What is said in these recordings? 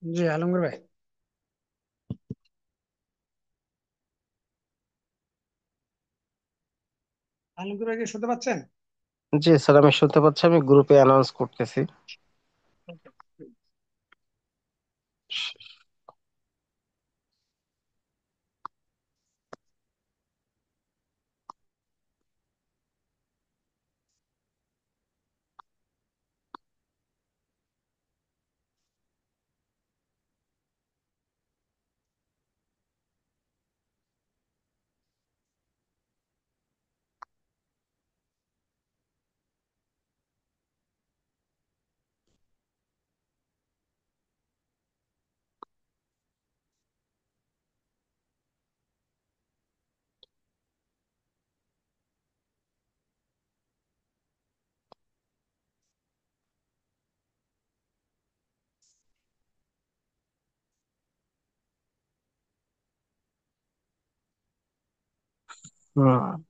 জি আলমগীর ভাই। আলমগীর ভাইকে শুনতে পাচ্ছেন? জি স্যার, আমি শুনতে পাচ্ছি। আমি গ্রুপে অ্যানাউন্স করতেছি। হুম।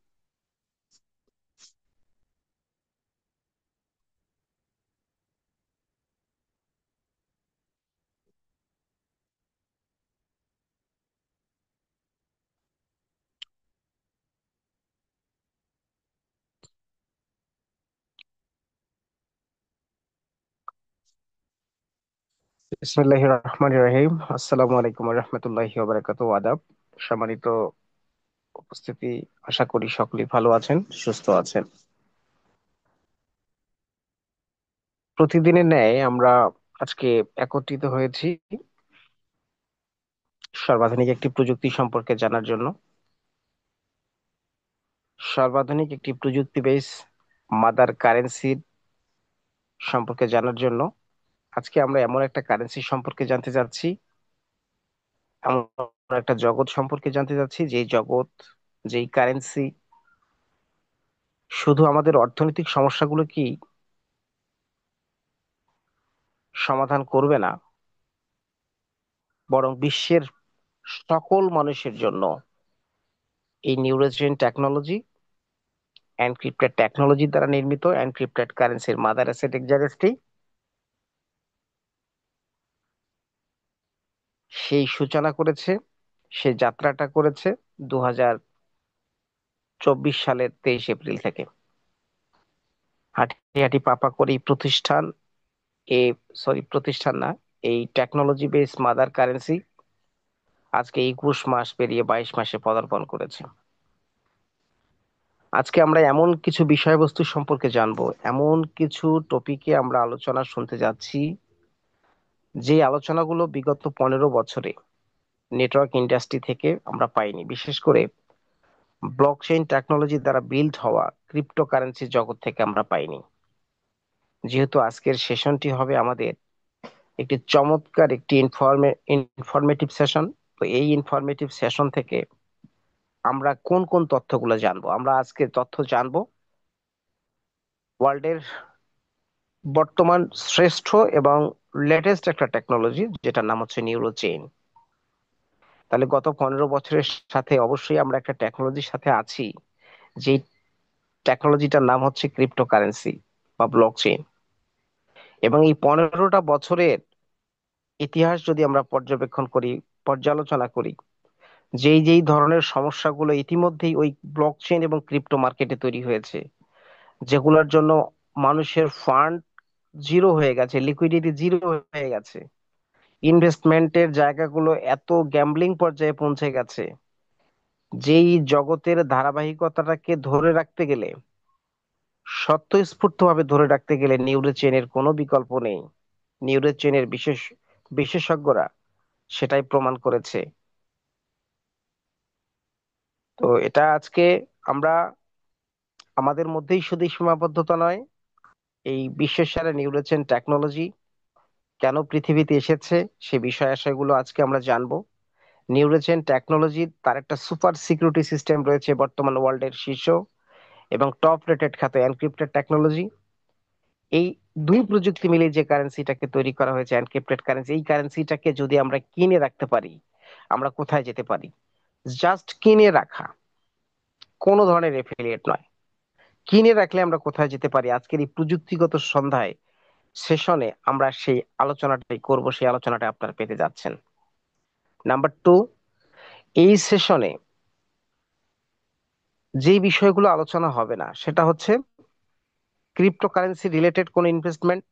বিসমিল্লাহির রহমানির রহিম। আসসালামু আলাইকুম ওয়া রাহমাতুল্লাহি ওয়া বারাকাতুহু। আদাব। সম্মানিত উপস্থিতি, আশা করি সকলেই ভালো আছেন, সুস্থ আছেন। প্রতিদিনের ন্যায় আমরা আজকে একত্রিত হয়েছি সর্বাধুনিক একটি প্রযুক্তি সম্পর্কে জানার জন্য। সর্বাধুনিক একটি প্রযুক্তি বেস মাদার কারেন্সির সম্পর্কে জানার জন্য আজকে আমরা এমন একটা কারেন্সি সম্পর্কে জানতে যাচ্ছি, এমন একটা জগৎ সম্পর্কে জানতে যাচ্ছি, যেই জগৎ, যেই কারেন্সি শুধু আমাদের অর্থনৈতিক সমস্যাগুলো কি সমাধান করবে না, বরং বিশ্বের সকল মানুষের জন্য এই নিউরোজেন টেকনোলজি, এনক্রিপ্টেড টেকনোলজি দ্বারা নির্মিত এনক্রিপ্টেড কারেন্সির মাদার অ্যাসেট এক্সারএসটি সেই সূচনা করেছে, সেই যাত্রাটা করেছে 2024 সালের 23 এপ্রিল থেকে। হাঁটি হাঁটি পাপা করে এই প্রতিষ্ঠান, এ সরি প্রতিষ্ঠান না, এই টেকনোলজি বেস মাদার কারেন্সি আজকে 21 মাস পেরিয়ে 22 মাসে পদার্পণ করেছে। আজকে আমরা এমন কিছু বিষয়বস্তু সম্পর্কে জানবো, এমন কিছু টপিকে আমরা আলোচনা শুনতে যাচ্ছি, যে আলোচনাগুলো বিগত 15 বছরে নেটওয়ার্ক ইন্ডাস্ট্রি থেকে আমরা পাইনি। বিশেষ করে ব্লকচেইন টেকনোলজি দ্বারা বিল্ড হওয়া ক্রিপ্টোকারেন্সি জগৎ থেকে আমরা পাইনি। যেহেতু আজকের সেশনটি হবে আমাদের একটি চমৎকার একটি ইনফরমেটিভ সেশন, তো এই ইনফরমেটিভ সেশন থেকে আমরা কোন কোন তথ্যগুলো জানবো? আমরা আজকে তথ্য জানবো ওয়ার্ল্ডের বর্তমান শ্রেষ্ঠ এবং লেটেস্ট একটা টেকনোলজি, যেটার নাম হচ্ছে নিউরো চেইন। তাহলে গত 15 বছরের সাথে অবশ্যই আমরা একটা টেকনোলজির সাথে আছি, যে টেকনোলজিটার নাম হচ্ছে ক্রিপ্টোকারেন্সি বা ব্লক চেইন। এবং এই 15টা বছরের ইতিহাস যদি আমরা পর্যবেক্ষণ করি, পর্যালোচনা করি, যেই যেই ধরনের সমস্যাগুলো ইতিমধ্যেই ওই ব্লক চেইন এবং ক্রিপ্টো মার্কেটে তৈরি হয়েছে, যেগুলোর জন্য মানুষের ফান্ড জিরো হয়ে গেছে, লিকুইডিটি জিরো হয়ে গেছে, ইনভেস্টমেন্টের জায়গাগুলো এত গ্যাম্বলিং পর্যায়ে পৌঁছে গেছে, যেই জগতের ধারাবাহিকতাটাকে ধরে রাখতে গেলে, স্বতঃস্ফূর্তভাবে ধরে রাখতে গেলে নিউরো চেইনের কোনো বিকল্প নেই। নিউরো চেইনের বিশেষজ্ঞরা সেটাই প্রমাণ করেছে। তো এটা আজকে আমরা আমাদের মধ্যেই শুধু সীমাবদ্ধতা নয়, এই বিশ্বসেরা নিউরোচেন টেকনোলজি কেন পৃথিবীতে এসেছে সে বিষয় আশয়গুলো আজকে আমরা জানবো। নিউরোচেন টেকনোলজি তার একটা সুপার সিকিউরিটি সিস্টেম রয়েছে, বর্তমান ওয়ার্ল্ডের শীর্ষ এবং টপ রেটেড খাতে এনক্রিপ্টেড টেকনোলজি। এই দুই প্রযুক্তি মিলে যে কারেন্সিটাকে তৈরি করা হয়েছে এনক্রিপ্টেড কারেন্সি, এই কারেন্সিটাকে যদি আমরা কিনে রাখতে পারি, আমরা কোথায় যেতে পারি? জাস্ট কিনে রাখা, কোনো ধরনের এফিলিয়েট নয়। কিনে রাখলে আমরা কোথায় যেতে পারি আজকের এই প্রযুক্তিগত সন্ধ্যায়? সেশনে আমরা সেই আলোচনাটাই করব, সেই আলোচনাটা আপনারা পেতে যাচ্ছেন। নাম্বার টু, এই সেশনে যে বিষয়গুলো আলোচনা হবে না সেটা হচ্ছে ক্রিপ্টোকারেন্সি রিলেটেড কোনো ইনভেস্টমেন্ট,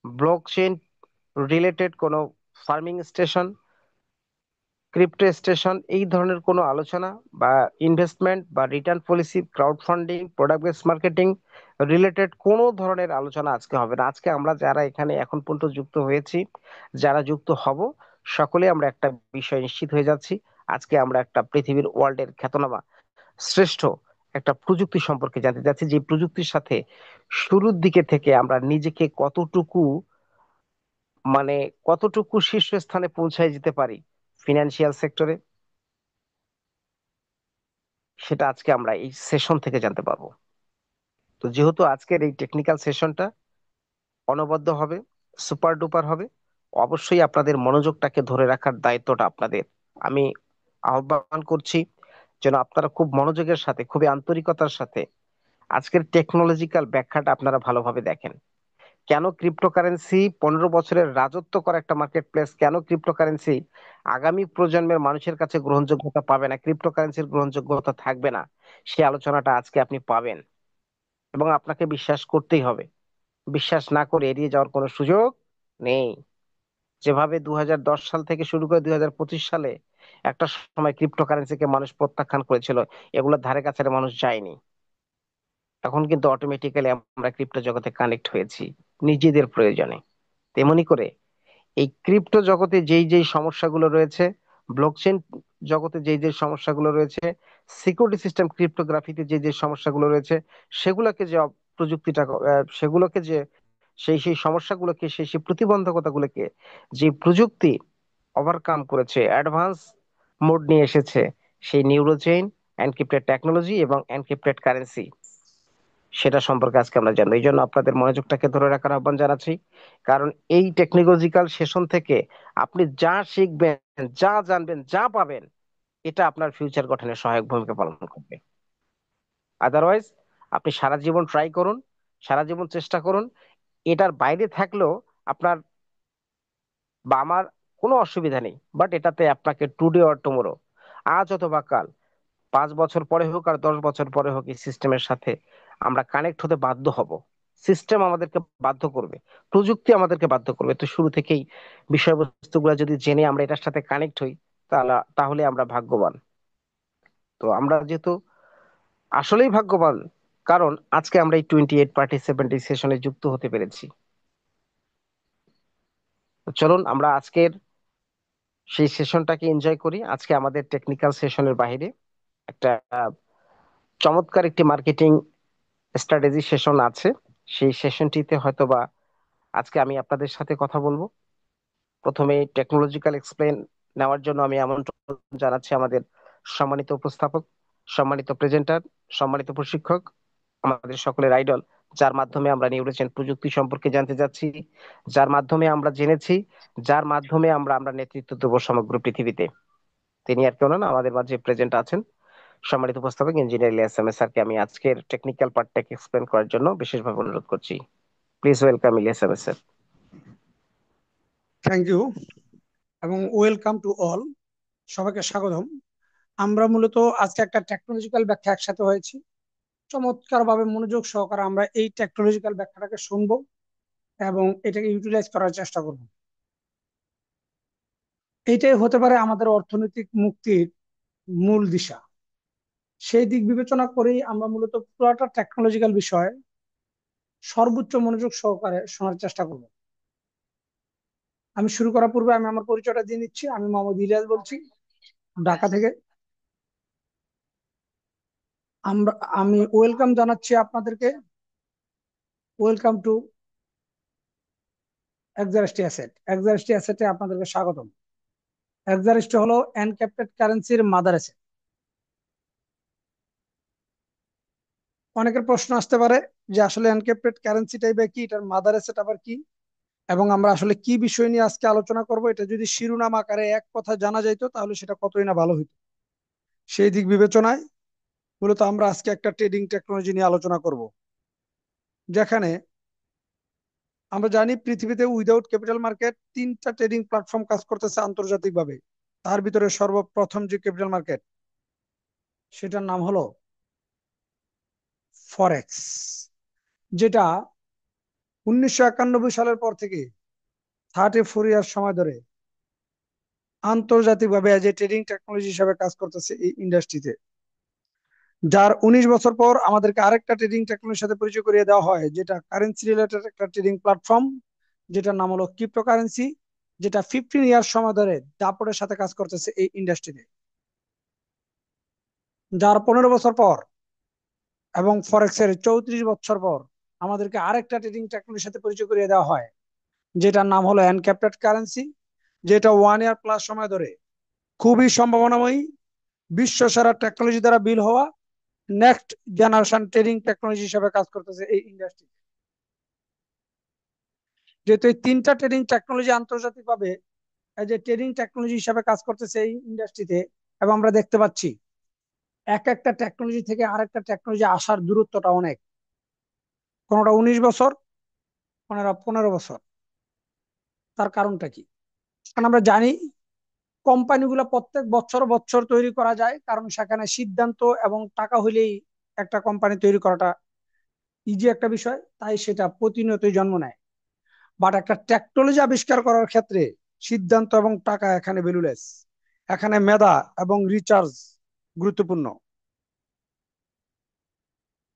ব্লকচেইন রিলেটেড কোনো ফার্মিং স্টেশন, ক্রিপ্টো স্টেশন, এই ধরনের কোনো আলোচনা বা ইনভেস্টমেন্ট বা return policy, crowd funding, product base marketing related কোনো ধরনের আলোচনা আজকে হবে না। আজকে আমরা যারা এখানে এখন পর্যন্ত যুক্ত হয়েছি, যারা যুক্ত হব, সকলে আমরা একটা বিষয় নিশ্চিত হয়ে যাচ্ছি। আজকে আমরা একটা পৃথিবীর ওয়ার্ল্ডের খ্যাতনামা শ্রেষ্ঠ একটা প্রযুক্তি সম্পর্কে জানতে চাচ্ছি, যে প্রযুক্তির সাথে শুরুর দিকে থেকে আমরা নিজেকে কতটুকু, মানে কতটুকু শীর্ষস্থানে পৌঁছায় যেতে পারি ফিনান্সিয়াল সেক্টরে, সেটা আজকে আমরা এই সেশন থেকে জানতে পারবো। তো যেহেতু আজকের এই টেকনিক্যাল সেশনটা অনবদ্য হবে, সুপার ডুপার হবে, অবশ্যই আপনাদের মনোযোগটাকে ধরে রাখার দায়িত্বটা আপনাদের। আমি আহ্বান করছি যেন আপনারা খুব মনোযোগের সাথে, খুবই আন্তরিকতার সাথে আজকের টেকনোলজিক্যাল ব্যাখ্যাটা আপনারা ভালোভাবে দেখেন। কেন ক্রিপ্টোকারেন্সি 15 বছরের রাজত্ব করা একটা মার্কেট প্লেস, কেন ক্রিপ্টোকারেন্সি আগামী প্রজন্মের মানুষের কাছে গ্রহণযোগ্যতা পাবে না, ক্রিপ্টোকারেন্সির গ্রহণযোগ্যতা থাকবে না, সেই আলোচনাটা আজকে আপনি পাবেন। এবং আপনাকে বিশ্বাস করতেই হবে, বিশ্বাস না করে এড়িয়ে যাওয়ার কোনো সুযোগ নেই। যেভাবে 2010 সাল থেকে শুরু করে 2025 সালে একটা সময় ক্রিপ্টোকারেন্সিকে মানুষ প্রত্যাখ্যান করেছিল, এগুলোর ধারে কাছে মানুষ যায়নি। এখন কিন্তু অটোমেটিক্যালি আমরা ক্রিপ্টো জগতে কানেক্ট হয়েছি নিজেদের প্রয়োজনে। তেমনি করে এই ক্রিপ্টো জগতে যেই যেই সমস্যাগুলো রয়েছে, ব্লকচেন জগতে যেই যেই সমস্যাগুলো রয়েছে, সিকিউরিটি সিস্টেম ক্রিপ্টোগ্রাফিতে যে যে সমস্যাগুলো রয়েছে, সেগুলোকে যে প্রযুক্তিটা সেগুলোকে যে সেই সেই সমস্যাগুলোকে, সেই সেই প্রতিবন্ধকতাগুলোকে যে প্রযুক্তি ওভারকাম করেছে, অ্যাডভান্স মোড নিয়ে এসেছে, সেই নিউরোচেইন, এনক্রিপ্টেড টেকনোলজি এবং এনক্রিপ্টেড কারেন্সি, সেটা সম্পর্কে আজকে আমরা জানবো। এই জন্য আপনাদের মনোযোগটাকে ধরে রাখার আহ্বান জানাচ্ছি। কারণ এই টেকনোলজিক্যাল সেশন থেকে আপনি যা শিখবেন, যা জানবেন, যা পাবেন, এটা আপনার ফিউচার গঠনে সহায়ক ভূমিকা পালন করবে। আদারওয়াইজ আপনি সারা জীবন ট্রাই করুন, সারা জীবন চেষ্টা করুন, এটার বাইরে থাকলেও আপনার বা আমার কোনো অসুবিধা নেই, বাট এটাতে আপনাকে টুডে অর টুমোরো, আজ অথবা কাল, 5 বছর পরে হোক আর 10 বছর পরে হোক, এই সিস্টেমের সাথে আমরা কানেক্ট হতে বাধ্য হব। সিস্টেম আমাদেরকে বাধ্য করবে, প্রযুক্তি আমাদেরকে বাধ্য করবে। তো শুরু থেকেই বিষয়বস্তুগুলো যদি জেনে আমরা এটার সাথে কানেক্ট হই, তাহলে তাহলে আমরা ভাগ্যবান। তো আমরা যেহেতু আসলেই ভাগ্যবান, কারণ আজকে আমরা এই 28 পার্টিসিপেন্ট এই সেশনে যুক্ত হতে পেরেছি। তো চলুন আমরা আজকের সেই সেশনটাকে এনজয় করি। আজকে আমাদের টেকনিক্যাল সেশনের বাইরে একটা চমৎকার একটি মার্কেটিং স্ট্র্যাটেজি সেশন আছে। সেই সেশনটিতে হয়তোবা আজকে আমি আপনাদের সাথে কথা বলবো। প্রথমে টেকনোলজিক্যাল এক্সপ্লেন নেওয়ার জন্য আমি আমন্ত্রণ জানাচ্ছি আমাদের সম্মানিত উপস্থাপক, সম্মানিত প্রেজেন্টার, সম্মানিত প্রশিক্ষক, আমাদের সকলের আইডল, যার মাধ্যমে আমরা নিউরোচেন প্রযুক্তি সম্পর্কে জানতে যাচ্ছি, যার মাধ্যমে আমরা জেনেছি, যার মাধ্যমে আমরা আমরা নেতৃত্ব দেবো সমগ্র পৃথিবীতে। তিনি আর কেউ নন, আমাদের মাঝে প্রেজেন্ট আছেন সম্মানিত উপস্থাপক ইঞ্জিনিয়ার ইলিয়াস আহমেদ স্যারকে। আমি আজকের টেকনিক্যাল পার্টটাকে এক্সপ্লেন করার জন্য বিশেষভাবে অনুরোধ করছি। Please welcome Ilias Ahmed sir. Thank you এবং ওয়েলকাম টু অল। সবাইকে স্বাগতম। আমরা মূলত আজকে একটা টেকনোলজিক্যাল ব্যাখ্যা একসাথে হয়েছি। চমৎকার ভাবে মনোযোগ সহকারে আমরা এই টেকনোলজিক্যাল ব্যাখ্যাটাকে শুনবো এবং এটাকে ইউটিলাইজ করার চেষ্টা করব। এইটাই হতে পারে আমাদের অর্থনৈতিক মুক্তির মূল দিশা। সেই দিক বিবেচনা করেই আমরা মূলত পুরোটা টেকনোলজিক্যাল বিষয় সর্বোচ্চ মনোযোগ সহকারে শোনার চেষ্টা করব। আমি শুরু করার পূর্বে আমি আমার পরিচয়টা দিয়ে নিচ্ছি। আমি মোহাম্মদ ইলিয়াস বলছি, ঢাকা থেকে। আমরা আমি ওয়েলকাম জানাচ্ছি আপনাদেরকে। Welcome to Exarsty asset. Exarsty অ্যাসেটে আপনাদেরকে স্বাগতম। এক্সারস্টি হলো এনক্রিপ্টেড কারেন্সির মাদার অ্যাসেট। অনেকের প্রশ্ন আসতে পারে যে আসলে এনক্রিপ্টেড কারেন্সিটাই বা কি, এটার মাদার অ্যাসেট আবার কি, এবং আমরা আসলে কি বিষয় নিয়ে আজকে আলোচনা করব, এটা যদি শিরোনাম আকারে এক কথা জানা যাইতো তাহলে সেটা কতই না ভালো হইতো। সেই দিক বিবেচনায় মূলত আমরা আজকে একটা ট্রেডিং টেকনোলজি নিয়ে আলোচনা করব, যেখানে আমরা জানি পৃথিবীতে উইদাউট ক্যাপিটাল মার্কেট 3টা ট্রেডিং প্ল্যাটফর্ম কাজ করতেছে আন্তর্জাতিকভাবে। তার ভিতরে সর্বপ্রথম যে ক্যাপিটাল মার্কেট, সেটার নাম হলো ফরেক্স, যেটা 1991 সালের পর থেকে 34 ইয়ার সময় ধরে আন্তর্জাতিকভাবে এজ এ ট্রেডিং টেকনোলজি হিসাবে কাজ করতেছে এই ইন্ডাস্ট্রিতে। যার 19 বছর পর আমাদেরকে আরেকটা ট্রেডিং টেকনোলজির সাথে পরিচয় করিয়ে দেওয়া হয়, যেটা কারেন্সি রিলেটেড একটা ট্রেডিং প্ল্যাটফর্ম, যেটার নাম হলো ক্রিপ্টোকারেন্সি, যেটা 15 ইয়ার সময় ধরে দাপটের সাথে কাজ করতেছে এই ইন্ডাস্ট্রিতে। যার 15 বছর পর এবং ফরেক্সের 34 বছর পর আমাদেরকে আরেকটা ট্রেডিং টেকনোলজির সাথে পরিচয় করিয়ে দেওয়া হয়, যেটার নাম হলো এনক্যাপটেড কারেন্সি, যেটা 1 ইয়ার প্লাস সময় ধরে খুবই সম্ভাবনাময়ী বিশ্ব সেরা টেকনোলজি দ্বারা বিল হওয়া নেক্সট জেনারেশন ট্রেডিং টেকনোলজি হিসেবে কাজ করতেছে এই ইন্ডাস্ট্রি। যেহেতু এই 3টা ট্রেডিং টেকনোলজি আন্তর্জাতিকভাবে এজ এ ট্রেডিং টেকনোলজি হিসেবে কাজ করতেছে এই ইন্ডাস্ট্রিতে, এবং আমরা দেখতে পাচ্ছি এক একটা টেকনোলজি থেকে আরেকটা টেকনোলজি আসার দূরত্বটা অনেক। কোনোটা 19 বছর, কোনোটা 15 বছর। তার কারণটা কি? কারণ আমরা জানি কোম্পানিগুলো প্রত্যেক বছর বছর তৈরি করা যায়, কারণ সেখানে সিদ্ধান্ত এবং টাকা হইলেই একটা কোম্পানি তৈরি করাটা ইজি একটা বিষয়, তাই সেটা প্রতিনিয়তই জন্ম নেয়। বাট একটা টেকনোলজি আবিষ্কার করার ক্ষেত্রে সিদ্ধান্ত এবং টাকা এখানে ভ্যালুলেস। এখানে মেধা এবং রিচার্জ গুরুত্বপূর্ণ।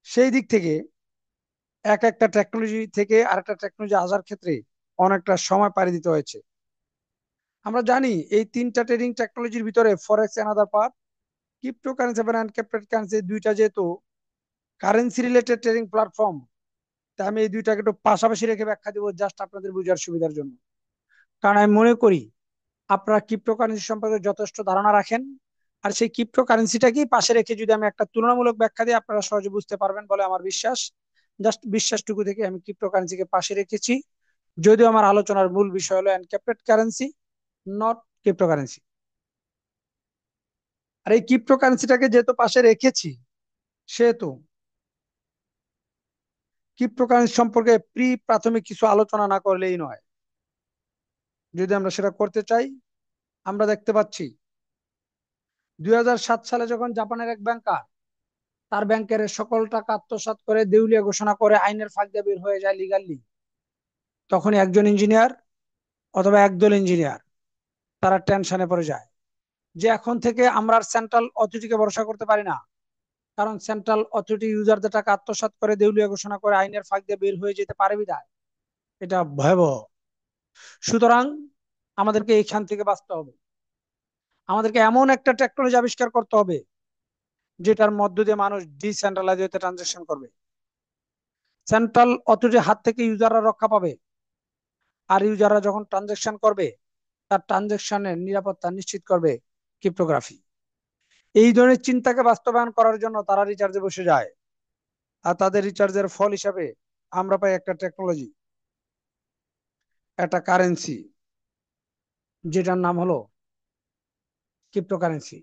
সেই দিক থেকে এক একটা টেকনোলজি থেকে আরেকটা টেকনোলজি আসার ক্ষেত্রে অনেকটা সময় পাড়ি দিতে হয়েছে। আমরা জানি এই 3টা ট্রেডিং টেকনোলজির ভিতরে ফরেক্স অ্যানাদার পার্ট, ক্রিপ্টোকারেন্সি এবং আনক্রিপ্টেড কারেন্সি দুইটা যেহেতু কারেন্সি রিলেটেড ট্রেডিং প্ল্যাটফর্ম, তাই আমি এই দুইটাকে একটু পাশাপাশি রেখে ব্যাখ্যা দিব জাস্ট আপনাদের বোঝার সুবিধার জন্য। কারণ আমি মনে করি আপনারা ক্রিপ্টোকারেন্সি সম্পর্কে যথেষ্ট ধারণা রাখেন, আর সেই ক্রিপ্টোকারেন্সিটাকেই পাশে রেখে যদি আমি একটা তুলনামূলক ব্যাখ্যা দিই আপনারা সহজে বুঝতে পারবেন বলে আমার বিশ্বাস। জাস্ট বিশ্বাসটুকু থেকে আমি ক্রিপ্টোকারেন্সিকে পাশে রেখেছি, যদিও আমার আলোচনার মূল বিষয় হলো এনক্রিপ্টেড কারেন্সি, নট ক্রিপ্টোকারেন্সি। আর এই ক্রিপ্টোকারেন্সিটাকে যেহেতু পাশে রেখেছি, সেহেতু ক্রিপ্টোকারেন্সি সম্পর্কে প্রাথমিক কিছু আলোচনা না করলেই নয়। যদি আমরা সেটা করতে চাই, আমরা দেখতে পাচ্ছি 2007 সালে যখন জাপানের এক ব্যাংকার তার ব্যাংকের সকল টাকা আত্মসাৎ করে দেউলিয়া ঘোষণা করে আইনের ফাঁক দিয়ে বের হয়ে যায় লিগালি, তখন একজন ইঞ্জিনিয়ার অথবা একদল ইঞ্জিনিয়ার তারা টেনশনে পড়ে যায় যে এখন থেকে আমরা সেন্ট্রাল অথরিটিকে ভরসা করতে পারি না, কারণ সেন্ট্রাল অথরিটি ইউজারদের টাকা আত্মসাৎ করে দেউলিয়া ঘোষণা করে আইনের ফাঁক দিয়ে বের হয়ে যেতে পারে বিধায় এটা ভয়াবহ। সুতরাং আমাদেরকে এইখান থেকে বাঁচতে হবে। আমাদেরকে এমন একটা টেকনোলজি আবিষ্কার করতে হবে যেটার মধ্য দিয়ে মানুষ ডিসেন্ট্রালাইজ হতে ট্রানজেকশন করবে, সেন্ট্রাল অথরিটির হাত থেকে ইউজাররা রক্ষা পাবে, আর ইউজাররা যখন ট্রানজেকশন করবে তার ট্রানজেকশনের নিরাপত্তা নিশ্চিত করবে ক্রিপ্টোগ্রাফি। এই ধরনের চিন্তাকে বাস্তবায়ন করার জন্য তারা রিচার্জে বসে যায়, আর তাদের রিচার্জের ফল হিসাবে আমরা পাই একটা টেকনোলজি, একটা কারেন্সি, যেটার নাম হলো ক্রিপ্টোকারেন্সি,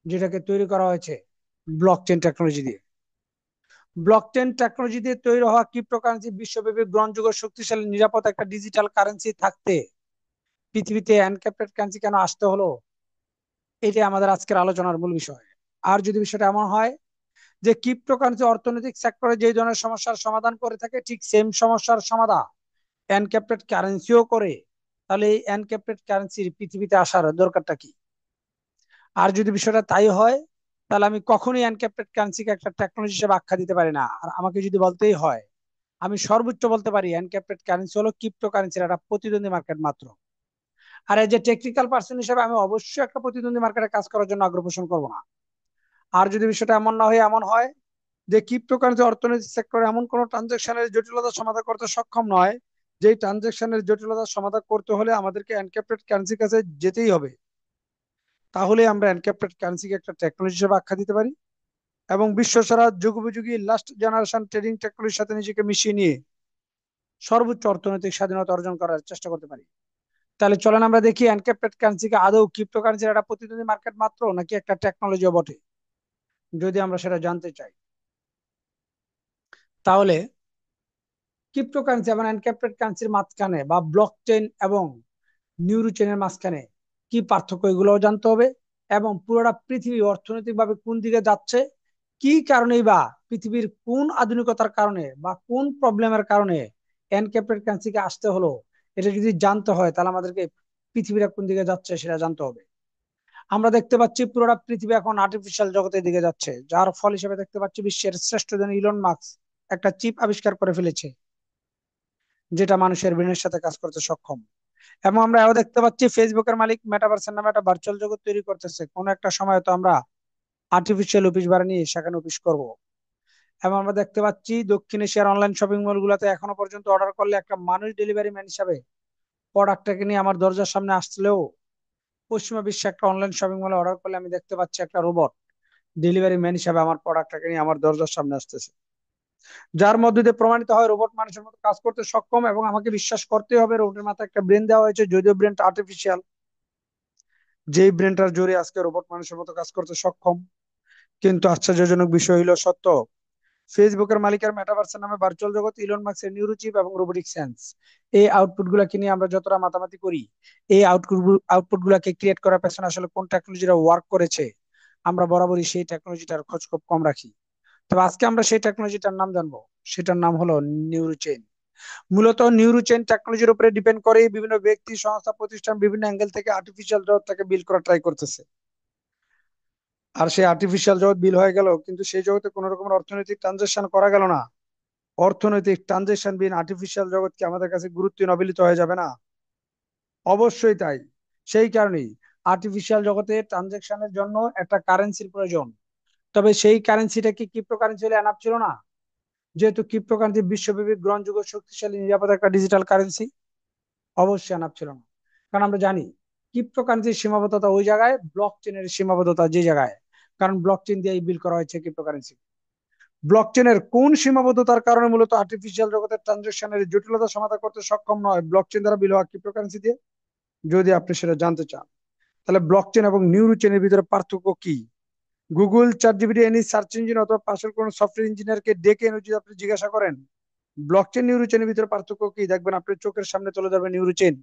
যেটাকে তৈরি করা হয়েছে ব্লকচেন টেকনোলজি দিয়ে। ব্লকচেন টেকনোলজি দিয়ে তৈরি হওয়া ক্রিপ্টোকারেন্সি বিশ্বব্যাপী গ্রহণযোগ্য শক্তিশালী নিরাপদ একটা ডিজিটাল কারেন্সি থাকতে পৃথিবীতে এনক্রিপ্টেড কারেন্সি কেন আসতে হলো, এটাই আমাদের আজকের আলোচনার মূল বিষয়। আর যদি বিষয়টা এমন হয় যে ক্রিপ্টোকারেন্সি অর্থনৈতিক সেক্টরে যে ধরনের সমস্যার সমাধান করে থাকে ঠিক সেম সমস্যার সমাধান এনক্রিপ্টেড কারেন্সিও করে, তাহলে এই এনক্রিপ্টেড কারেন্সির পৃথিবীতে আসার দরকারটা কি? আর যদি বিষয়টা তাই হয়, তাহলে আমি কখনোই এনক্রিপ্টেড কারেন্সিকে একটা টেকনোলজি হিসেবে আখ্যা দিতে পারি না। আর আমাকে যদি বলতেই হয়, আমি সর্বোচ্চ বলতে পারি এনক্রিপ্টেড কারেন্সি হলো ক্রিপ্টোকারেন্সির একটা প্রতিদ্বন্দ্বী মার্কেট মাত্র। আর এই যে টেকনিক্যাল পার্সন হিসেবে আমি অবশ্যই একটা প্রতিদ্বন্দ্বী মার্কেটে কাজ করার জন্য আগ্রহ পোষণ করবো না। আর যদি বিষয়টা এমন না হয়ে এমন হয় যে ক্রিপ্টোকারেন্সি অর্থনৈতিক সেক্টরে এমন কোন ট্রানজেকশনের জটিলতা সমাধান করতে সক্ষম নয়, যেই ট্রানজেকশনের জটিলতা সমাধান করতে হলে আমাদেরকে এনক্রিপ্টেড কারেন্সির কাছে যেতেই হবে, তাহলে আমরা এনক্রিপ্টেড কারেন্সিকে একটা টেকনোলজি হিসেবে আখ্যা দিতে পারি এবং বিশ্বসেরা যুগোপযোগী লাস্ট জেনারেশন ট্রেডিং টেকনোলজির সাথে নিজেকে মিশিয়ে নিয়ে সর্বোচ্চ অর্থনৈতিক স্বাধীনতা অর্জন করার চেষ্টা করতে পারি। তাহলে চলেন আমরা দেখি এনক্রিপ্টেড কারেন্সিকে আদৌ ক্রিপ্টোকারেন্সির একটা প্রতিদ্বন্দ্বী মার্কেট মাত্র নাকি একটা টেকনোলজিও বটে। যদি আমরা সেটা জানতে চাই, তাহলে ক্রিপ্টোকারেন্সি এবং এনক্রিপ্টেড কারেন্সির মাঝখানে বা ব্লক চেইন এবং নিউরো চেইনের মাঝখানে কি পার্থক্য, এগুলোও জানতে হবে। এবং পুরোটা পৃথিবী অর্থনৈতিকভাবে কোন দিকে যাচ্ছে, কি কারণেই বা পৃথিবীর কোন আধুনিকতার কারণে বা কোন প্রবলেমের কারণে এনক্রিপ্টেড কারেন্সিকে আসতে হলো, এটা যদি জানতে হয় তাহলে আমাদেরকে পৃথিবীটা কোন দিকে যাচ্ছে সেটা জানতে হবে। আমরা দেখতে পাচ্ছি পুরোটা পৃথিবী এখন আর্টিফিশিয়াল জগতের দিকে যাচ্ছে, যার ফল হিসেবে দেখতে পাচ্ছি বিশ্বের শ্রেষ্ঠ জন ইলন মাস্ক একটা চিপ আবিষ্কার করে ফেলেছে, যেটা মানুষের ব্রেনের সাথে কাজ করতে সক্ষম। এবং আমরা এও দেখতে পাচ্ছি ফেসবুকের মালিক মেটাভার্সের নামে একটা ভার্চুয়াল জগৎ তৈরি করতেছে, কোন একটা সময় তো আমরা আর্টিফিশিয়াল অফিস ভাড়া নিয়ে সেখানে অফিস করব। এবং আমরা দেখতে পাচ্ছি দক্ষিণ এশিয়ার অনলাইন শপিং মল গুলাতে এখনো পর্যন্ত অর্ডার করলে একটা মানুষ ডেলিভারি ম্যান হিসাবে প্রোডাক্টটাকে নিয়ে আমার দরজার সামনে আসলেও, পশ্চিমা বিশ্বে একটা অনলাইন শপিং মলে অর্ডার করলে আমি দেখতে পাচ্ছি একটা রোবট ডেলিভারি ম্যান হিসাবে আমার প্রোডাক্টটাকে নিয়ে আমার দরজার সামনে আসতেছে, যার মধ্যে দিয়ে প্রমাণিত হয় রোবট মানুষের মতো কাজ করতে সক্ষম। এবং আমাকে বিশ্বাস করতে হবে রোবটের মাথায় একটা ব্রেন দেওয়া হয়েছে, যদিও ব্রেনটা আর্টিফিশিয়াল, যেই ব্রেনটার জোরে আজকে রোবট মানুষের মতো কাজ করতে সক্ষম। কিন্তু আশ্চর্যজনক বিষয় হলো সত্য, ফেসবুকের মালিকের মেটাভার্সের নামে ভার্চুয়াল জগৎ, ইলন মাস্কের নিউরোচিপ এবং রোবোটিক সেন্স, এই আউটপুট গুলাকে নিয়ে আমরা যতটা মাতামাতি করি, এই আউটপুট গুলাকে ক্রিয়েট করার পেছনে আসলে কোন টেকনোলজিটা ওয়ার্ক করেছে, আমরা বরাবরই সেই টেকনোলজিটার খোঁজ খুব কম রাখি। তবে আজকে আমরা সেই টেকনোলজিটার নাম জানবো, সেটার নাম হলো নিউরোচেইন। মূলত নিউরোচেইন টেকনোলজির উপরে ডিপেন্ড করে বিভিন্ন ব্যক্তি, সংস্থা, প্রতিষ্ঠান বিভিন্ন অ্যাঙ্গেল থেকে আর্টিফিশিয়াল জগৎটাকে বিল্ড করা ট্রাই করতেছে। আর সেই আর্টিফিশিয়াল জগৎ বিল হয়ে গেল, কিন্তু সেই জগতে কোন রকমের অর্থনৈতিক ট্রানজাকশন করা গেল না। অর্থনৈতিক ট্রানজাকশন বিন আর্টিফিশিয়াল জগৎ কি আমাদের কাছে গুরুত্বহীন অবহেলিত হয়ে যাবে না? অবশ্যই তাই। সেই কারণেই আর্টিফিশিয়াল জগতে ট্রানজাকশনের জন্য একটা কারেন্সির প্রয়োজন। তবে সেই কারেন্সিটা কি ক্রিপ্টো কারেন্সি হলে এনাফ ছিল না? যেহেতু ক্রিপ্টো কারেন্সি বিশ্বব্যাপী গ্রহণযোগ্য শক্তিশালী নিরাপদ একটা ডিজিটাল কারেন্সি, অবশ্যই এনাফ ছিল না। কারণ আমরা জানি ক্রিপ্টো কারেন্সির সীমাবদ্ধতা ওই জায়গায়, ব্লক চেনের সীমাবদ্ধতা যে জায়গায়। কারণ ব্লক চেন দিয়ে বিল করা হয়েছে ক্রিপ্টো কারেন্সি। ব্লকচেনের কোন সীমাবদ্ধতার কারণে মূলত আর্টিফিশিয়াল জগতের ট্রানজাকশনের জটিলতা সমাধান করতে সক্ষম নয় ব্লকচেন দ্বারা বিল হওয়া ক্রিপ্টোকারেন্সি দিয়ে? যদি আপনি সেটা জানতে চান, তাহলে ব্লকচেন এবং নিউরো চেনের ভিতরে পার্থক্য কি? Google, ChatGPT, any search engine অথবা পাশের কোনো সফটওয়্যার ইঞ্জিনিয়ারকে ডেকে এনে যদি আপনি জিজ্ঞাসা করেন ব্লকচেন নিউরো চেনের ভিতরে পার্থক্য কি, দেখবেন আপনার চোখের সামনে চলে যাবে neuro chain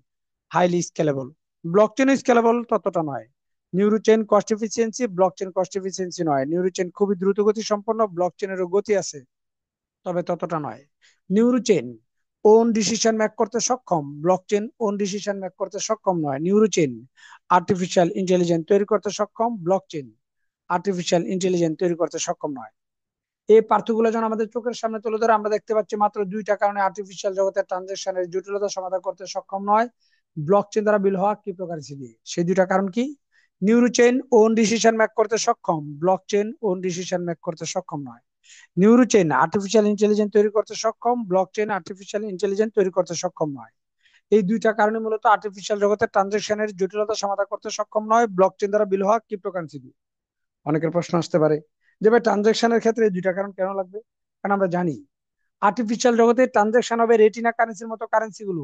highly scalable, blockchain scalable ততটা নয়। Neuro chain cost efficiency, blockchain cost efficiency নয়। নিউরো চেন খুবই দ্রুত গতি সম্পন্ন, ব্লকচেনেরও গতি আছে, তবে ততটা নয়। নিউরোচেন ওন ডিসিশন মেক করতে সক্ষম, ব্লকচেন ওন ডিসিশন মেক করতে সক্ষম নয়। নিউরোচেন আর্টিফিশিয়াল ইন্টেলিজেন্স তৈরি করতে সক্ষম, ব্লকচেন আর্টিফিশিয়াল ইন্টেলিজেন্স তৈরি করতে সক্ষম নয়। এই পার্থক্যগুলো যখন আমাদের চোখের সামনে তুলে ধরে, আমরা দেখতে পাচ্ছি মাত্র দুইটা কারণে আর্টিফিশিয়াল জগতের ট্রানজাকশনের জটিলতা সমাধান করতে সক্ষম নয় ব্লকচেন দ্বারা বিল হওয়া ক্রিপ্টোকারেন্সি দিয়ে। সেই দুইটা কারণ কি? নিউরোচেন ওন ডিসিশন মেক করতে সক্ষম, ব্লকচেন ওন ডিসিশন মেক করতে সক্ষম নয়। নিউরোচেন আর্টিফিশিয়াল ইন্টেলিজেন্স তৈরি করতে সক্ষম, ব্লকচেন আর্টিফিশিয়াল ইন্টেলিজেন্স তৈরি করতে সক্ষম নয়। এই দুইটা কারণে মূলত আর্টিফিশিয়াল জগতের ট্রানজাকশনের জটিলতা সমাধান করতে সক্ষম নয় ব্লকচেন দ্বারা বিল হওয়া ক্রিপ্টোকারেন্সি দিয়ে। অনেকের প্রশ্ন আসতে পারে যে ভাই ট্রানজাকশনের ক্ষেত্রে এই দুইটা কারণ কেন লাগবে? কারণ আমরা জানি আর্টিফিশিয়াল জগতে ট্রানজাকশন হবে রেটিনা কারেন্সির মতো কারেন্সি গুলো,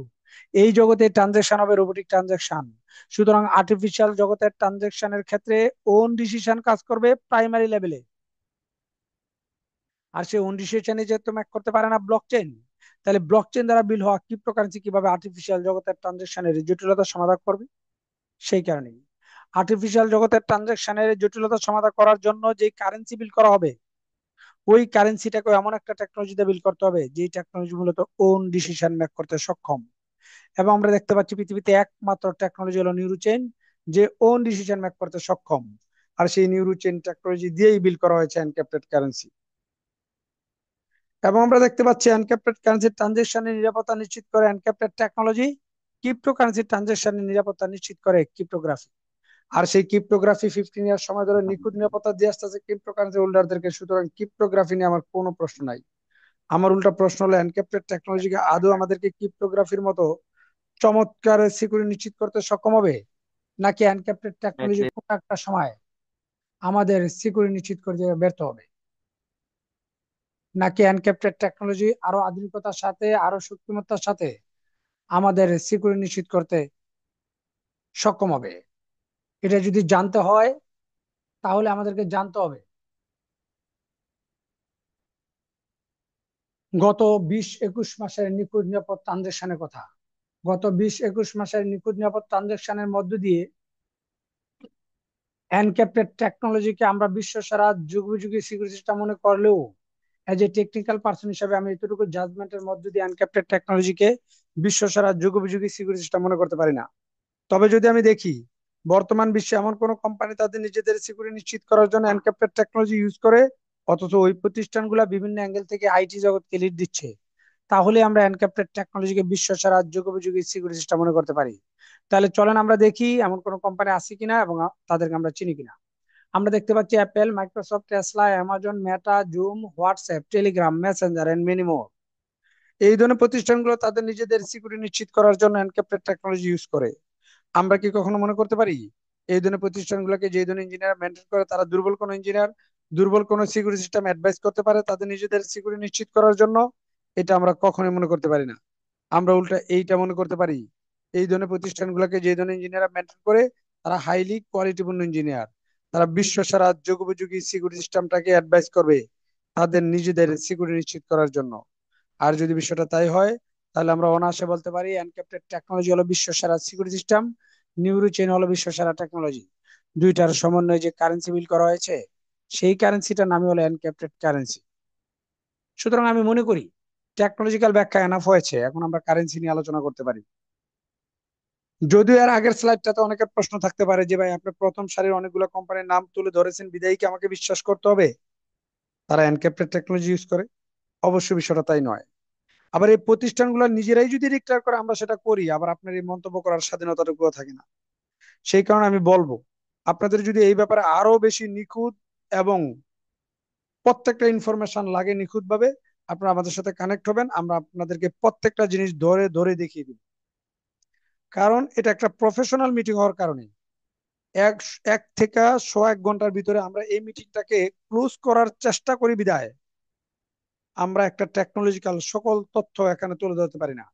এই জগতে ট্রানজাকশন হবে রোবোটিক ট্রানজাকশন। সুতরাং আর্টিফিশিয়াল জগতের ট্রানজাকশনের ক্ষেত্রে ওন ডিসিশন কাজ করবে প্রাইমারি লেভেলে, আর সে ওন ডিসিশনে যেহেতু ম্যাক করতে পারে না ব্লকচেন, তাহলে ব্লকচেন দ্বারা বিল হওয়া ক্রিপ্টোকারেন্সি কিভাবে আর্টিফিশিয়াল জগতের ট্রানজাকশনের জটিলতা সমাধান করবে? সেই কারণেই আর্টিফিশিয়াল জগতের ট্রানজাকশনের জটিলতা সমাধান করার জন্য যে কারেন্সি বিল করা হবে, ওই কারেন্সিটাকে এমন একটা টেকনোলজিতে বিল করতে হবে যে টেকনোলজি মূলত ওন ডিসিশন মেক করতে সক্ষম। এবং আমরা দেখতে পাচ্ছি পৃথিবীতে একমাত্র টেকনোলজি হলো নিউরোচেন, যে ওন ডিসিশন মেক করতে সক্ষম। আর সেই নিউরোচেন টেকনোলজি দিয়েই বিল করা হয়েছে এনক্রিপ্টেড কারেন্সি। এবং আমরা দেখতে পাচ্ছি এনক্রিপ্টেড কারেন্সির ট্রানজেকশনের নিরাপত্তা নিশ্চিত করে এনক্রিপ্টেড টেকনোলজি, ক্রিপ্টোকারেন্সির ট্রানজেকশনের নিরাপত্তা নিশ্চিত করে ক্রিপ্টোগ্রাফি। আর সেই ক্রিপ্টোগ্রাফি 15 ইয়ার সময় ধরে নিখুঁত নিরাপত্তা দিয়ে আসতেছে ক্রিপ্টোকারেন্সি হোল্ডারদেরকে। সুতরাং ক্রিপ্টোগ্রাফি নিয়ে আমার কোনো প্রশ্ন নাই। আমার উল্টা প্রশ্ন হলো এনক্রিপ্টেড টেকনোলজিকে আদৌ আমাদেরকে ক্রিপ্টোগ্রাফির মতো চমৎকার সিকিউরিটি নিশ্চিত করতে সক্ষম হবে, নাকি এনক্রিপ্টেড টেকনোলজি Definitely. কোন একটা সময় আমাদের সিকিউরিটি নিশ্চিত করতে ব্যর্থ হবে, নাকি এনক্রিপ্টেড টেকনোলজি আরো আধুনিকতার সাথে আরো শক্তিমত্তার সাথে আমাদের সিকিউরিটি নিশ্চিত করতে সক্ষম হবে? এটা যদি জানতে হয় তাহলে আমাদেরকে জানতে হবে গত 20-21 মাসের নিখুঁত নিরাপদ ট্রানজেকশনের কথা। গত 20-21 মাসের নিখুঁত নিরাপদ ট্রানজেকশনের মধ্য দিয়ে এনক্রিপ্টেড টেকনোলজিকে আমরা বিশ্বসেরা যুগোপযোগী সিকিউরিটি সিস্টেম মনে করলেও এজ এ টেকনিক্যাল পার্সন হিসেবে আমি এতটুকু জাজমেন্টের মধ্য দিয়ে এনক্রিপ্টেড টেকনোলজিকে বিশ্বসেরা যুগোপযোগী সিকিউরিটি সিস্টেম মনে করতে পারি না। তবে যদি আমি দেখি বর্তমান বিশ্বে এমন কোন কোম্পানি তাদের নিজেদের সিকিউরিটি নিশ্চিত করার জন্য এনক্রিপ্টেড টেকনোলজি ইউজ করে, অথচ ওই প্রতিষ্ঠানগুলো বিভিন্ন অ্যাঙ্গেল থেকে আইটি জগৎকে লিড দিচ্ছে, তাহলে আমরা এনক্রিপ্টেড টেকনোলজিকে বিশ্বসেরা যুগোপযোগী সিকিউরিটি সিস্টেম মনে করতে পারি। তাহলে চলেন আমরা দেখি এমন কোন কোম্পানি আছে কিনা এবং তাদেরকে আমরা চিনি কিনা। আমরা দেখতে পাচ্ছি Apple, Microsoft, Tesla, Amazon, Meta, Zoom, WhatsApp, Telegram, Messenger and many more. এই ধরনের প্রতিষ্ঠানগুলো তাদের নিজেদের সিকিউরিটি নিশ্চিত করার জন্য এনক্রিপ্টেড টেকনোলজি ইউজ করে। আমরা কি কখনো মনে করতে পারি এই ধরনের প্রতিষ্ঠানগুলোকে, যে ধরনের ইঞ্জিনিয়ার মেনটেন করে, তারা দুর্বল কোনো ইঞ্জিনিয়ার, দুর্বল কোনো সিকিউরিটি সিস্টেম অ্যাডভাইস করতে পারে তাদের নিজেদের সিকিউরিটি নিশ্চিত করার জন্য? এটা আমরা কখনোই মনে করতে পারি না। আমরা উল্টা এইটা মনে করতে পারি, এই ধরনের প্রতিষ্ঠানগুলোকে যে ধরনের ইঞ্জিনিয়ার মেনটেন করে, তারা হাইলি কোয়ালিটিপূর্ণ ইঞ্জিনিয়ার, তারা বিশ্ব সারা যুগোপযোগী সিকিউরিটি সিস্টেমটাকে অ্যাডভাইস করবে তাদের নিজেদের সিকিউরিটি নিশ্চিত করার জন্য। আর যদি বিষয়টা তাই হয়, তাহলে আমরা অনায়াসে বলতে পারি এনক্রিপ্টেড টেকনোলজি হলো বিশ্ব সেরা সিকিউরিটি সিস্টেম, নিউরো চেইন হলো বিশ্ব সেরা টেকনোলজি। দুইটার সমন্বয়ে যে কারেন্সি বিল করা হয়েছে, সেই কারেন্সিটার নামই হলো এনক্রিপ্টেড কারেন্সি। সুতরাং আমি মনে করি টেকনোলজিক্যাল ব্যাখ্যা এনাফ হয়েছে, এখন আমরা কারেন্সি নিয়ে আলোচনা করতে পারি। যদিও এর আগের স্লাইডটাতে অনেকের প্রশ্ন থাকতে পারে যে ভাই আপনি প্রথম সারির অনেকগুলো কোম্পানির নাম তুলে ধরেছেন, বিদায়ী কি আমাকে বিশ্বাস করতে হবে তারা এনক্রিপ্টেড টেকনোলজি ইউজ করে? অবশ্যই বিষয়টা তাই নয়। আবার এই প্রতিষ্ঠানগুলো নিজেরাই যদি ডিক্লেয়ার করে আমরা সেটা করি, আবার আপনার এই মন্তব্য করার স্বাধীনতাটুকুও থাকে না। সেই কারণে আমি বলবো, আপনাদের যদি এই ব্যাপারে আরো বেশি নিখুঁত এবং প্রত্যেকটা ইনফরমেশন লাগে নিখুঁত ভাবে, আপনারা আমাদের সাথে কানেক্ট হবেন, আমরা আপনাদেরকে প্রত্যেকটা জিনিস ধরে ধরে দেখিয়ে দিব। কারণ এটা একটা প্রফেশনাল মিটিং হওয়ার কারণে এক এক থেকে 101 ঘন্টার ভিতরে আমরা এই মিটিংটাকে ক্লোজ করার চেষ্টা করি বিধায় আমরা একটা টেকনোলজিক্যাল সকল তথ্য এখানে তুলে ধরতে পারি না।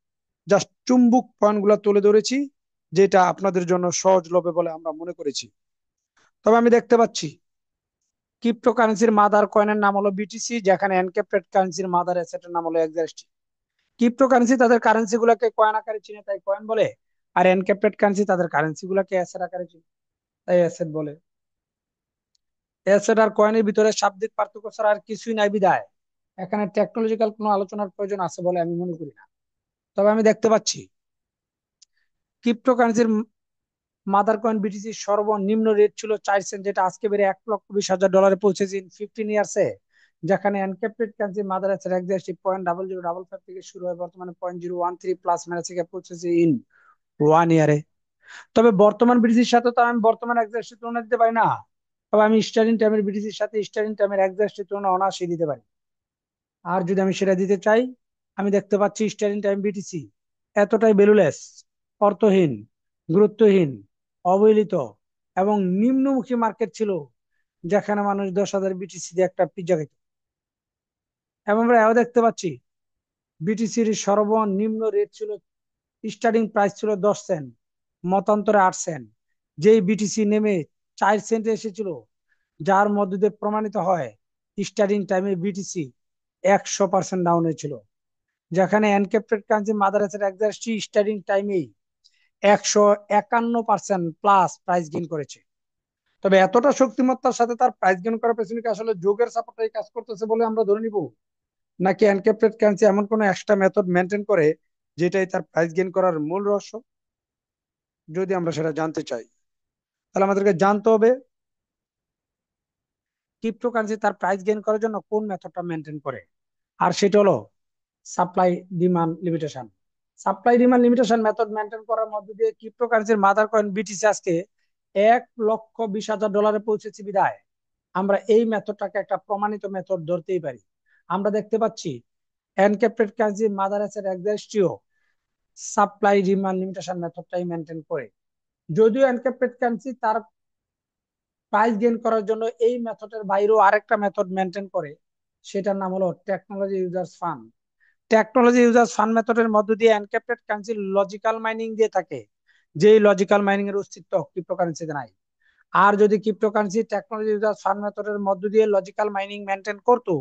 জাস্ট চুম্বক পয়েন্ট গুলা তুলে ধরেছি, যেটা আপনাদের জন্য সহজলভ্য বলে আমরা মনে করেছি। তবে আমি দেখতে পাচ্ছি ক্রিপ্টোকারেন্সির মাদার কয়েনের নাম হলো বিটিসি, যেখানে এনক্রিপ্টেড কারেন্সির মাদার অ্যাসেটের নাম হলো এক্সআরটি। ক্রিপ্টোকারেন্সি তাদের কারেন্সি গুলাকে কয়েন আকারে চিনে তাই কয়েন বলে, আর এনক্রিপ্টেড কারেন্সি তাদের কারেন্সি গুলাকে অ্যাসেট আকারে চিনে তাই অ্যাসেট বলে। অ্যাসেট আর কয়েনের ভিতরে শাব্দিক পার্থক্য ছাড়া আর কিছুই নাই বিধায় এখানে টেকনোলজিক্যাল কোনো আলোচনার প্রয়োজন আছে বলে আমি মনে করি না। তবে আমি দেখতে পাচ্ছি ক্রিপ্টোকারেন্সির মাদার কয়েন বিটিসির সর্বনিম্ন রেট ছিল 4 সেন্ট, যেটা আজকে বেড়ে $1,20,000 পৌঁছেছে ইন 15 ইয়ার্সে। যেখানে encrypted currency mother asset exactly 0.0055 থেকে শুরু হয়, বর্তমানে 0.013 প্লাস মাইনাস থেকে পৌঁছেছে ইন 1 ইয়ারে। তবে বর্তমান বিটিসির সাথে তো আমি বর্তমান এক্সাক্টলি তুলনা দিতে পারি না। তবে আমি স্টার্লিং টাইমের বিটিসির সাথে স্টার্লিং টাইমের এক্সাক্টলি তুলনা অনায়াসে দিতে পারি। আর যদি আমি সেটা দিতে চাই, আমি দেখতে পাচ্ছি স্টার্লিং টাইম বিটিসি এতটাই ভ্যালুলেস, অর্থহীন, গুরুত্বহীন, অবহেলিত এবং নিম্নমুখী মার্কেট ছিল, যেখানে মানুষ 10,000 বিটিসি দিয়ে একটা পিজ্জা খেত। এবং আমরা এও দেখতে পাচ্ছি বিটিসির সর্বনিম্ন রেট ছিল, স্টার্টিং প্রাইস ছিল 10 সেন্ট, মতান্তরে 8 সেন্ট। যেই বিটিসি নেমে 4 সেন্টে এসেছিল, যার মধ্য দিয়ে প্রমাণিত হয় স্টার্টিং টাইমে বিটিসি 100% ডাউনে ছিল, যেখানে encrypted currency mother asset exactly starting টাইমেই 151% প্লাস প্রাইস গেইন করেছে। তবে এতটা শক্তিমত্তার সাথে তার প্রাইস গেইন করার পেছনে কি আসলে যোগের সাপোর্টটাই কাজ করতেছে বলে আমরা ধরে নিব, নাকি এনক্রিপ্টেড কারেন্সি এমন কোনো এক্সট্রা মেথড মেনটেন করে যেটাই তার প্রাইস গেইন করার মূল রহস্য? যদি আমরা সেটা জানতে চাই, তাহলে আমাদেরকে জানতে হবে ক্রিপ্টোকারেন্সি তার প্রাইস গেইন করার জন্য কোন মেথডটা মেনটেন করে। আর সেটা হলো supply demand limitation. Supply demand limitation method maintain করার মধ্যে দিয়ে ক্রিপ্টোকারেন্সির মাদার কয়েন বিটিসি আজকে $1,20,000 পৌঁছেছে বিদায় আমরা এই মেথডটাকে একটা প্রমাণিত মেথড ধরতেই পারি। আমরা দেখতে পাচ্ছি এনক্রিপ্টেড কারেন্সি মাদার অ্যাসেট এক্সাক্টলিও সাপ্লাই ডিমান্ড লিমিটেশন মেথডটাই মেনটেন করে। যদিও এনক্রিপ্টেড কারেন্সি তার প্রাইস গেইন করার জন্য এই মেথডের বাইরেও আরেকটা মেথড মেনটেন করে, সেটার নাম হলো technology users fund. Technology users fund মেথডের মধ্য দিয়ে এনক্রিপ্টেড কারেন্সি লজিক্যাল মাইনিং দিয়ে থাকে, যেই লজিক্যাল মাইনিং এর অস্তিত্ব ক্রিপ্টোকারেন্সিতে নাই। আর যদি ক্রিপ্টোকারেন্সি টেকনোলজি ইউজার্স ফান্ড মেথডের মধ্য দিয়ে লজিক্যাল মাইনিং মেনটেন করতো,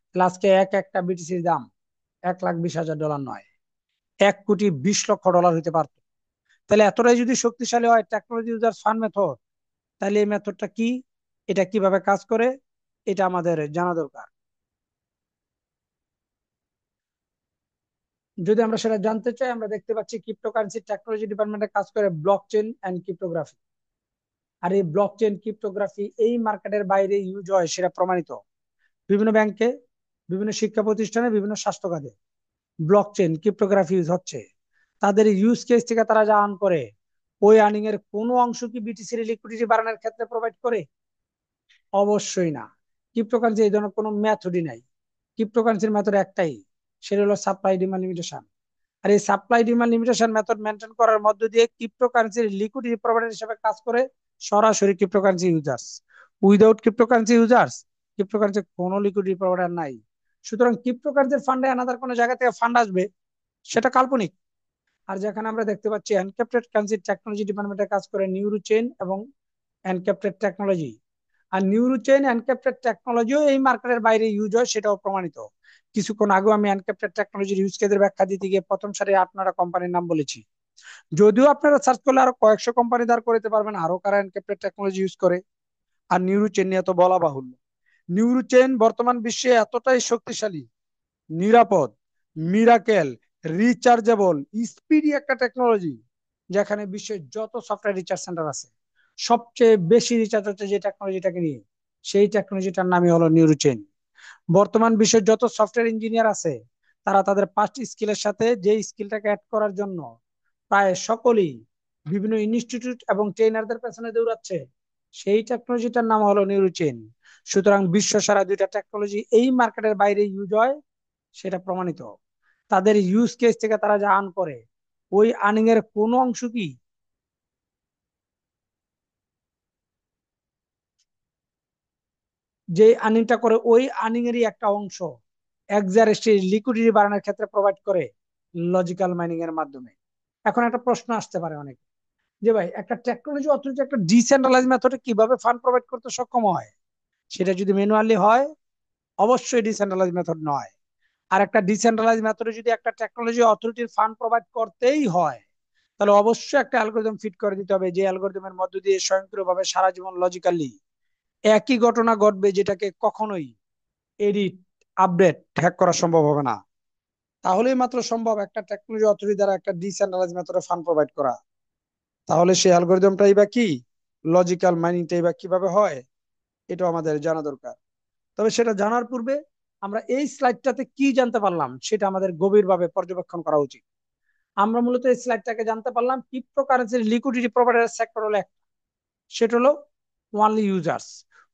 তাহলে আজকে এক একটা বিটিসির দাম 1,20,000 ডলার নয়, 1,20,00,000 ডলার হতে পারতো। তাহলে এতটাই যদি শক্তিশালী হয় টেকনোলজি ইউজার ফান্ড মেথড, তাহলে এই মেথডটা কি, এটা কিভাবে কাজ করে, এটা আমাদের জানা দরকার। যদি আমরা সেটা জানতে চাই, আমরা দেখতে পাচ্ছি ক্রিপ্টোকারেন্সি টেকনোলজি ডিপার্টমেন্টে কাজ করে ব্লক চেইন অ্যান্ড ক্রিপ্টোগ্রাফি। আর এই ব্লক চেইন ক্রিপ্টোগ্রাফি এই মার্কেটের বাইরে ইউজ হয়, সেটা প্রমাণিত। বিভিন্ন ব্যাংকে, বিভিন্ন শিক্ষা প্রতিষ্ঠানে, বিভিন্ন স্বাস্থ্য খাতে ব্লক চেইন ক্রিপ্টোগ্রাফি ইউজ হচ্ছে। তাদের ইউজ কেস থেকে তারা যা আর্ন করে, ওই আর্নিং এর কোনো অংশ কি বিটিসির লিকুইডিটি বাড়ানোর ক্ষেত্রে প্রোভাইড করে? অবশ্যই না। ক্রিপ্টোকারেন্সি এই ধরনের কোনো মেথডই নাই। ক্রিপ্টোকারেন্সির মেথড একটাই, সেটা হলো সাপ্লাই ডিমান্ড লিমিটেশন। আর এই supply demand limitation method maintain করার মধ্য দিয়ে ক্রিপ্টোকারেন্সির লিকুইডিটি প্রোভাইডার হিসেবে কাজ করে সরাসরি cryptocurrency users. Without cryptocurrency users, ক্রিপ্টোকারেন্সির কোনো লিকুইডিটি প্রোভাইডার নাই। সুতরাং ক্রিপ্টোকারেন্সির ফান্ডে আনাদার কোনো জায়গা থেকে ফান্ড আসবে, সেটা কাল্পনিক। আর যেখানে আমরা দেখতে পাচ্ছি এনক্রিপ্টেড কারেন্সি টেকনোলজি ডিপার্টমেন্টে কাজ করে নিউরো চেইন এবং এনক্রিপ্টেড টেকনোলজি। আর নিউরো চেইন এনক্রিপ্টেড টেকনোলজিও এই মার্কেটের বাইরে ইউজ হয়, সেটাও প্রমাণিত। কিছুক্ষণ আগেও আমি এনক্রিপ্টেড টেকনোলজির ইউজ কেসের ব্যাখ্যা দিতে গিয়ে প্রথম সারি আপনারা কোম্পানির নাম বলেছি। যদিও আপনারা সার্চ করলে আরো কয়েকশো কোম্পানি দাঁড় করতে পারবেন আরো কারা এনক্রিপ্টেড টেকনোলজি ইউজ করে। আর নিউরো চেইন নিয়ে তো বলা বাহুল্য। নিউরো চেইন বর্তমান বিশ্বে এতটাই শক্তিশালী, নিরাপদ, মিরাকেল, রিচার্জেবল, স্পিডি একটা টেকনোলজি, যেখানে বিশ্বের যত সফটওয়্যার রিচার্জ সেন্টার আছে, সবচেয়ে বেশি রিচার্জ হচ্ছে যে টেকনোলজিটাকে নিয়ে, সেই টেকনোলজিটার নামই হলো নিউরোচেন। বর্তমান বিশ্বের যত সফটওয়্যার ইঞ্জিনিয়ার আছে, তারা তাদের 5টি স্কিলের সাথে যে স্কিলটাকে অ্যাড করার জন্য প্রায় সকলেই বিভিন্ন ইনস্টিটিউট এবং ট্রেনারদের পেছনে দৌড়াচ্ছে, সেই টেকনোলজিটার নাম হলো নিউরোচেন। সুতরাং বিশ্ব সারা দুইটা টেকনোলজি এই মার্কেটের বাইরে ইউজ হয়, সেটা প্রমাণিত। তাদের ইউজ কেস থেকে তারা যা আর্ন করে, ওই আর্নিং এর কোনো অংশ কি, যে আর্নিংটা করে ওই আর্নিং এরই একটা অংশ এক্সারেস্টি লিকুইডিটি বাড়ানোর ক্ষেত্রে প্রোভাইড করে লজিক্যাল মাইনিং এর মাধ্যমে। এখন একটা প্রশ্ন আসতে পারে অনেক, যে ভাই একটা টেকনোলজি অথরিটি একটা ডিসেন্ট্রালাইজ মেথডে কিভাবে ফান্ড প্রোভাইড করতে সক্ষম হয়? সেটা যদি ম্যানুয়ালি হয়, অবশ্যই ডিসেন্ট্রালাইজ মেথড নয়। আর একটা ডিসেন্ট্রালাইজ মেথডে যদি একটা টেকনোলজি অথরিটির ফান্ড প্রোভাইড করতেই হয়, তাহলে অবশ্যই একটা অ্যালগোরিদম ফিট করে দিতে হবে, যে অ্যালগোরিদমের মধ্য দিয়ে স্বয়ংক্রিয়ভাবে সারা জীবন লজিক্যালি একই ঘটনা ঘটবে, যেটাকে কখনোই এডিট, আপডেট, হ্যাক করা সম্ভব হবে না। তাহলেই মাত্র সম্ভব একটা টেকনোলজি অথরিটি দ্বারা একটা ডিসেন্ট্রালাইজ মেথডে ফান্ড প্রোভাইড করা। তাহলে সেই অ্যালগোরিদমটাই বা কি, লজিক্যাল মাইনিংটাই বা কিভাবে হয়, এটাও আমাদের জানা দরকার। তবে সেটা জানার পূর্বে আমরা এই স্লাইডটাতে কি জানতে পারলাম, সেটা আমাদের গভীরভাবে পর্যবেক্ষণ করা উচিত। আমরা মূলত এই স্লাইডটাকে জানতে পারলাম ক্রিপ্টোকারেন্সির লিকুইডিটি প্রোভাইডার সেক্টর হলো একটা, সেটা হলো only users.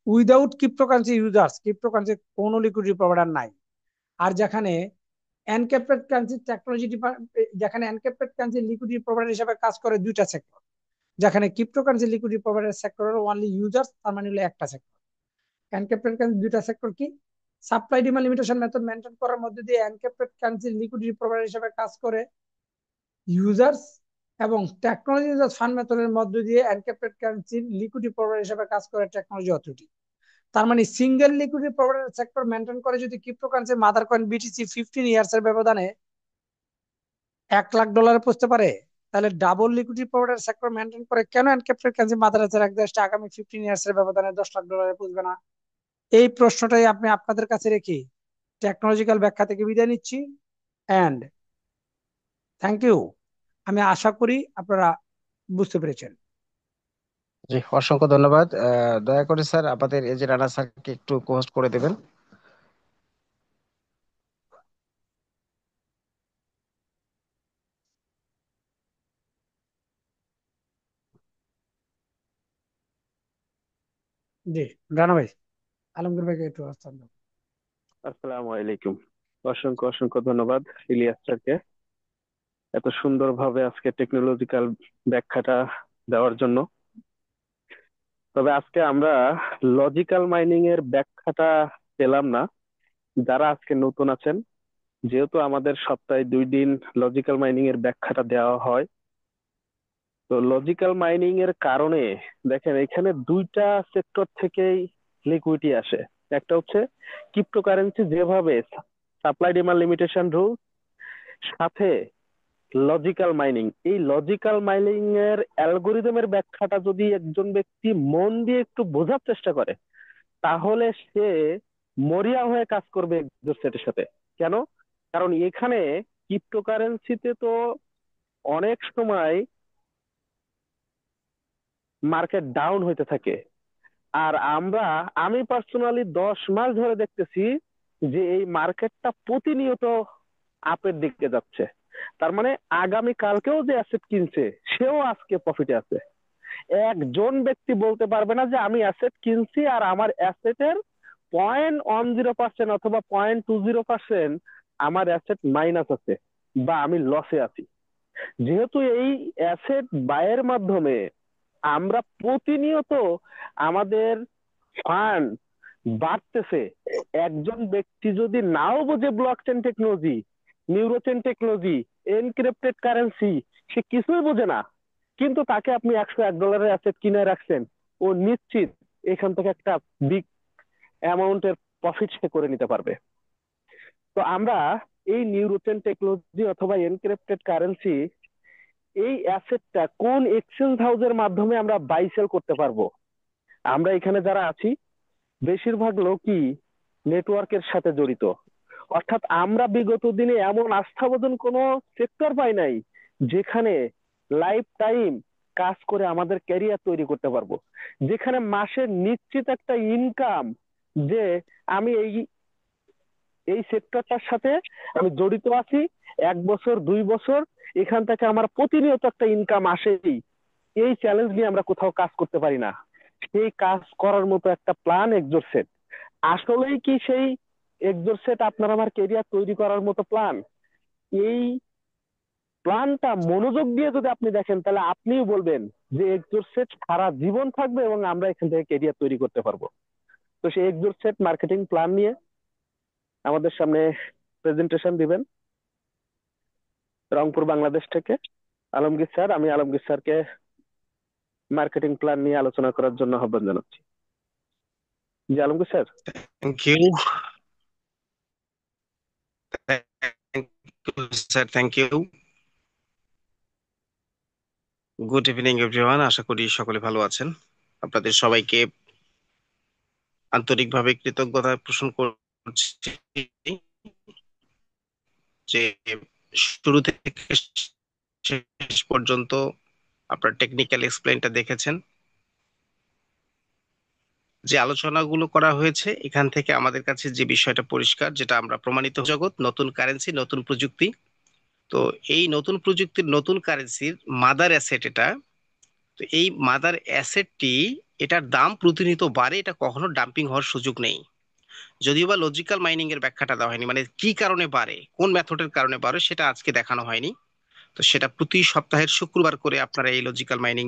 Without cryptocurrency users, ক্রিপ্টোকারেন্সির কোনো লিকুইডিটি প্রোভাইডার নাই। আর যেখানে এনক্রিপ্টেড কারেন্সি টেকনোলজি যেখানে এনক্রিপ্টেড কারেন্সি লিকুইডিটি প্রোভাইডার হিসেবে কাজ করে দুইটা সেক্টর, যেখানে ক্রিপ্টোকারেন্সি লিকুইডিটি প্রোভাইডার সেক্টর হলো ওনলি ইউজার্স, তার মানে হলো একটা সেক্টর। এনক্রিপ্টেড কারেন্সি দুইটা সেক্টর কি, supply demand limitation method maintain করার মধ্যে দিয়ে এনক্রিপ্টেড কারেন্সি লিকুইডিটি প্রোভাইডার হিসেবে কাজ করে ইউজার্স, এবং টেকনোলজি ইউজার্স ফান্ড মেথডের মধ্য দিয়ে এনক্রিপ্টেড কারেন্সি লিকুইডিটি প্রোভাইডার হিসেবে কাজ করে টেকনোলজি অথরিটি। তার মানে single liquidity provider sector maintain করে যদি cryptocurrency mother coin BTC 15 years এর ব্যবধানে $1,00,000 পৌঁছতে পারে, তাহলে double liquidity provider sector maintain করে কেন এনক্রিপ্টেড কারেন্সি মাদার আগামী 15 ইয়ার্স এর ব্যবধানে $10,00,000 পৌঁছবে না? এই প্রশ্নটাই আপনি আপনাদের কাছে রেখে টেকনোলজিক্যাল ব্যাখ্যা থেকে বিদায় নিচ্ছি। And thank you. আমি আশা করি আপনারা বুঝতে পেরেছেন। জি, অসংখ্য ধন্যবাদ। দয়া করে স্যার আমাদের এজে রানা স্যারকে একটু হোস্ট করে দেবেন। জি, রানা ভাই, আলমগীর ভাইকে একটু আসতে। আসসালামু আলাইকুম। অসংখ্য অসংখ্য ধন্যবাদ ইলিয়াস স্যারকে এত সুন্দরভাবে আজকে টেকনোলজিক্যাল ব্যাখ্যাটা দেওয়ার জন্য। তবে আজকে আমরা লজিক্যাল মাইনিং এর ব্যাখ্যাটা পেলাম না। যারা আজকে নতুন আছেন, যেহেতু আমাদের সপ্তাহে 2 দিন লজিক্যাল মাইনিং এর ব্যাখ্যাটা দেওয়া হয়, তো লজিক্যাল মাইনিং এর কারণে দেখেন এখানে দুইটা সেক্টর থেকেই লিকুইডিটি আসে। একটা হচ্ছে ক্রিপ্টোকারেন্সি যেভাবে সাপ্লাই ডিমান্ড লিমিটেশন রুল, সাথে লজিক্যাল মাইনিং। এই লজিক্যাল মাইনিং এর অ্যালগোরিদমের ব্যাখ্যাটা যদি একজন ব্যক্তি মন দিয়ে একটু বোঝার চেষ্টা করে, তাহলে সে মরিয়া হয়ে কাজ করবে এক্সোসেটের সাথে। কেন? কারণ এখানে ক্রিপ্টোকারেন্সিতে তো অনেক সময় মার্কেট ডাউন হইতে থাকে, আর আমি পার্সোনালি 10 মাস ধরে দেখতেছি যে এই মার্কেটটা প্রতিনিয়ত আপের দিকে যাচ্ছে। তার মানে আগামী কালকেও যে অ্যাসেট কিনছে সেও আজকে প্রফিটে আছে। একজন ব্যক্তি বলতে পারবে না যে আমি অ্যাসেট কিনছি আর আমার অ্যাসেটের 0.10% অথবা 0.20% আমার অ্যাসেট মাইনাস আছে বা আমি লসে আছি। যেহেতু এই অ্যাসেট বায়ের মাধ্যমে আমরা প্রতিনিয়ত আমাদের ফান্ড বাড়তেছে, একজন ব্যক্তি যদি নাও বোঝে blockchain technology, neurochain technology, encrypted currency, সে কিছুই বোঝে না, কিন্তু তাকে আপনি $101 অ্যাসেট কিনে রাখছেন, ও নিশ্চিত এখান থেকে একটা বিগ অ্যামাউন্টের প্রফিট সে করে নিতে পারবে। তো আমরা এই নিউরোচেন টেকনোলজি অথবা এনক্রিপ্টেড কারেন্সি, এই অ্যাসেটটা কোন এক্সচেঞ্জ হাউসের মাধ্যমে আমরা বাই সেল করতে পারবো? আমরা এখানে যারা আছি বেশিরভাগ লোকই নেটওয়ার্কের সাথে জড়িত। অর্থাৎ আমরা বিগত দিনে এমন আস্থাভাজন কোনো সেক্টর পাই নাই যেখানে লাইফ টাইম কাজ করে আমাদের ক্যারিয়ার তৈরি করতে পারবো, যেখানে মাসের নিশ্চিত একটা ইনকাম, যে আমি এই এই সেক্টরটার সাথে আমি জড়িত আছি, 1 বছর 2 বছর এখান থেকে আমার প্রতিনিয়ত একটা ইনকাম আসেই, এই চ্যালেঞ্জ নিয়ে আমরা কোথাও কাজ করতে পারি না। সেই কাজ করার মতো একটা প্ল্যান এক্সোরসেট। আসলেই কি সেই এক্সোরসেট আপনার আমার কেরিয়ার তৈরি করার মতো প্ল্যান? এই প্ল্যানটা মনোযোগ দিয়ে যদি আপনি দেখেন, তাহলে আপনিও বলবেন যে এক্সোরসেট সারা জীবন থাকবে এবং আমরা এখান থেকে কেরিয়ার তৈরি করতে পারবো। তো সেই এক্সোরসেট মার্কেটিং প্ল্যান নিয়ে আমাদের সামনে প্রেজেন্টেশন দিবেন রংপুর বাংলাদেশ থেকে আলমগীর স্যার। আমি আলমগীর স্যারকে মার্কেটিং প্ল্যান নিয়ে আলোচনা করার জন্য আহ্বান জানাচ্ছি। জি Alamgir sir. Thank you. Thank you sir, thank you. Good evening everyone, আশা করি সকলে ভালো আছেন। আপনাদের সবাইকে আন্তরিকভাবে কৃতজ্ঞতা পোষণ করছি যে শুরু থেকে শেষ পর্যন্ত আপনার টেকনিক্যাল এক্সপ্লেনটা দেখেছেন। যে আলোচনাগুলো করা হয়েছে এখান থেকে আমাদের কাছে যে বিষয়টা পরিষ্কার, যেটা আমরা প্রমাণিত জগৎ, নতুন কারেন্সি, নতুন প্রযুক্তি। তো এই নতুন প্রযুক্তির নতুন কারেন্সির মাদার অ্যাসেট এটা। তো এই মাদার অ্যাসেটটি, এটার দাম প্রতিনিয়ত বাড়ে, এটা কখনো ডাম্পিং হওয়ার সুযোগ নেই। যদিও বা লজিক্যাল মাইনিং এর ব্যাখ্যাটা দেওয়া হয়নি, মানে কি কারণে বাড়ে, কোন মেথডের কারণে বাড়ে সেটা আজকে দেখানো হয়নি। তো সেটা প্রতি সপ্তাহের শুক্রবার করে আপনারা এই লজিক্যাল মাইনিং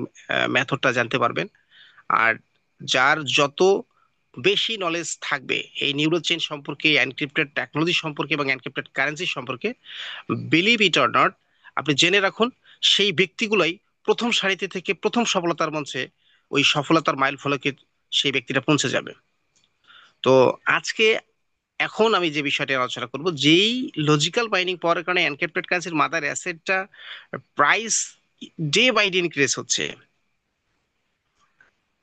মেথডটা জানতে পারবেন। আর যার যত বেশি নলেজ থাকবে এই নিউরোচেন সম্পর্কে, এনক্রিপ্টেড টেকনোলজি সম্পর্কে এবং এনক্রিপ্টেড কারেন্সি সম্পর্কে, বিলিভ ইট অর নট, আপনি জেনে রাখুন সেই ব্যক্তিগুলোই প্রথম সারিতে থেকে প্রথম সফলতার মঞ্চে ওই সফলতার মাইল ফলকে সেই ব্যক্তিটা পৌঁছে যাবে। তো আজকে এখন আমি যে বিষয়টা আলোচনা করব, যেই লজিক্যাল মাইনিং পাওয়ার কারণে এনক্রিপ্টেড কারেন্সির মাদার অ্যাসেটটা price day by day increase হচ্ছে,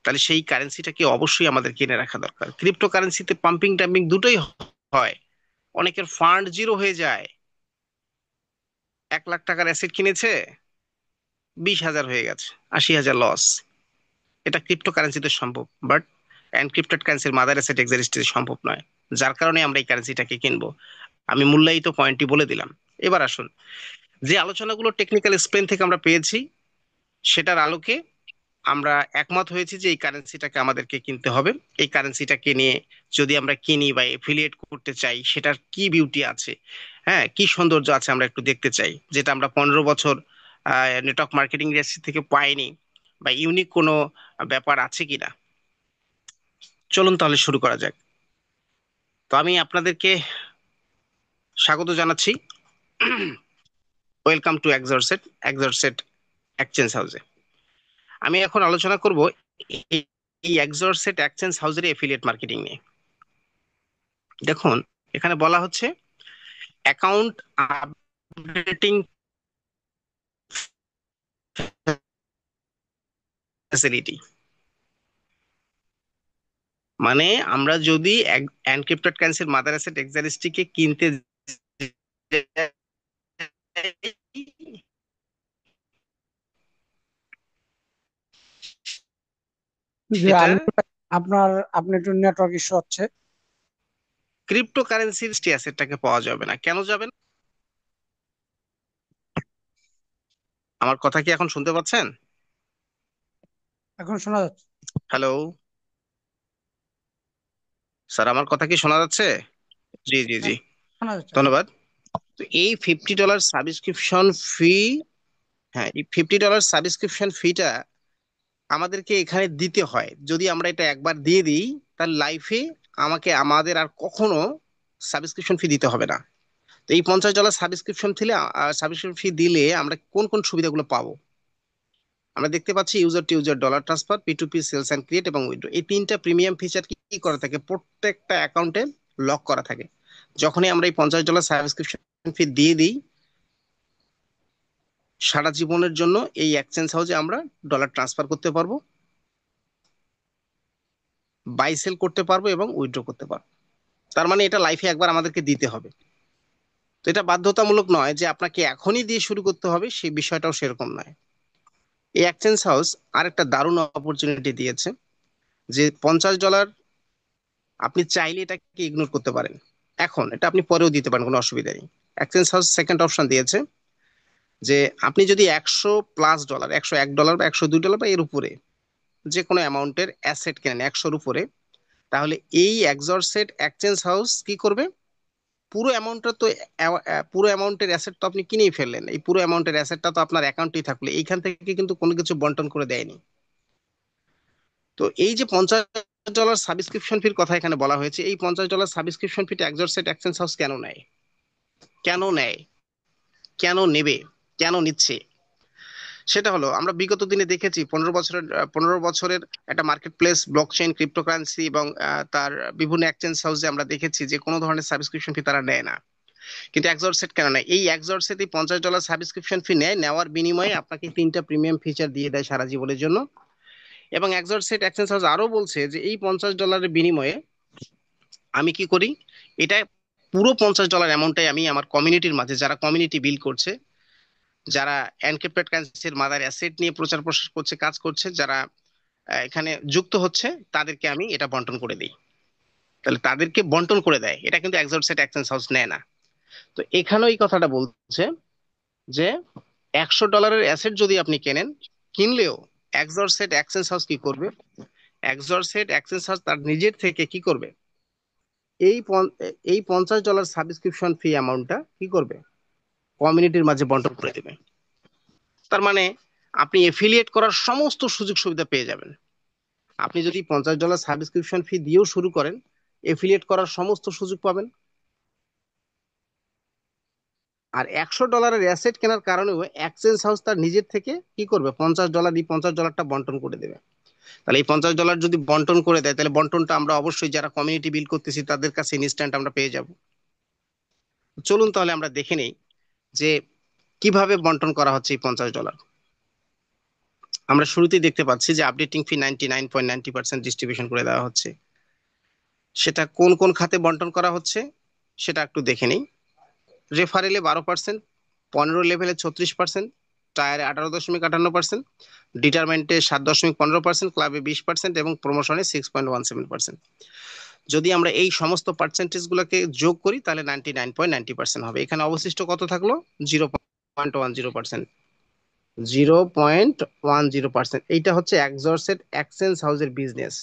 তাহলে সেই কারেন্সিটাকে অবশ্যই আমাদের কিনে রাখা দরকার। ক্রিপ্টো কারেন্সিতে পাম্পিং ডাম্পিং দুটোই হয়, অনেকের ফান্ড জিরো হয়ে যায়। 1 লাখ টাকার অ্যাসেট কিনেছে, 20,000 হয়ে গেছে, 80,000 লস। এটা ক্রিপ্টো কারেন্সিতে সম্ভব, বাট এনক্রিপ্টেড কারেন্সির মাদার অ্যাসেট এক্সারিস্টে সম্ভব নয়। যার কারণে আমরা এই কারেন্সিটাকে কিনবো। আমি মূল্যায়িত পয়েন্টটি বলে দিলাম। এবার আসুন, যে আলোচনাগুলো টেকনিক্যাল এক্সপ্লেন থেকে আমরা পেয়েছি সেটার আলোকে আমরা একমত হয়েছি যে এই কারেন্সিটাকে আমাদেরকে কিনতে হবে। এই কারেন্সিটাকে নিয়ে যদি আমরা কিনি বা এফিলিয়েট করতে চাই, সেটার কি বিউটি আছে, হ্যাঁ, কি সৌন্দর্য আছে আমরা একটু দেখতে চাই, যেটা আমরা 15 বছর নেটওয়ার্ক মার্কেটিং ইন্ডাস্ট্রি থেকে পাইনি, বা ইউনিক কোনো ব্যাপার আছে কিনা। চলুন তাহলে শুরু করা যাক। তো আমি আপনাদেরকে স্বাগত জানাচ্ছি। ওয়েলকাম টু এক্সরসেট, এক্সরসেট এক্সচেঞ্জ হাউসে। আমি এখন আলোচনা করব এই এক্সরসেট এক্সচেঞ্জ হাউসের এফিলিয়েট মার্কেটিং নিয়ে। দেখুন, এখানে বলা হচ্ছে অ্যাকাউন্ট আপডেটিং ফ্যাসিলিটি। মানে আমরা যদি এনক্রিপ্টেড কারেন্সির মাদার অ্যাসেট এক্সারিস্টিকে কিনতে যাই, যে সেটা আলিম ভাই, আপনি একটু নেটওয়ার্ক ইস্যু হচ্ছে। ক্রিপ্টোকারেন্সির অ্যাসেটটাকে পাওয়া যাবে না। কেন যাবে না? আমার কথা কি এখন শুনতে পাচ্ছেন? এখন শোনা যাচ্ছে। হ্যালো স্যার, আমার কথা কি শোনা যাচ্ছে? জি জি জি, হ্যাঁ, শোনা যাচ্ছে এখন। ধন্যবাদ। তো এই $50 সাবস্ক্রিপশন ফি, হ্যাঁ এই $50 সাবস্ক্রিপশন ফিটা আমাদেরকে এখানে দিতে হয়। যদি আমরা এটা একবার দিয়ে দিই, তার লাইফে আমাদের আর কখনো সাবস্ক্রিপশন ফি দিতে হবে না। তো এই $50 সাবস্ক্রিপশন ফি দিলে আমরা কোন কোন সুবিধাগুলো পাবো? আমরা দেখতে পাচ্ছি user to user dollar transfer, P2P sales and create এবং উইথড্র, এই তিনটা প্রিমিয়াম ফিচার কি কি করা থাকে, প্রত্যেকটা অ্যাকাউন্টে লক করা থাকে। যখনই আমরা এই $50 সাবস্ক্রিপশন ফি দিয়ে দিই, সারা জীবনের জন্য এই এক্সচেঞ্জ হাউসে আমরা ডলার ট্রান্সফার করতে পারবো, বাই সেল করতে পারবো এবং উইথড্র করতে পারবো। তার মানে এটা লাইফে একবার আমাদেরকে দিতে হবে। তো এটা বাধ্যতামূলক নয় যে আপনাকে এখনই দিয়ে শুরু করতে হবে, সেই বিষয়টাও সেরকম নয়। এই এক্সচেঞ্জ হাউস আরেকটা দারুণ অপরচুনিটি দিয়েছে, যে $50 আপনি চাইলে এটাকে ইগনোর করতে পারেন। এখন এটা আপনি পরেও দিতে পারেন, কোনো অসুবিধা নেই। এক্সচেঞ্জ হাউস সেকেন্ড অপশন দিয়েছে যে আপনি যদি $100+, $101 বা $102 বা এর উপরে যে কোনো অ্যামাউন্টের অ্যাসেট কেনেন 100-র উপরে, তাহলে এই এক্সরসেট এক্সচেঞ্জ হাউস কি করবে, পুরো অ্যামাউন্টটা তো পুরো অ্যামাউন্টের অ্যাসেট তো আপনি কিনেই ফেললেন, এই পুরো অ্যামাউন্টের অ্যাসেটটা তো আপনার অ্যাকাউন্টেই থাকলো, এইখান থেকে কিন্তু কোনো কিছু বন্টন করে দেয়নি। তো এই যে $50 সাবস্ক্রিপশন ফির কথা এখানে বলা হয়েছে, এই $50 সাবস্ক্রিপশন ফিটা এক্সরসেট এক্সচেঞ্জ হাউস কেন নেয়? কেন নেয়, কেন নেবে, কেন নিচ্ছে? সেটা হলো, আমরা বিগত দিনে দেখেছি 15 বছরের একটা মার্কেট প্লেস ব্লকচেইন ক্রিপ্টোকারেন্সি এবং তার বিভিন্ন এক্সচেঞ্জ হাউসে আমরা দেখেছি যে কোনো ধরনের সাবস্ক্রিপশন ফি তারা নেয় না। কিন্তু এক্সরসেট কেন নেয়? এই এক্সরসেট এই $50 সাবস্ক্রিপশন ফি নেয়, নেওয়ার বিনিময়ে আপনাকে তিনটা প্রিমিয়াম ফিচার দিয়ে দেয় সারা জীবনের জন্য। এবং এক্সরসেট এক্সচেঞ্জ হাউস আরো বলছে যে এই $50 বিনিময়ে আমি কি করি, এটা পুরো $50 অ্যামাউন্টটাই আমি আমার কমিউনিটির মাঝে, যারা কমিউনিটি বিল্ড করছে, যারা এনক্রিপ্টেড কারেন্সির মাদার অ্যাসেট নিয়ে প্রচার প্রসার করছে, কাজ করছে, যারা এখানে যুক্ত হচ্ছে, তাদেরকে আমি এটা বন্টন করে দিই। তাহলে তাদেরকে বন্টন করে দেয়, এটা কিন্তু এক্সরসেট এক্সচেঞ্জ হাউস নেয় না। তো এখানেও এই কথাটা বলছে যে $100 অ্যাসেট যদি আপনি কেনেন, কিনলেও এক্সরসেট এক্সচেঞ্জ হাউস কি করবে, এক্সরসেট এক্সচেঞ্জ হাউস তার নিজের থেকে কি করবে, এই এই $50 সাবস্ক্রিপশন ফি অ্যামাউন্টটা কি করবে, কমিউনিটির মাঝে বন্টন করে দেবে। তার মানে আপনি এফিলিয়েট করার সমস্ত সুযোগ সুবিধা পেয়ে যাবেন। আপনি যদি $50 সাবস্ক্রিপশন ফি দিয়েও শুরু করেন, এফিলিয়েট করার সমস্ত সুযোগ পাবেন। আর $100 অ্যাসেট কেনার কারণেও এক্সচেঞ্জ হাউস তার নিজের থেকে কি করবে, $50 দিয়ে $50টা বন্টন করে দেবে। তাহলে এই $50 যদি বন্টন করে দেয়, তাহলে বন্টনটা আমরা অবশ্যই যারা কমিউনিটি বিল্ড করতেছি তাদের কাছে ইনস্ট্যান্ট আমরা পেয়ে যাব। চলুন তাহলে আমরা দেখে নেই যে কিভাবে বন্টন করা হচ্ছে এই $50। আমরা শুরুতেই দেখতে পাচ্ছি যে আপডেটিং ফি 99.90% ডিস্ট্রিবিউশন করে দেওয়া হচ্ছে। সেটা কোন কোন খাতে বন্টন করা হচ্ছে সেটা একটু দেখে নিই। রেফারেলে 12%, 15 লেভেলে 36%, টায়ারে 18.58%, ডিটারমেন্টে 7.15%, ক্লাবে 20% এবং প্রমোশনে 6.17%। যদি আমরা এই সমস্ত পার্সেন্টেজ গুলোকে যোগ করি তাহলে 99.90% হবে। এখানে অবশিষ্ট কত থাকলো, 0.10%। 0.10%, এইটা হচ্ছে এক্সরসেট এক্সচেঞ্জ হাউসের বিজনেস।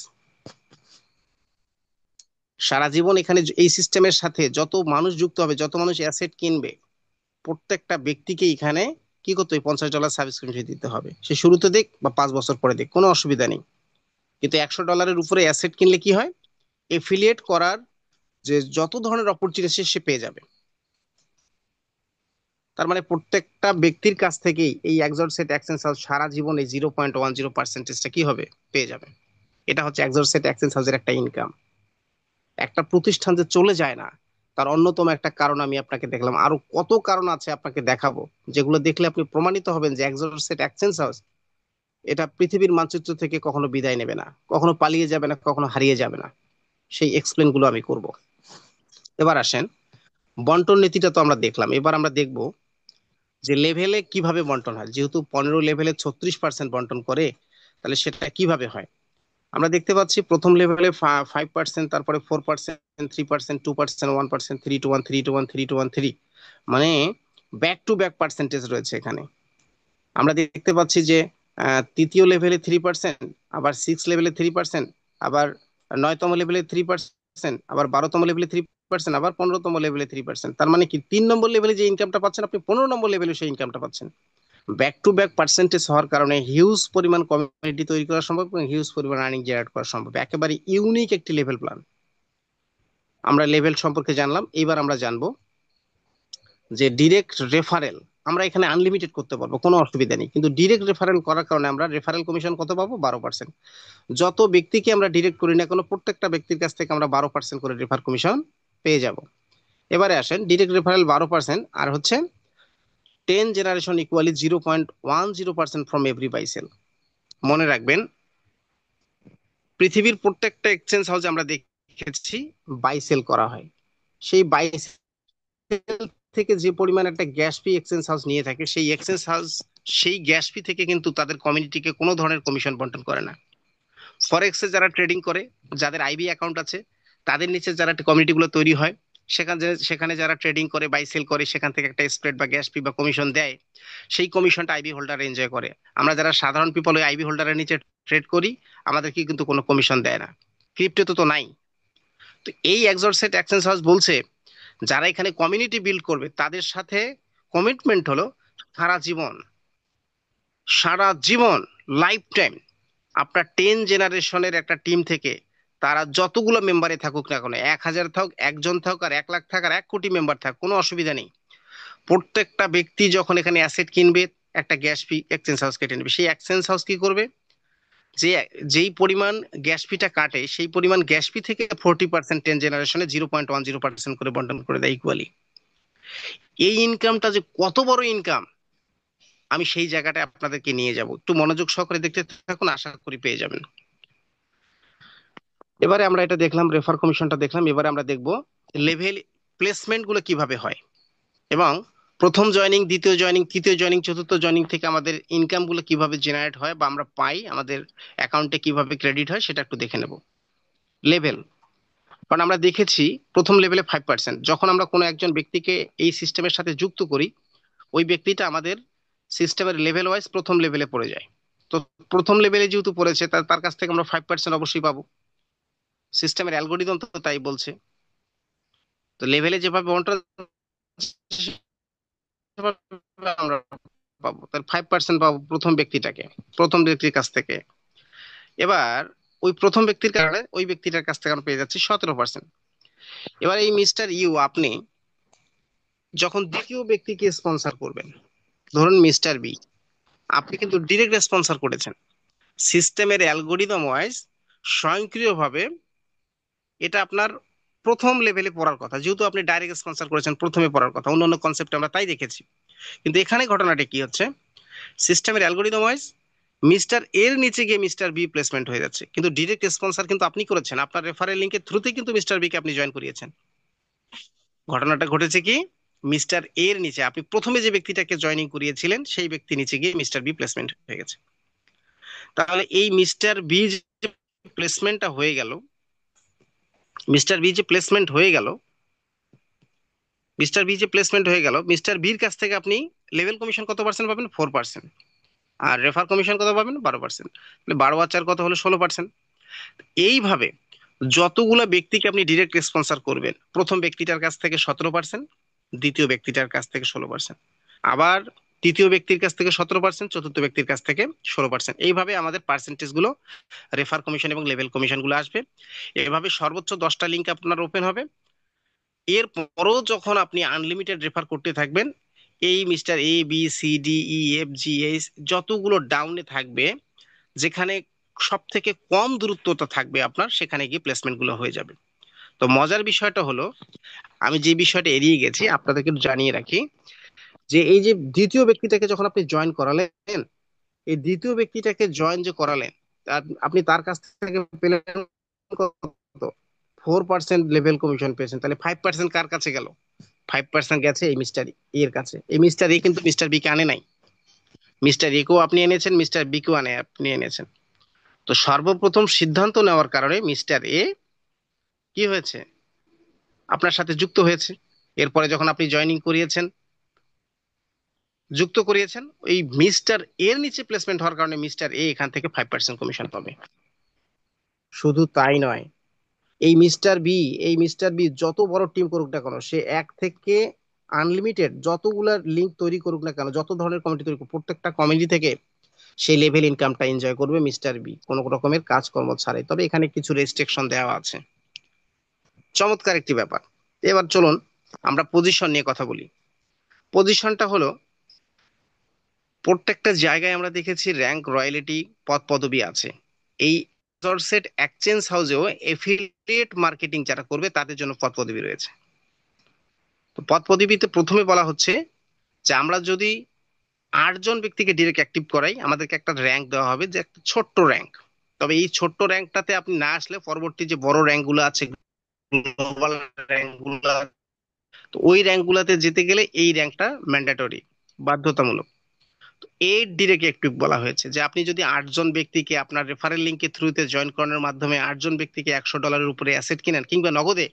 সারা জীবন এখানে এই সিস্টেমের সাথে যত মানুষ যুক্ত হবে, যত মানুষ অ্যাসেট কিনবে, প্রত্যেকটা ব্যক্তিকে এখানে কি করতে হবে, $50 সাবস্ক্রিপশন দিতে হবে। সে শুরুতে দিক বা 5 বছর পরে দিক, কোনো অসুবিধা নেই। কিন্তু $100 উপরে অ্যাসেট কিনলে কি হয়, এফিলিয়েট করার যে যত ধরনের অপরচুনিটি সে পেয়ে যাবে। তার মানে প্রত্যেকটা ব্যক্তির কাছ থেকেই এই এক্সরসেট এক্সচেঞ্জ হাউস সারা জীবন এই 0.10%টা কি হবে, পেয়ে যাবে। এটা হচ্ছে এক্সরসেট এক্সচেঞ্জ হাউসের একটা ইনকাম। একটা প্রতিষ্ঠান যে চলে যায় না, তার অন্যতম একটা কারণ আমি আপনাকে দেখলাম, আরো কত কারণ আছে আপনাকে দেখাবো, যেগুলো দেখলে আপনি প্রমাণিত হবেন যে এক্সোসেট এক্সচেঞ্জ হাউস এটা পৃথিবীর মানচিত্র থেকে কখনো বিদায় নেবে না, কখনো পালিয়ে যাবে না, কখনো হারিয়ে যাবে না। সেই এক্সপ্লেন গুলো আমি করব। এবার আসেন, বন্টন নীতিটা তো আমরা দেখলাম, এবার আমরা দেখব যে লেভেলে কিভাবে বন্টন হয়। যেহেতু 15 লেভেলে 36% বন্টন করে, তাহলে সেটা কিভাবে হয়। আমরা দেখতে পাচ্ছি প্রথম লেভেলে 5%, তারপরে 4%, 3%, 2%, 1%, 3-1, 3-1, 3-1, 3, মানে ব্যাক টু ব্যাক পার্সেন্টেজ রয়েছে এখানে। আমরা দেখতে পাচ্ছি যে তৃতীয় লেভেলে 3%, আবার 6 লেভেলে 3%, আবার 9তম লেভেলে 3%, আবার 12তম লেভেলে 3%, আবার 15তম লেভেলে 3%। তার মানে কি 3 নম্বর লেভেলে যে ইনকামটা পাচ্ছেন, আপনি 15 নম্বর লেভেলে সেই ইনকামটা পাচ্ছেন। ব্যাক টু ব্যাক পার্সেন্টেজ হওয়ার কারণে হিউজ পরিমাণ কমিউনিটি তৈরি করা সম্ভব এবং হিউজ পরিমাণ আর্নিং জেনারেট করা সম্ভব। একেবারে ইউনিক একটি লেভেল প্ল্যান। আমরা লেভেল সম্পর্কে জানলাম, এবার আমরা জানবো যে ডিরেক্ট রেফারেল আমরা এখানে আনলিমিটেড করতে পারবো, কোনো অসুবিধা নেই। কিন্তু ডিরেক্ট রেফারেল করার কারণে আমরা রেফারেল কমিশন কত পাবো? 12%। যত ব্যক্তিকে আমরা ডিরেক্ট করি না কোনো, প্রত্যেকটা ব্যক্তির কাছ থেকে আমরা 12% করে রেফার কমিশন পেয়ে যাব। এবারে আসেন, ডিরেক্ট রেফারেল 12%, আর হচ্ছে 10 generation equally 0.10% from every buy sell. মনে রাখবেন, পৃথিবীর প্রত্যেকটা এক্সচেঞ্জ হাউসে আমরা দেখেছি বাই সেল করা হয়। সেই বাই থেকে যে পরিমাণ একটা গ্যাস ফি এক্সচেঞ্জ হাউস নিয়ে থাকে, সেই এক্সচেঞ্জ হাউস সেই গ্যাস ফি থেকে কিন্তু তাদের কমিউনিটিকে কোনো ধরনের কমিশন বন্টন করে না। ফরেক্সে যারা ট্রেডিং করে, যাদের আইবি অ্যাকাউন্ট আছে, তাদের নিচে যারা কমিউনিটি গুলো তৈরি হয়, সেখানে যারা ট্রেডিং করে বাই সেল করে, সেখান থেকে একটা স্প্রেড বা গ্যাস ফি বা কমিশন দেয়। সেই কমিশনটা আইবি হোল্ডার এনজয় করে। আমরা যারা সাধারণ পিপল ওই আইবি হোল্ডারের নিচে ট্রেড করি, আমাদেরকে কিন্তু কোনো কমিশন দেয় না। ক্রিপ্টো তো নাই। তো এই এক্সরসেট এক্সচেঞ্জ হাউস বলছে, যারা এখানে কমিউনিটি বিল্ড করবে তাদের সাথে কমিটমেন্ট হলো সারা জীবন, সারা জীবন, লাইফ টাইম। আপনার 10 জেনারেশনের একটা টিম থেকে তারা যতগুলো মেম্বারে থাকুক না কেন, 1000 থাকুক, একজন থাকুক, আর 1 লাখ থাক, আর 1 কোটি মেম্বার থাক, কোনো অসুবিধা নেই। প্রত্যেকটা ব্যক্তি যখন এখানে অ্যাসেট কিনবে, একটা গ্যাস ফি এক্সচেঞ্জ হাউস কেটে নেবে। সেই এক্সচেঞ্জ হাউস কি করবে, যে যেই পরিমাণ গ্যাস ফিটা কাটে, সেই পরিমাণ গ্যাস ফি থেকে 40% 10 জেনারেশনে 0.10% করে বন্টন করে দেয় ইকুয়ালি। এই ইনকামটা যে কত বড় ইনকাম, আমি সেই জায়গাটা আপনাদেরকে নিয়ে যাব, একটু মনোযোগ সহকারে দেখতে থাকুন, আশা করি পেয়ে যাবেন। এবারে আমরা এটা দেখলাম, রেফার কমিশনটা দেখলাম। এবারে আমরা দেখব লেভেল প্লেসমেন্ট গুলো কিভাবে হয়, এবং প্রথম জয়নিং, দ্বিতীয় জয়নিং, তৃতীয় জয়নিং, চতুর্থ জয়নিং থেকে আমাদের ইনকাম গুলো কিভাবে জেনারেট হয় বা আমরা পাই, আমাদের অ্যাকাউন্টে কিভাবে ক্রেডিট হয়, সেটা একটু দেখে নেব। লেভেল, কারণ আমরা দেখেছি প্রথম লেভেলে 5%। যখন আমরা কোনো একজন ব্যক্তিকে এই সিস্টেমের সাথে যুক্ত করি, ওই ব্যক্তিটা আমাদের সিস্টেমের লেভেল ওয়াইজ প্রথম লেভেলে পড়ে যায়। তো প্রথম লেভেলে যেহেতু পড়েছে, তার কাছ থেকে আমরা 5% অবশ্যই পাবো। সিস্টেমের অ্যালগোরিদম তো তাই বলছে। তো লেভেলে যেভাবে বন্টন আমরা পাবো, তার 5% পাবো প্রথম ব্যক্তিটাকে, প্রথম ব্যক্তির কাছ থেকে। এবার ওই প্রথম ব্যক্তির কারণে ওই ব্যক্তিটার কাছ থেকে আমরা পেয়ে যাচ্ছি 17%। এবার এই মিস্টার ইউ, আপনি যখন দ্বিতীয় ব্যক্তিকে স্পন্সর করবেন, ধরুন মিস্টার বি, আপনি কিন্তু ডিরেক্ট স্পন্সর করেছেন। সিস্টেমের অ্যালগোরিদম ওয়াইজ স্বয়ংক্রিয়ভাবে এটা আপনার প্রথম লেভেলে পড়ার কথা, যেহেতু আপনি ডাইরেক্ট স্পন্সর করেছেন, প্রথমে পড়ার কথা। অন্যান্য কনসেপ্টে আমরা তাই দেখেছি। কিন্তু এখানে ঘটনাটা কি হচ্ছে, সিস্টেমের অ্যালগোরিদম ওয়াইজ মিস্টার এর নিচে গিয়ে মিস্টার বি প্লেসমেন্ট হয়ে যাচ্ছে, কিন্তু ডিরেক্ট স্পন্সর কিন্তু আপনি করেছেন। আপনার রেফারেল লিঙ্কের থ্রুতেই কিন্তু মিস্টার বি কে আপনি জয়েন করিয়েছেন। ঘটনাটা ঘটেছে কি, মিস্টার এর নিচে আপনি প্রথমে যে ব্যক্তিটাকে জয়েনিং করিয়েছিলেন, সেই ব্যক্তি নিচে গিয়ে মিস্টার বি প্লেসমেন্ট হয়ে গেছে। তাহলে এই মিস্টার বি যে প্লেসমেন্টটা হয়ে গেল, মিস্টার বি যে প্লেসমেন্ট হয়ে গেল, মিস্টার বি যে প্লেসমেন্ট হয়ে গেল, মিস্টার বির কাছ থেকে আপনি লেভেল কমিশন কত পার্সেন্ট পাবেন? 4%। আর রেফার কমিশন কত পাবেন? 12%। 12 আর 4 কত হলো? 16%। এইভাবে যতগুলো ব্যক্তিকে আপনি ডিরেক্ট স্পন্সর করবেন, প্রথম ব্যক্তিটার কাছ থেকে 17%, দ্বিতীয় ব্যক্তিটার কাছ থেকে 16%, আবার তৃতীয় ব্যক্তির কাছ থেকে 17%, চতুর্থ ব্যক্তির কাছ থেকে 16%। এইভাবে আমাদের পার্সেন্টেজ গুলো, রেফার কমিশন এবং লেভেল কমিশন গুলো আসবে। এভাবে সর্বোচ্চ 10টা লিঙ্ক আপনার ওপেন হবে। এরপরও যখন আপনি আনলিমিটেড রেফার করতে থাকবেন, এই mister A B C D E F G H যতগুলো ডাউনে থাকবে, যেখানে সব থেকে কম দূরত্বটা থাকবে আপনার, সেখানে গিয়ে প্লেসমেন্ট গুলো হয়ে যাবে। তো মজার বিষয়টা হলো, আমি যে বিষয়টা এড়িয়ে গেছি আপনাদেরকে একটু জানিয়ে রাখি, যে এই যে দ্বিতীয় ব্যক্তিটাকে যখন আপনি জয়েন করালেন, এই দ্বিতীয় ব্যক্তিটাকে জয়েন যে করালেন, আপনি তার কাছ থেকে পেলেন কত? 4% লেভেল কমিশন পেয়েছেন। তাহলে 5% কার কাছে গেল? 5% গেছে এই মিস্টার এর কাছে। এই মিস্টার এ কিন্তু মিস্টার বি কে আনে নাই। মিস্টার এ কেও আপনি এনেছেন, মিস্টার বি কেও আপনি এনেছেন। তো সর্বপ্রথম সিদ্ধান্ত নেওয়ার কারণে মিস্টার এ কি হয়েছে? আপনার সাথে যুক্ত হয়েছে। এরপরে যখন আপনি জয়েনিং করিয়েছেন, যুক্ত করিয়েছেন, এই মিস্টার এর নিচে প্লেসমেন্ট হওয়ার কারণে মিস্টার এ এখান থেকে 5% কমিশন পাবে। শুধু তাই নয়, এই মিস্টার বি যত বড় টিম করুক না কেন, সে এক থেকে আনলিমিটেড যতগুলা লিঙ্ক তৈরি করুক না কেন, যত ধরনের কমিটি তৈরি করুক, প্রত্যেকটা কমিটি থেকে সেই লেভেল ইনকামটা এনজয় করবে মিস্টার বি, কোনো রকমের কাজকর্ম ছাড়াই। তবে এখানে কিছু রেস্ট্রিকশন দেওয়া আছে। চমৎকার একটি ব্যাপার। এবার চলুন আমরা পজিশন নিয়ে কথা বলি। পজিশনটা হলো, প্রত্যেকটা জায়গায় আমরা দেখেছি র্যাঙ্ক, রয়্যালিটি, পদ পদবি আছে। এই সেট এক্সচেঞ্জ হাউসেও এফিলিয়েট মার্কেটিং যারা করবে তাদের জন্য পদ পদবি রয়েছে। তো পদ পদবিতে প্রথমে বলা হচ্ছে যে আমরা যদি 8 জন ব্যক্তিকে ডিরেক্ট অ্যাক্টিভ করাই, আমাদেরকে একটা র্যাঙ্ক দেওয়া হবে, যে একটা ছোট্ট র্যাঙ্ক। তবে এই ছোট্ট র্যাঙ্কটাতে আপনি না আসলে পরবর্তী যে বড় র্যাঙ্ক গুলো আছে, গ্লোবাল র্যাঙ্ক গুলো, তো ওই র্যাঙ্ক গুলাতে যেতে গেলে এই র্যাঙ্কটা ম্যান্ডেটরি, বাধ্যতামূলক। এর ডিরেক্ট অ্যাক্টিভ বলা হয়েছে যে আপনি যদি 8 জন ব্যক্তিকে আপনার রেফারেল লিঙ্কের থ্রুতে জয়েন করানোর মাধ্যমে 8 জন ব্যক্তিকে $100 উপরে অ্যাসেট কিনেন, কিংবা নগদে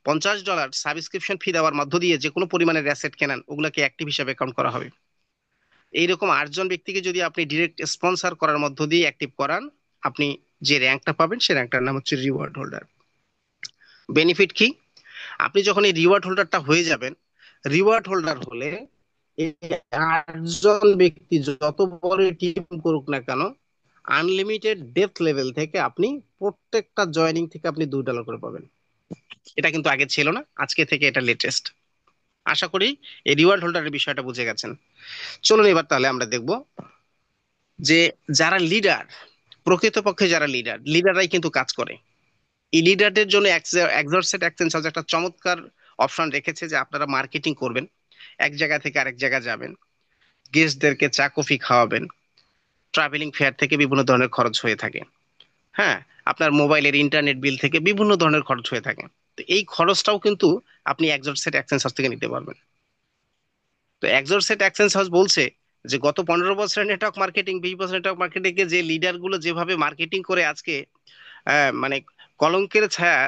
$50 সাবস্ক্রিপশন ফি দেওয়ার মধ্য দিয়ে যে কোনো পরিমাণের অ্যাসেট কেনেন, ওগুলোকে অ্যাক্টিভ হিসাবে কাউন্ট করা হবে। এইরকম 8 জন ব্যক্তিকে যদি আপনি ডিরেক্ট স্পন্সর করার মধ্য দিয়ে অ্যাক্টিভ করান, আপনি যে র্যাঙ্কটা পাবেন সেই র্যাঙ্কটার নাম হচ্ছে রিওয়ার্ড হোল্ডার। বেনিফিট কি? আপনি যখন এই রিওয়ার্ড হোল্ডারটা হয়ে যাবেন, রিওয়ার্ড হোল্ডার হলে এই 8 জন ব্যক্তি যত বড় টিম করুক না কেন, আনলিমিটেড ডেপথ লেভেল থেকে আপনি প্রত্যেকটা জয়েনিং থেকে আপনি $2 করে পাবেন। এটা কিন্তু আগে ছিল না, আজকে থেকে এটা লেটেস্ট। আশা করি এই রিওয়ার্ড হোল্ডারের বিষয়টা বুঝে গেছেন। চলুন এবার তাহলে আমরা দেখব যে যারা লিডার, প্রকৃতপক্ষে যারা লিডাররাই কিন্তু কাজ করে। এই লিডারদের জন্য এক্সরসেট এক্সচেঞ্জ হাউস একটা চমৎকার অপশন রেখেছে, যে আপনারা মার্কেটিং করবেন, এক জায়গা থেকে আরেক জায়গা যাবেন, গেস্টদেরকে চা কফি খাওয়াবেন, ট্রাভেলিং ফেয়ার থেকে বিভিন্ন ধরনের খরচ হয়ে থাকে। হ্যাঁ, আপনার মোবাইলের ইন্টারনেট বিল থেকে বিভিন্ন ধরনের খরচ হয়ে থাকে। তো এই খরচটাও কিন্তু আপনি এক্সরসেট এক্সচেঞ্জ হাউস থেকে নিতে পারবেন। তো এক্সরসেট এক্সচেঞ্জ হাউস বলছে যে গত 15 বছরের নেটওয়ার্ক মার্কেটিং, 20 বছর নেটওয়ার্ক মার্কেটিং এ যে লিডার গুলো যেভাবে মার্কেটিং করে আজকে মানে কলঙ্কের ছায়া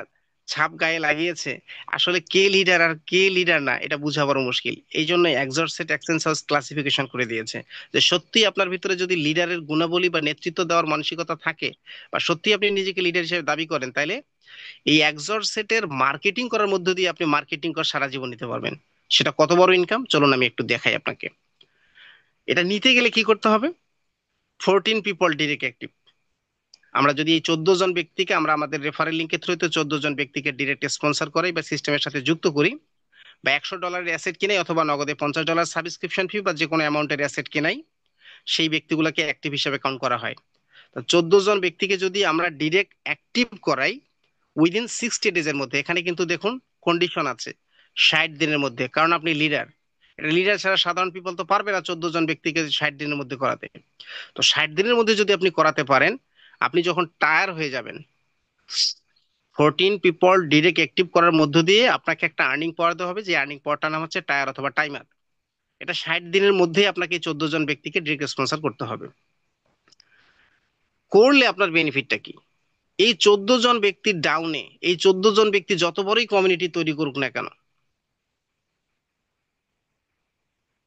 ছাপ গায়ে লাগিয়েছে, আসলে কে লিডার আর কে লিডার না এটা বোঝা বড় মুশকিল। এই জন্য এক্সরসেট এক্সচেঞ্জ হাউস ক্লাসিফিকেশন করে দিয়েছে যে সত্যি আপনার ভিতরে যদি লিডারের গুণাবলী বা নেতৃত্ব দেওয়ার মানসিকতা থাকে, বা সত্যি আপনি নিজেকে লিডার হিসেবে দাবি করেন, তাহলে এই এক্সরসেটের মার্কেটিং করার মধ্য দিয়ে আপনি মার্কেটিং করে সারা জীবন নিতে পারবেন। সেটা কত বড় ইনকাম, চলুন আমি একটু দেখাই আপনাকে। এটা নিতে গেলে কি করতে হবে? 14 পিপল ডিরেক্ট অ্যাক্টিভ। আমরা যদি এই 14 জন ব্যক্তিকে আমরা আমাদের রেফারেল লিঙ্কের থ্রুতে 14 জন ব্যক্তিকে ডিরেক্ট স্পন্সর করাই বা সিস্টেমের সাথে যুক্ত করি, বা $100 অ্যাসেট কিনাই, অথবা নগদে $50 সাবস্ক্রিপশন ফি বা যে কোনো অ্যামাউন্টের অ্যাসেট কিনাই, সেই ব্যক্তিগুলোকে অ্যাক্টিভ হিসেবে কাউন্ট করা হয়। তো 14 জন ব্যক্তিকে যদি আমরা ডিরেক্ট অ্যাক্টিভ করাই উইদিন 60 ডেজের মধ্যে, এখানে কিন্তু দেখুন কন্ডিশন আছে, 60 দিনের মধ্যে, কারণ আপনি লিডার। লিডার ছাড়া সাধারণ পিপল তো পারবে না 14 জন ব্যক্তিকে 60 দিনের মধ্যে করাতে। তো 60 দিনের মধ্যে যদি আপনি করাতে পারেন, আপনি যখন টায়ার হয়ে যাবেন, 14 পিপল ডিরেক্ট অ্যাক্টিভ করার মধ্য দিয়ে আপনাকে একটা আর্নিং পাওয়ার দেওয়া হবে, যে আর্নিং পাওয়ারটার নাম হচ্ছে টায়ার অথবা টাইমার। এটা 60 দিনের মধ্যেই আপনাকে 14 জন ব্যক্তিকে ডিরেক্ট স্পন্সর করতে হবে। করলে আপনার বেনিফিটটা কি? এই 14 জন ব্যক্তির ডাউনে, এই 14 জন ব্যক্তি যত বড়ই কমিউনিটি তৈরি করুক না কেন,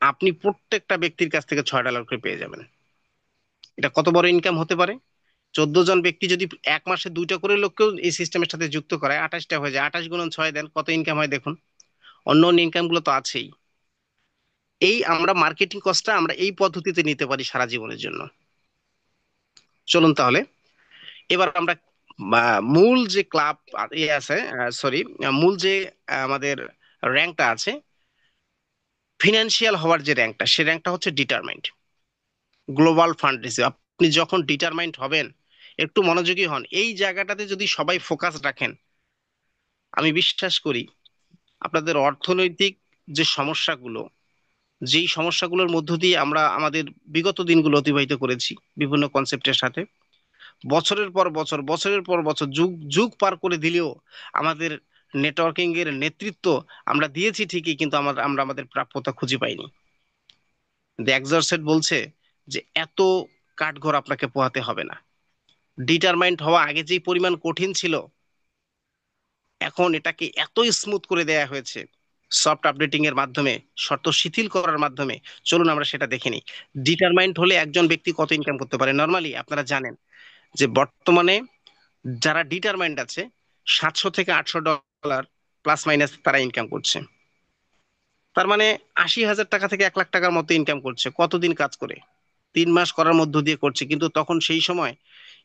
আপনি প্রত্যেকটা ব্যক্তির কাছ থেকে $6 করে পেয়ে যাবেন। এটা কত বড় ইনকাম হতে পারে? 14 জন ব্যক্তি যদি এক মাসে 2টা করে লোককেও এই সিস্টেমের সাথে যুক্ত করায়, 28টা হয়ে যায়। 28 × 6 দেন, কত ইনকাম হয় দেখুন। অন্য অন্য ইনকাম গুলো তো আছেই। এই আমরা মার্কেটিং কস্টটা আমরা এই পদ্ধতিতে নিতে পারি সারা জীবনের জন্য। চলুন তাহলে এবার আমরা মূল যে ক্লাব ইয়ে আছে, সরি, মূল যে আমাদের র্যাঙ্কটা আছে, ফিনান্সিয়াল হওয়ার যে র্যাঙ্কটা, সে র্যাঙ্কটা হচ্ছে ডিটারমাইন্ড গ্লোবাল ফান্ড রিসিভ। আপনি যখন ডিটারমাইন্ড হবেন, একটু মনোযোগী হন, এই জায়গাটাতে যদি সবাই ফোকাস রাখেন, আমি বিশ্বাস করি আপনাদের অর্থনৈতিক যে সমস্যাগুলো, যেই সমস্যাগুলোর মধ্য দিয়ে আমরা আমাদের বিগত দিনগুলো অতিবাহিত করেছি বিভিন্ন কনসেপ্টের সাথে, বছরের পর বছর, বছরের পর বছর, যুগ যুগ পার করে দিলেও আমাদের নেটওয়ার্কিং এর নেতৃত্ব আমরা দিয়েছি ঠিকই, কিন্তু আমরা আমাদের প্রাপ্যতা খুঁজে পাইনি। দ্য এক্সরসেট বলছে যে এত কাঠঘর আপনাকে পোহাতে হবে না। ডিটারমাইন্ড হওয়া আগে যেই পরিমাণ কঠিন ছিল, এখন এটাকে এত স্মুথ করে দেয়া হয়েছে সফট আপডেটিং এর মাধ্যমে, শর্ত শিথিল করার মাধ্যমে। চলুন আমরা সেটা দেখে নিই। ডিটারমাইন্ড হলে একজন ব্যক্তি কত ইনকাম করতে পারে। নর্মালি আপনারা জানেন যে বর্তমানে যারা ডিটারমাইন্ড আছে, 700 থেকে 800 ডলার প্লাস মাইনাস তারা ইনকাম করছে। তার মানে 80,000 টাকা থেকে 1 লাখ টাকার মতো ইনকাম করছে। কতদিন কাজ করে? 3 মাস করার মধ্য দিয়ে করছে। কিন্তু তখন সেই সময়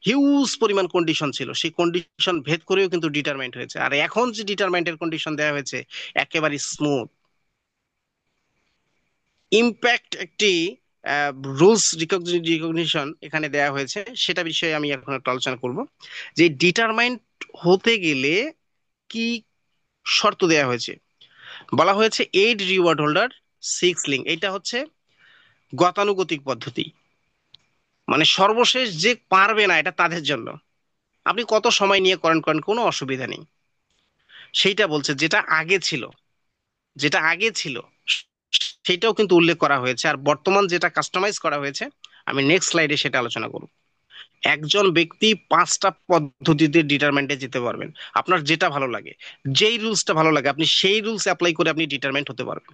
হিউজ পরিমাণ কন্ডিশন ছিল, সেই কন্ডিশন ভেদ করেও কিন্তু ডিটারমাইন্ড হয়েছে। আর এখন যে ডিটারমাইন্ডের কন্ডিশন দেওয়া হয়েছে একেবারে স্মুথ। ইম্প্যাক্ট একটি রুলস রিকগনিশন এখানে দেওয়া হয়েছে, সেটা বিষয়ে আমি এখন একটু আলোচনা করব। যে ডিটারমাইন্ড হতে গেলে কি শর্ত দেওয়া হয়েছে। বলা হয়েছে 8 রিওয়ার্ড হোল্ডার 6 লিঙ্ক। এটা হচ্ছে গতানুগতিক পদ্ধতি, মানে সর্বশেষ যে পারবে না এটা তাদের জন্য। আপনি কত সময় নিয়ে করেন করেন, কোনো অসুবিধা নেই। সেইটা বলছে যেটা আগে ছিল, যেটা আগে ছিল সেটাও কিন্তু উল্লেখ করা হয়েছে। আর বর্তমান যেটা কাস্টমাইজ করা হয়েছে, আমি নেক্সট স্লাইডে সেটা আলোচনা করব। একজন ব্যক্তি 5টা পদ্ধতিতে ডিটারমেন্টে যেতে পারবেন। আপনার যেটা ভালো লাগে, যেই রুলসটা ভালো লাগে, আপনি সেই রুলস অ্যাপ্লাই করে আপনি ডিটারমেন্ট হতে পারবেন।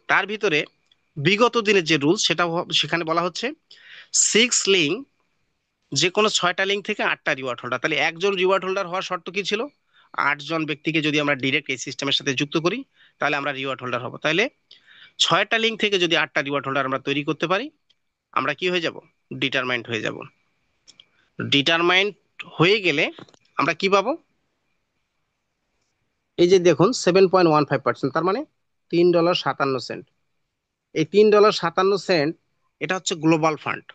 তার ভিতরে বিগত দিনের যে রুলস, সেখানে বলা হচ্ছে 6 লিঙ্ক, যে কোনো 6টা লিঙ্ক থেকে 8টা রিওয়ার্ড হোল্ডার। তাহলে একজন রিওয়ার্ড হোল্ডার হওয়ার শর্ত কি ছিল? 8জন ব্যক্তিকে যদি আমরা ডিরেক্ট এই সিস্টেমের সাথে যুক্ত করি, তাহলে আমরা রিওয়ার্ড হোল্ডার হবো। তাহলে 6টা লিঙ্ক থেকে যদি 8টা রিওয়ার্ড হোল্ডার আমরা তৈরি করতে পারি, আমরা কি হয়ে যাব? ডিটারমাইন্ড হয়ে যাব। ডিটারমাইন্ড হয়ে গেলে আমরা কি পাবো? এই যে দেখুন 7.15%, তার মানে $3.57। এই $3.57 এটা হচ্ছে গ্লোবাল ফান্ড।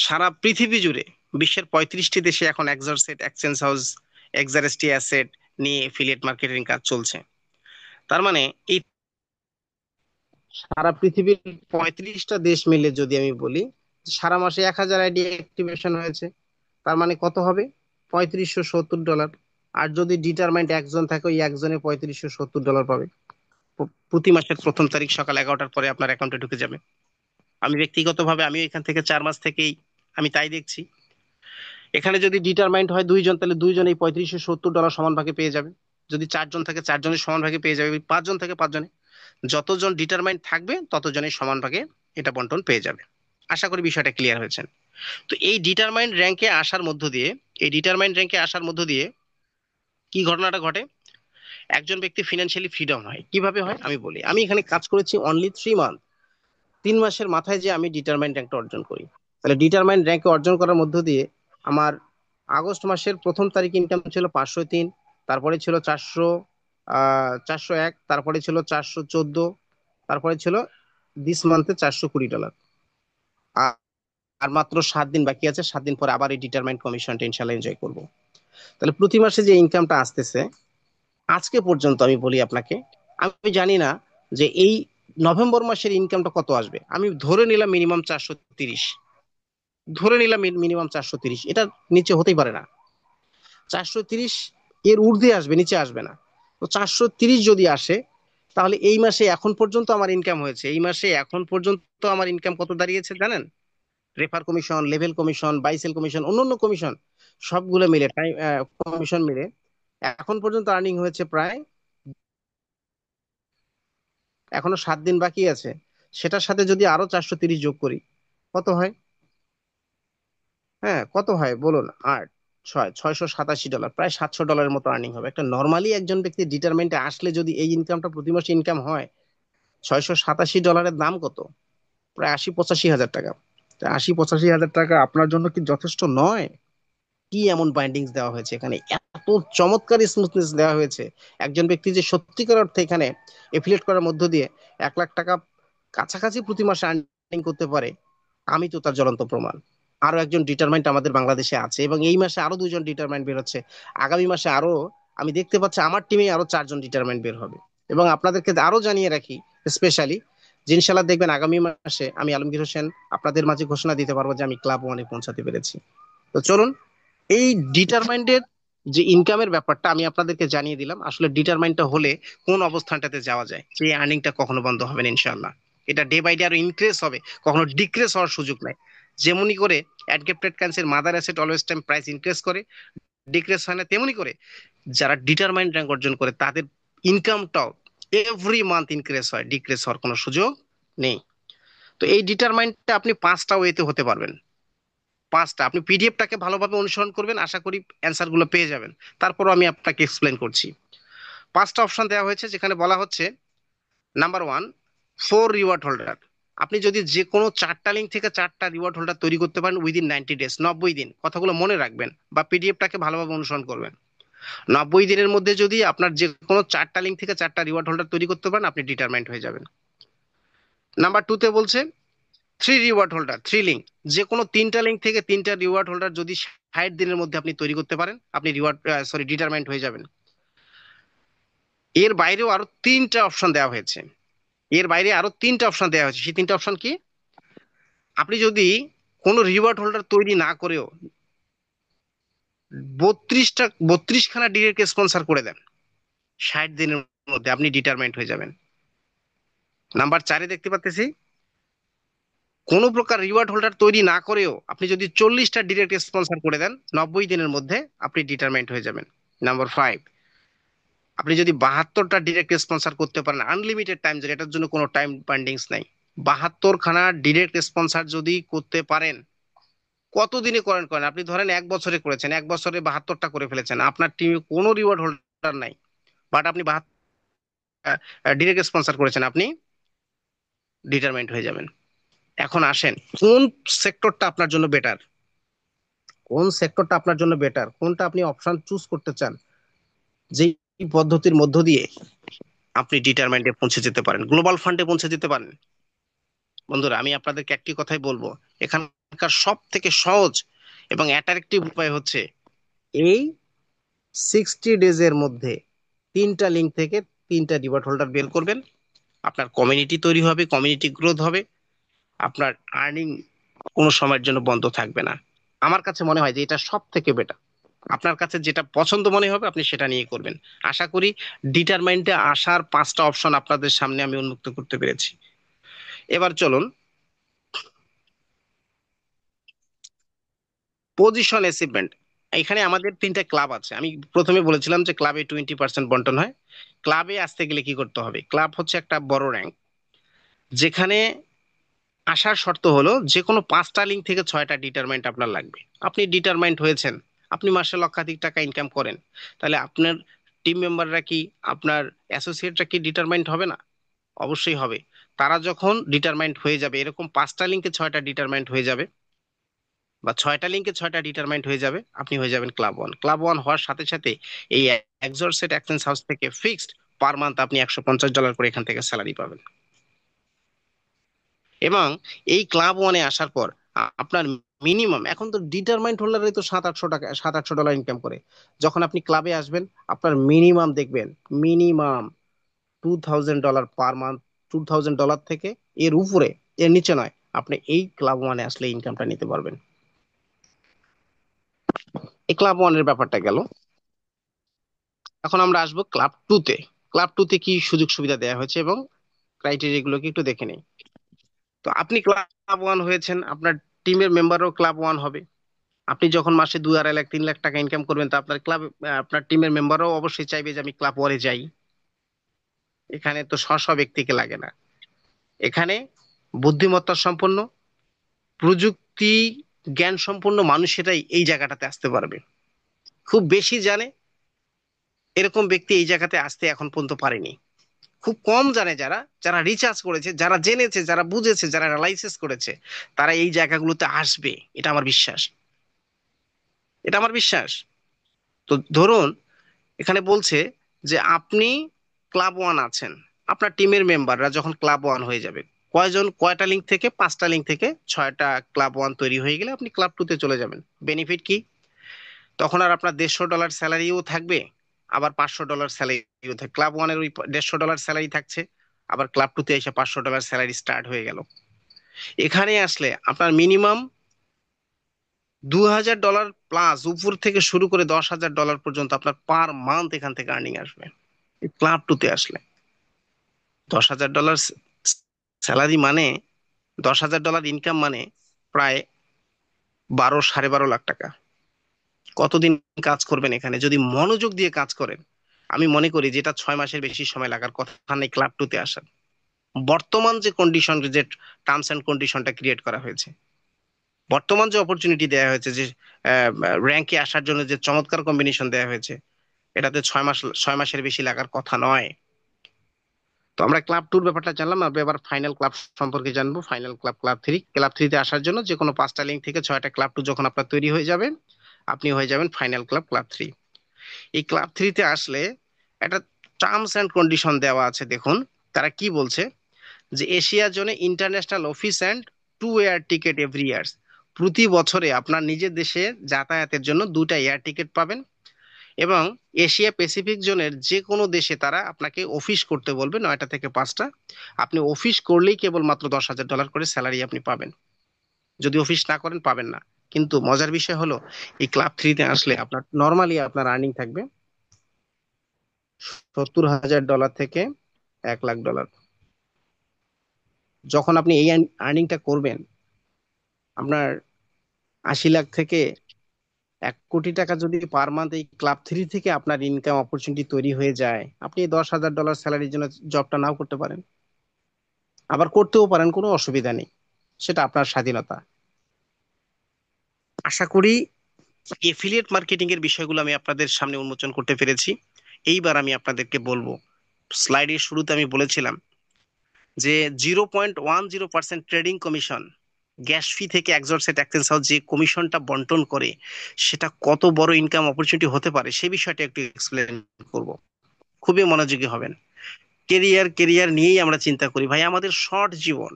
সারা পৃথিবী জুড়ে বিশ্বের 35টি দেশে এখন এক্সারসেট, এক্সচেঞ্জ হাউস, এক্সারএসটি অ্যাসেট নিয়ে এফিলিয়েট মার্কেটিং কাজ চলছে। তার মানে এই সারা পৃথিবীর 35টা দেশ মিলে যদি আমি বলি, সারা মাসে 1,000 আইডি অ্যাক্টিভেশন হয়েছে, তার মানে কত হবে? $3570। আর যদি ডিটারমাইন্ড একজন থাকে, ওই একজনে $3570 পাবে। প্রতি মাসের প্রথম তারিখ সকাল 11টার পরে আপনার অ্যাকাউন্টে ঢুকে যাবে। আমি ব্যক্তিগতভাবে আমি এখান থেকে 4 মাস থেকেই আমি তাই দেখছি। এখানে যদি ডিটারমাইন্ড হয় 2জন, তাহলে 2জন এই $3570 সমান ভাগে পেয়ে যাবে। যদি 4জন থাকে 4জনের সমান ভাগে পেয়ে যাবে। 5জন থাকে 5জনে। যতজন ডিটারমাইন্ড থাকবে ততজনের সমান ভাগে এটা বন্টন পেয়ে যাবে। আশা করি বিষয়টা ক্লিয়ার হয়েছে। তো এই ডিটারমাইন্ড র্যাঙ্কে আসার মধ্য দিয়ে, কি ঘটনাটা ঘটে? একজন ব্যক্তি ফিনান্সিয়ালি ফ্রিডম হয়। কিভাবে হয় আমি বলি। আমি এখানে কাজ করেছি অনলি 3 মান্থ। 3 মাসের মাথায় যে আমি ডিটারমাইন্ড র্যাঙ্কটা অর্জন করি। তাহলে ডিটারমাইন্ড র্যাঙ্কে অর্জন করার মধ্য দিয়ে আমার আগস্ট মাসের প্রথম তারিখ ইনকাম ছিল 503, তারপরে ছিল 401, তারপরে ছিল 414, তারপরে ছিল দিস মান্থে $420। আর আর মাত্র 7 দিন বাকি আছে। 7 দিন পরে আবার এই ডিটারমাইন্ড কমিশনটা ইনশাল্লাহ এনজয় করব। তাহলে প্রতি মাসে যে ইনকামটা আসতেছে, আজকে পর্যন্ত আমি বলি আপনাকে, আমি জানি না যে এই নভেম্বর মাসের ইনকামটা কত আসবে। আমি ধরে নিলাম মিনিমাম 430, ধরে নিলাম মিনিমাম 430, এটা নিচে হতেই পারে না। 430 এর ঊর্ধ্বে আসবে, নিচে আসবে না। তো 430 যদি আসে, তাহলে এই মাসে এখন পর্যন্ত আমার ইনকাম হয়েছে, এই মাসে এখন পর্যন্ত আমার ইনকাম কত দাঁড়িয়েছে জানেন? Refer commission, level commission, বাইসেল commission, অন্যান্য কমিশন সবগুলো মিলে, টাইম কমিশন মিলে এখন পর্যন্ত আর্নিং হয়েছে প্রায়, এখনো 7 দিন বাকি আছে, সেটার সাথে যদি আরো 430 যোগ করি, কত হয়? হ্যাঁ, কত হয় বলুন? 687 ডলার, প্রায় $700 মতো আর্নিং হবে। একটা নর্মালি একজন ব্যক্তি ডিটারমেন্টে আসলে যদি এই ইনকামটা প্রতি মাসে ইনকাম হয়, $687 দাম কত? প্রায় 80-85 হাজার টাকা। 80-85 হাজার টাকা আপনার জন্য কি যথেষ্ট নয়? কি এমন বাইন্ডিংস দেওয়া হয়েছে এখানে, এত চমৎকার স্মুথনেস দেওয়া হয়েছে। একজন ব্যক্তি যে সত্যিকার অর্থে এখানে এফিলিয়েট করার মধ্য দিয়ে 1 লাখ টাকা কাছাকাছি প্রতি মাসে আর্নিং করতে পারে, আমি তো তার জ্বলন্ত প্রমাণ। আরো একজন ডিটারমাইন্ড আমাদের বাংলাদেশে আছে, এবং এই মাসে আরো 2জন ডিটারমাইন্ড বেরোচ্ছে। আগামী মাসে আরো আমি দেখতে পাচ্ছি আমার টিমে আরো 4 জন ডিটারমাইন্ড বের হবে। এবং আপনাদেরকে আরো জানিয়ে রাখি স্পেশালি, যে ইনশাল্লাহ দেখবেন আগামী মাসে আমি আলমগীর হোসেন আপনাদের মাঝে ঘোষণা দিতে পারবো যে আমি ক্লাব ওয়ানে পৌঁছাতে পেরেছি। তো চলুন, এই ডিটারমাইন্ডের যে ইনকামের ব্যাপারটা আমি আপনাদেরকে জানিয়ে দিলাম। আসলে ডিটারমাইন্ডটা হলে কোন অবস্থানটাতে যাওয়া যায়, যে আর্নিংটা কখনো বন্ধ হবে না ইনশাআল্লাহ। এটা ডে বাই ডে আরো ইনক্রিজ হবে, কখনো ডিক্রিজ হওয়ার সুযোগ নাই। যেমনি করে অ্যাডগেপ্টেড কারেন্সির mother asset always time price increase করে, ডিক্রিজ হয় না, তেমনি করে যারা ডিটারমাইন্ড র্যাঙ্ক অর্জন করে তাদের ইনকামটাও এভরি মান্থ ইনক্রিজ হয়, ডিক্রিজ হওয়ার কোনো সুযোগ নেই। তো এই ডিটারমাইন্ডটা আপনি 5টা ওয়েতে হতে পারবেন। 5টা আপনি পিডিএফটাকে ভালোভাবে অনুসরণ করবেন, আশা করি অ্যান্সার গুলো পেয়ে যাবেন। তারপরও আমি আপনাকে এক্সপ্লেন করছি। 5টা অপশন দেওয়া হয়েছে, যেখানে বলা হচ্ছে নাম্বার 1, 4 রিওয়ার্ড হোল্ডার। আপনি যদি যে কোনো 4টা লিঙ্ক থেকে 4টা রিওয়ার্ড হোল্ডার তৈরি করতে পারেন উইদিন 90 ডেজ, 90 দিন। কথাগুলো মনে রাখবেন বা পিডিএফটাকে ভালোভাবে অনুসরণ করবেন। 90 দিনের মধ্যে যদি আপনার যে কোনো 4টা লিঙ্ক থেকে 4টা রিওয়ার্ড হোল্ডার তৈরি করতে পারেন, আপনি ডিটারমাইন্ড হয়ে যাবেন। নাম্বার 2তে বলছে 3 রিওয়ার্ড হোল্ডার, 3 লিঙ্ক, যে কোনো 3টা লিঙ্ক থেকে 3টা রিওয়ার্ড হোল্ডার যদি 60 দিনের মধ্যে আপনি তৈরি করতে পারেন, আপনি ডিটারমাইন্ড হয়ে যাবেন। এর বাইরেও আরো 3টা অপশন দেওয়া হয়েছে। এর বাইরে আরো 3টা অপশন দেওয়া হয়েছে। সেই 3টা অপশন কি? আপনি যদি কোনো রিওয়ার্ড হোল্ডার তৈরি না করেও 32খানা ডিরেক্ট স্পন্সর করে দেন 60 দিনের মধ্যে, আপনি ডিটারমাইন্ড হয়ে যাবেন। নাম্বার 4-এ দেখতে পাচ্ছি কোনো প্রকার রিওয়ার্ড হোল্ডার তৈরি না করেও আপনি যদি 40টা ডিরেক্ট স্পন্সর করে দেন 90 দিনের মধ্যে, আপনি ডিটারমাইন্ড হয়ে যাবেন। নাম্বার 5, আপনি যদি 72টা ডিরেক্ট স্পন্সর করতে পারেন আনলিমিটেড টাইম, যেটা এটার জন্য কোনো টাইম বাইন্ডিংস নাই, 72খানা ডিরেক্ট স্পন্সর যদি করতে পারেন, কতদিনে করেন করেন, আপনি ধরেন 1 বছরে করেছেন, 1 বছরে 72টা করে ফেলেছেন, আপনার টিমে কোনো রিওয়ার্ড হোল্ডার নাই, বাট আপনি 72 ডিরেক্ট স্পন্সর করেছেন, আপনি ডিটারমাইন্ড হয়ে যাবেন। এখন আসেন, কোন সেক্টরটা আপনার জন্য বেটার, কোন সেক্টরটা আপনার জন্য বেটার, কোনটা আপনি অপশন চুজ করতে চান, যেই পদ্ধতির মধ্য দিয়ে আপনি ডিটারমাইন্ডে পৌঁছে যেতে পারেন, গ্লোবাল ফান্ডে পৌঁছে যেতে পারেন। বন্ধুরা, আমি আপনাদেরকে একটি কথাই বলবো, এখানকার সব থেকে সহজ এবং অ্যাট্রাকটিভ উপায় হচ্ছে এই 60 ডেজের মধ্যে 3টা লিঙ্ক থেকে 3টা রিওয়ার্ড হোল্ডার বের করবেন। আপনার কমিউনিটি তৈরি হবে, কমিউনিটি গ্রোথ হবে, আপনার আর্নিং কোনো সময়ের জন্য বন্ধ থাকবে না। আমার কাছে মনে হয় যে এটা সব থেকে বেটার। আপনার কাছে যেটা পছন্দ মনে হবে আপনি সেটা নিয়ে করবেন। আশা করি ডিটারমাইন্ডে আসার 5টা অপশন আপনাদের সামনে আমি উন্মুক্ত করতে পেরেছি। এবার চলুন পজিশন অ্যাচিভমেন্ট। এখানে আমাদের 3টা ক্লাব আছে। আমি প্রথমে বলেছিলাম যে ক্লাবে 20% বন্টন হয়। ক্লাবে আসতে গেলে কি করতে হবে? ক্লাব হচ্ছে একটা বড় র্যাঙ্ক, যেখানে আসার শর্ত হলো যে কোনো 5টা লিঙ্ক থেকে 6টা ডিটারমাইন্ড আপনার লাগবে। আপনি ডিটারমাইন্ড হয়েছেন, আপনি মাসে লক্ষাধিক টাকা ইনকাম করেন, তাহলে আপনার টিম মেম্বাররা কি, আপনার অ্যাসোসিয়েটরা কি ডিটারমাইন্ড হবে না? অবশ্যই হবে। তারা যখন ডিটারমাইন্ড হয়ে যাবে, এরকম 5টা লিঙ্কে 6টা ডিটারমাইন্ড হয়ে যাবে, বা 6টা লিঙ্কে 6টা ডিটারমাইন্ড হয়ে যাবে, আপনি হয়ে যাবেন ক্লাব ওয়ান। ক্লাব ওয়ান হওয়ার সাথে সাথে এই এক্সরসেট এক্সচেঞ্জ হাউস থেকে ফিক্সড পার মান্থ আপনি $150 করে এখান থেকে স্যালারি পাবেন। এবং এই ক্লাব ওয়ানে আসার পর আপনার মিনিমাম, এখন তো ডিটারমাইন্ড হোল্ডারে তো $700-800 $700 ইনকাম করে, যখন আপনি ক্লাবে আসবেন আপনার মিনিমাম দেখবেন, মিনিমাম $2000 পার মান্থ, $2000 থেকে এর উপরে, এর নিচে নয়, আপনি এই ক্লাব ওয়ানে আসলে ইনকামটা নিতে পারবেন। এই ক্লাব ওয়ানের ব্যাপারটা গেল। এখন আমরা আসবো ক্লাব টুতে। ক্লাব টুতে কি সুযোগ সুবিধা দেওয়া হয়েছে এবং ক্রাইটেরিয়া গুলোকে একটু দেখে নেই। তো আপনি ক্লাব ওয়ান হয়েছেন, আপনার টিমের মেম্বারও ক্লাব ওয়ান হবে। আপনি যখন মাসে 2-2.5 লাখ 3 লাখ টাকা ইনকাম করবেন, তা আপনার ক্লাব, আপনার টিমের মেম্বারও অবশ্যই চাইবে যে আমি ক্লাব ওয়ানে যাই। এখানে তো স্ব ব্যক্তিকে লাগে না, এখানে বুদ্ধিমত্তা সম্পন্ন, প্রযুক্তি জ্ঞান সম্পন্ন মানুষেরাই এই জায়গাটাতে আসতে পারবে। খুব বেশি জানে এরকম ব্যক্তি এই জায়গাতে আসতে এখন পর্যন্ত পারেনি। খুব কম জানে যারা, যারা রিসার্চ করেছে, যারা জেনেছে, যারা বুঝেছে, যারা অ্যানালাইসিস করেছে, তারা এই জায়গাগুলোতে আসবে, এটা আমার বিশ্বাস, এটা আমার বিশ্বাস। তো ধরুন এখানে বলছে যে আপনি ক্লাব ওয়ান আছেন, আপনার টিমের মেম্বাররা যখন ক্লাব ওয়ান হয়ে যাবে, কয়জন, কয়টা লিঙ্ক থেকে, 5টা লিঙ্ক থেকে 6টা ক্লাব ওয়ান তৈরি হয়ে গেলে আপনি ক্লাব টুতে চলে যাবেন। বেনিফিট কি? তখন আর আপনার $150 স্যালারিও থাকবে, আবার $500 স্যালারি থাকে, ক্লাব ওয়ানের ওই $150 স্যালারি থাকছে, আবার ক্লাব টুতে এসে $500 স্যালারি স্টার্ট হয়ে গেল। এখানে আসলে আপনার মিনিমাম $2000 প্লাস উপর থেকে শুরু করে $10,000 পর্যন্ত আপনার পার মান্থ এখান থেকে আর্নিং আসবে ক্লাব টুতে আসলে। $10,000 স্যালারি মানে, $10,000 ইনকাম মানে প্রায় 12-12.5 লাখ টাকা। কতদিন কাজ করবেন এখানে যদি মনোযোগ দিয়ে কাজ করেন? আমি মনে করি যেটা 6 মাসের বেশি সময় লাগার কথা নেই ক্লাব টুতে আসার। বর্তমান যে কন্ডিশন, যে টার্মস এন্ড কন্ডিশনটা ক্রিয়েট করা হয়েছে, বর্তমান যে অপরচুনিটি দেওয়া হয়েছে, যে র্যাঙ্কে আসার জন্য যে চমৎকার কম্বিনেশন দেওয়া হয়েছে, এটাতে 6 মাসের বেশি লাগার কথা নয়। তো আমরা ক্লাব টুর ব্যাপারটা জানলাম, আমরা এবার ফাইনাল ক্লাব সম্পর্কে জানবো। ফাইনাল ক্লাব, ক্লাব থ্রিতে আসার জন্য যে কোনো 5টা লিঙ্ক থেকে 6টা ক্লাব টু যখন আপনার তৈরি হয়ে যাবে, আপনি হয়ে যাবেন ফাইনাল ক্লাব থ্রি। এই ক্লাব থ্রিতে আসলে একটা টার্মস এন্ড কন্ডিশন দেওয়া আছে, দেখুন তারা কি বলছে, যে এশিয়া জোনে international office and 2 air ticket every years. প্রতি বছরে আপনার নিজের দেশে যাতায়াতের জন্য 2টা এয়ার টিকিট পাবেন, এবং এশিয়া প্যাসিফিক জোনের যে কোনো দেশে তারা আপনাকে অফিস করতে বলবে 9টা থেকে 5টা। আপনি অফিস করলেই কেবলমাত্র $10,000 করে স্যালারি আপনি পাবেন, যদি অফিস না করেন পাবেন না। কিন্তু মজার বিষয় হলো, এই ক্লাব থ্রিতে আসলে আপনার নর্মালি আপনার আর্নিং থাকবে $70,000 থেকে $1,00,000। যখন আপনি এই আর্নিংটা করবেন, আপনার 80 লাখ থেকে 1 কোটি টাকা যদি পার মান্থ এই ক্লাব থ্রি থেকে আপনার ইনকাম অপরচুনিটি তৈরি হয়ে যায়, আপনি $10,000 স্যালারির জন্য জবটা নাও করতে পারেন, আবার করতেও পারেন, কোনো অসুবিধা নেই, সেটা আপনার স্বাধীনতা। আশা করি এফিলিয়েট মার্কেটিং এর বিষয়গুলো আমি আপনাদের সামনে উন্মোচন করতে পেরেছি। এইবার আমি আপনাদেরকে বলবো, স্লাইডের শুরুতে আমি বলেছিলাম যে 0.10% ট্রেডিং কমিশন, গ্যাস ফি থেকে এক্সর্সেট অ্যাক্সেস হাউস যে কমিশনটা বন্টন করে, সেটা কত বড় ইনকাম অপরচুনিটি হতে পারে সে বিষয়টা একটু এক্সপ্লেন করব। খুবই মনোযোগী হবেন। কেরিয়ার কেরিয়ার নিয়েই আমরা চিন্তা করি ভাই, আমাদের শর্ট জীবন,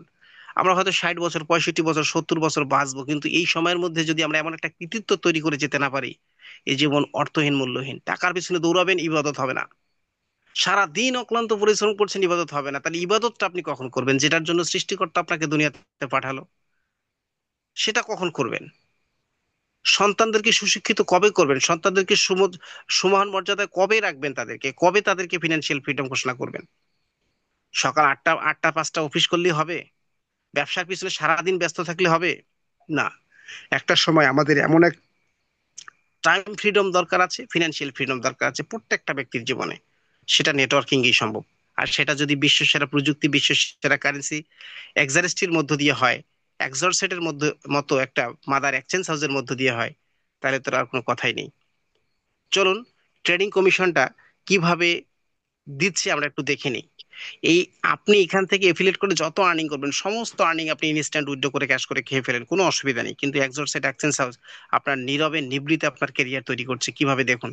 আমরা হয়তো 60 বছর, 65 বছর, 70 বছর বাঁচবো, কিন্তু এই সময়ের মধ্যে যদি আমরা এমন একটা কৃতিত্ব তৈরি করে যেতে না পারি, এই জীবন অর্থহীন, মূল্যহীন। টাকার পিছনে দৌড়াবেন, ইবাদত হবে না। সারা দিন অক্লান্ত পরিশ্রম করছেন, ইবাদত হবে না। তাহলে ইবাদতটা আপনি কখন করবেন? যেটার জন্য সৃষ্টিকর্তা আপনাকে দুনিয়াতে পাঠালো, সেটা কখন করবেন? সন্তানদেরকে সুশিক্ষিত কবে করবেন? সন্তানদেরকে সমান মর্যাদায় কবে রাখবেন? তাদেরকে কবে, তাদেরকে ফিনান্সিয়াল ফ্রিডম ঘোষণা করবেন? সকাল 8টা 5টা অফিস করলেই হবে? ব্যবসার পিছনে সারাদিন ব্যস্ত থাকলে হবে না। একটা সময় আমাদের এমন এক টাইম ফ্রিডম দরকার আছে, ফিনান্সিয়াল ফ্রিডম দরকার আছে প্রত্যেকটা ব্যক্তির জীবনে। সেটা নেটওয়ার্কিংই সম্ভব। আর সেটা যদি বিশ্বসেরা প্রযুক্তি, বিশ্বসেরা কারেন্সি এক্সারেস্টির মধ্য দিয়ে হয়, এক্সরসেটের মধ্যে মতো একটা মাদার এক্সচেঞ্জ হাউসের মধ্য দিয়ে হয়, তাহলে তো আর কোনো কথাই নেই। চলুন ট্রেডিং কমিশনটা কিভাবে দিচ্ছে আমরা একটু দেখে নিই। এই আপনি এখান থেকে এফিলিয়েট করে যত আর্নিং করবেন, সমস্ত আর্নিং আপনি ইনস্ট্যান্ট উইথড্র করে ক্যাশ করে খেয়ে ফেলেন, কোনো অসুবিধা নেই। কিন্তু এক্সরসেট এক্সচেঞ্জ হাউস আপনার নীরবে নিভৃতে আপনার ক্যারিয়ার তৈরি করছে। কিভাবে দেখুন,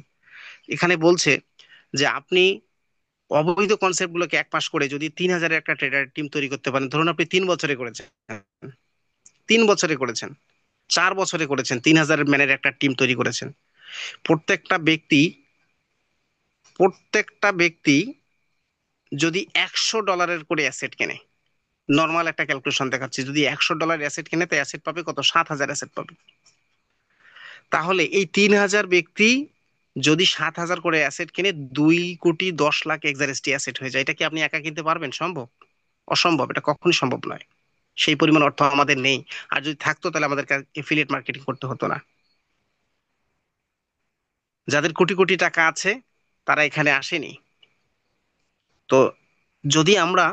এখানে বলছে যে আপনি অবৈধ কনসেপ্ট গুলোকে 1 মাস করে যদি 3,000-এর একটা ট্রেডার টিম তৈরি করতে পারেন, ধরুন আপনি 3 বছরে করেছেন, 3 বছরে করেছেন, 4 বছরে করেছেন, 3,000 ম্যানের একটা টিম তৈরি করেছেন। প্রত্যেকটা ব্যক্তি প্রত্যেকটা ব্যক্তি যদি $100 করে অ্যাসেট কেনে, নর্মাল একটা ক্যালকুলেশন দেখাচ্ছি, যদি $100 অ্যাসেট কেনে, তো অ্যাসেট পাবে কত? 7,000 অ্যাসেট পাবে। তাহলে এই 3,000 ব্যক্তি যদি 7,000 করে অ্যাসেট কিনে, 2,10,00,000 এক্সারেস্টি অ্যাসেট হয়ে যায়। এটা কি আপনি একা কিনতে পারবেন? সম্ভব? অসম্ভব, এটা কখনোই সম্ভব নয়। সেই পরিমাণ অর্থ আমাদের নেই। আর যদি থাকতো তাহলে আমাদের এফিলিয়েট মার্কেটিং করতে হতো না। যাদের কোটি কোটি টাকা আছে তারা এখানে আসেনি। তো যদি আমরা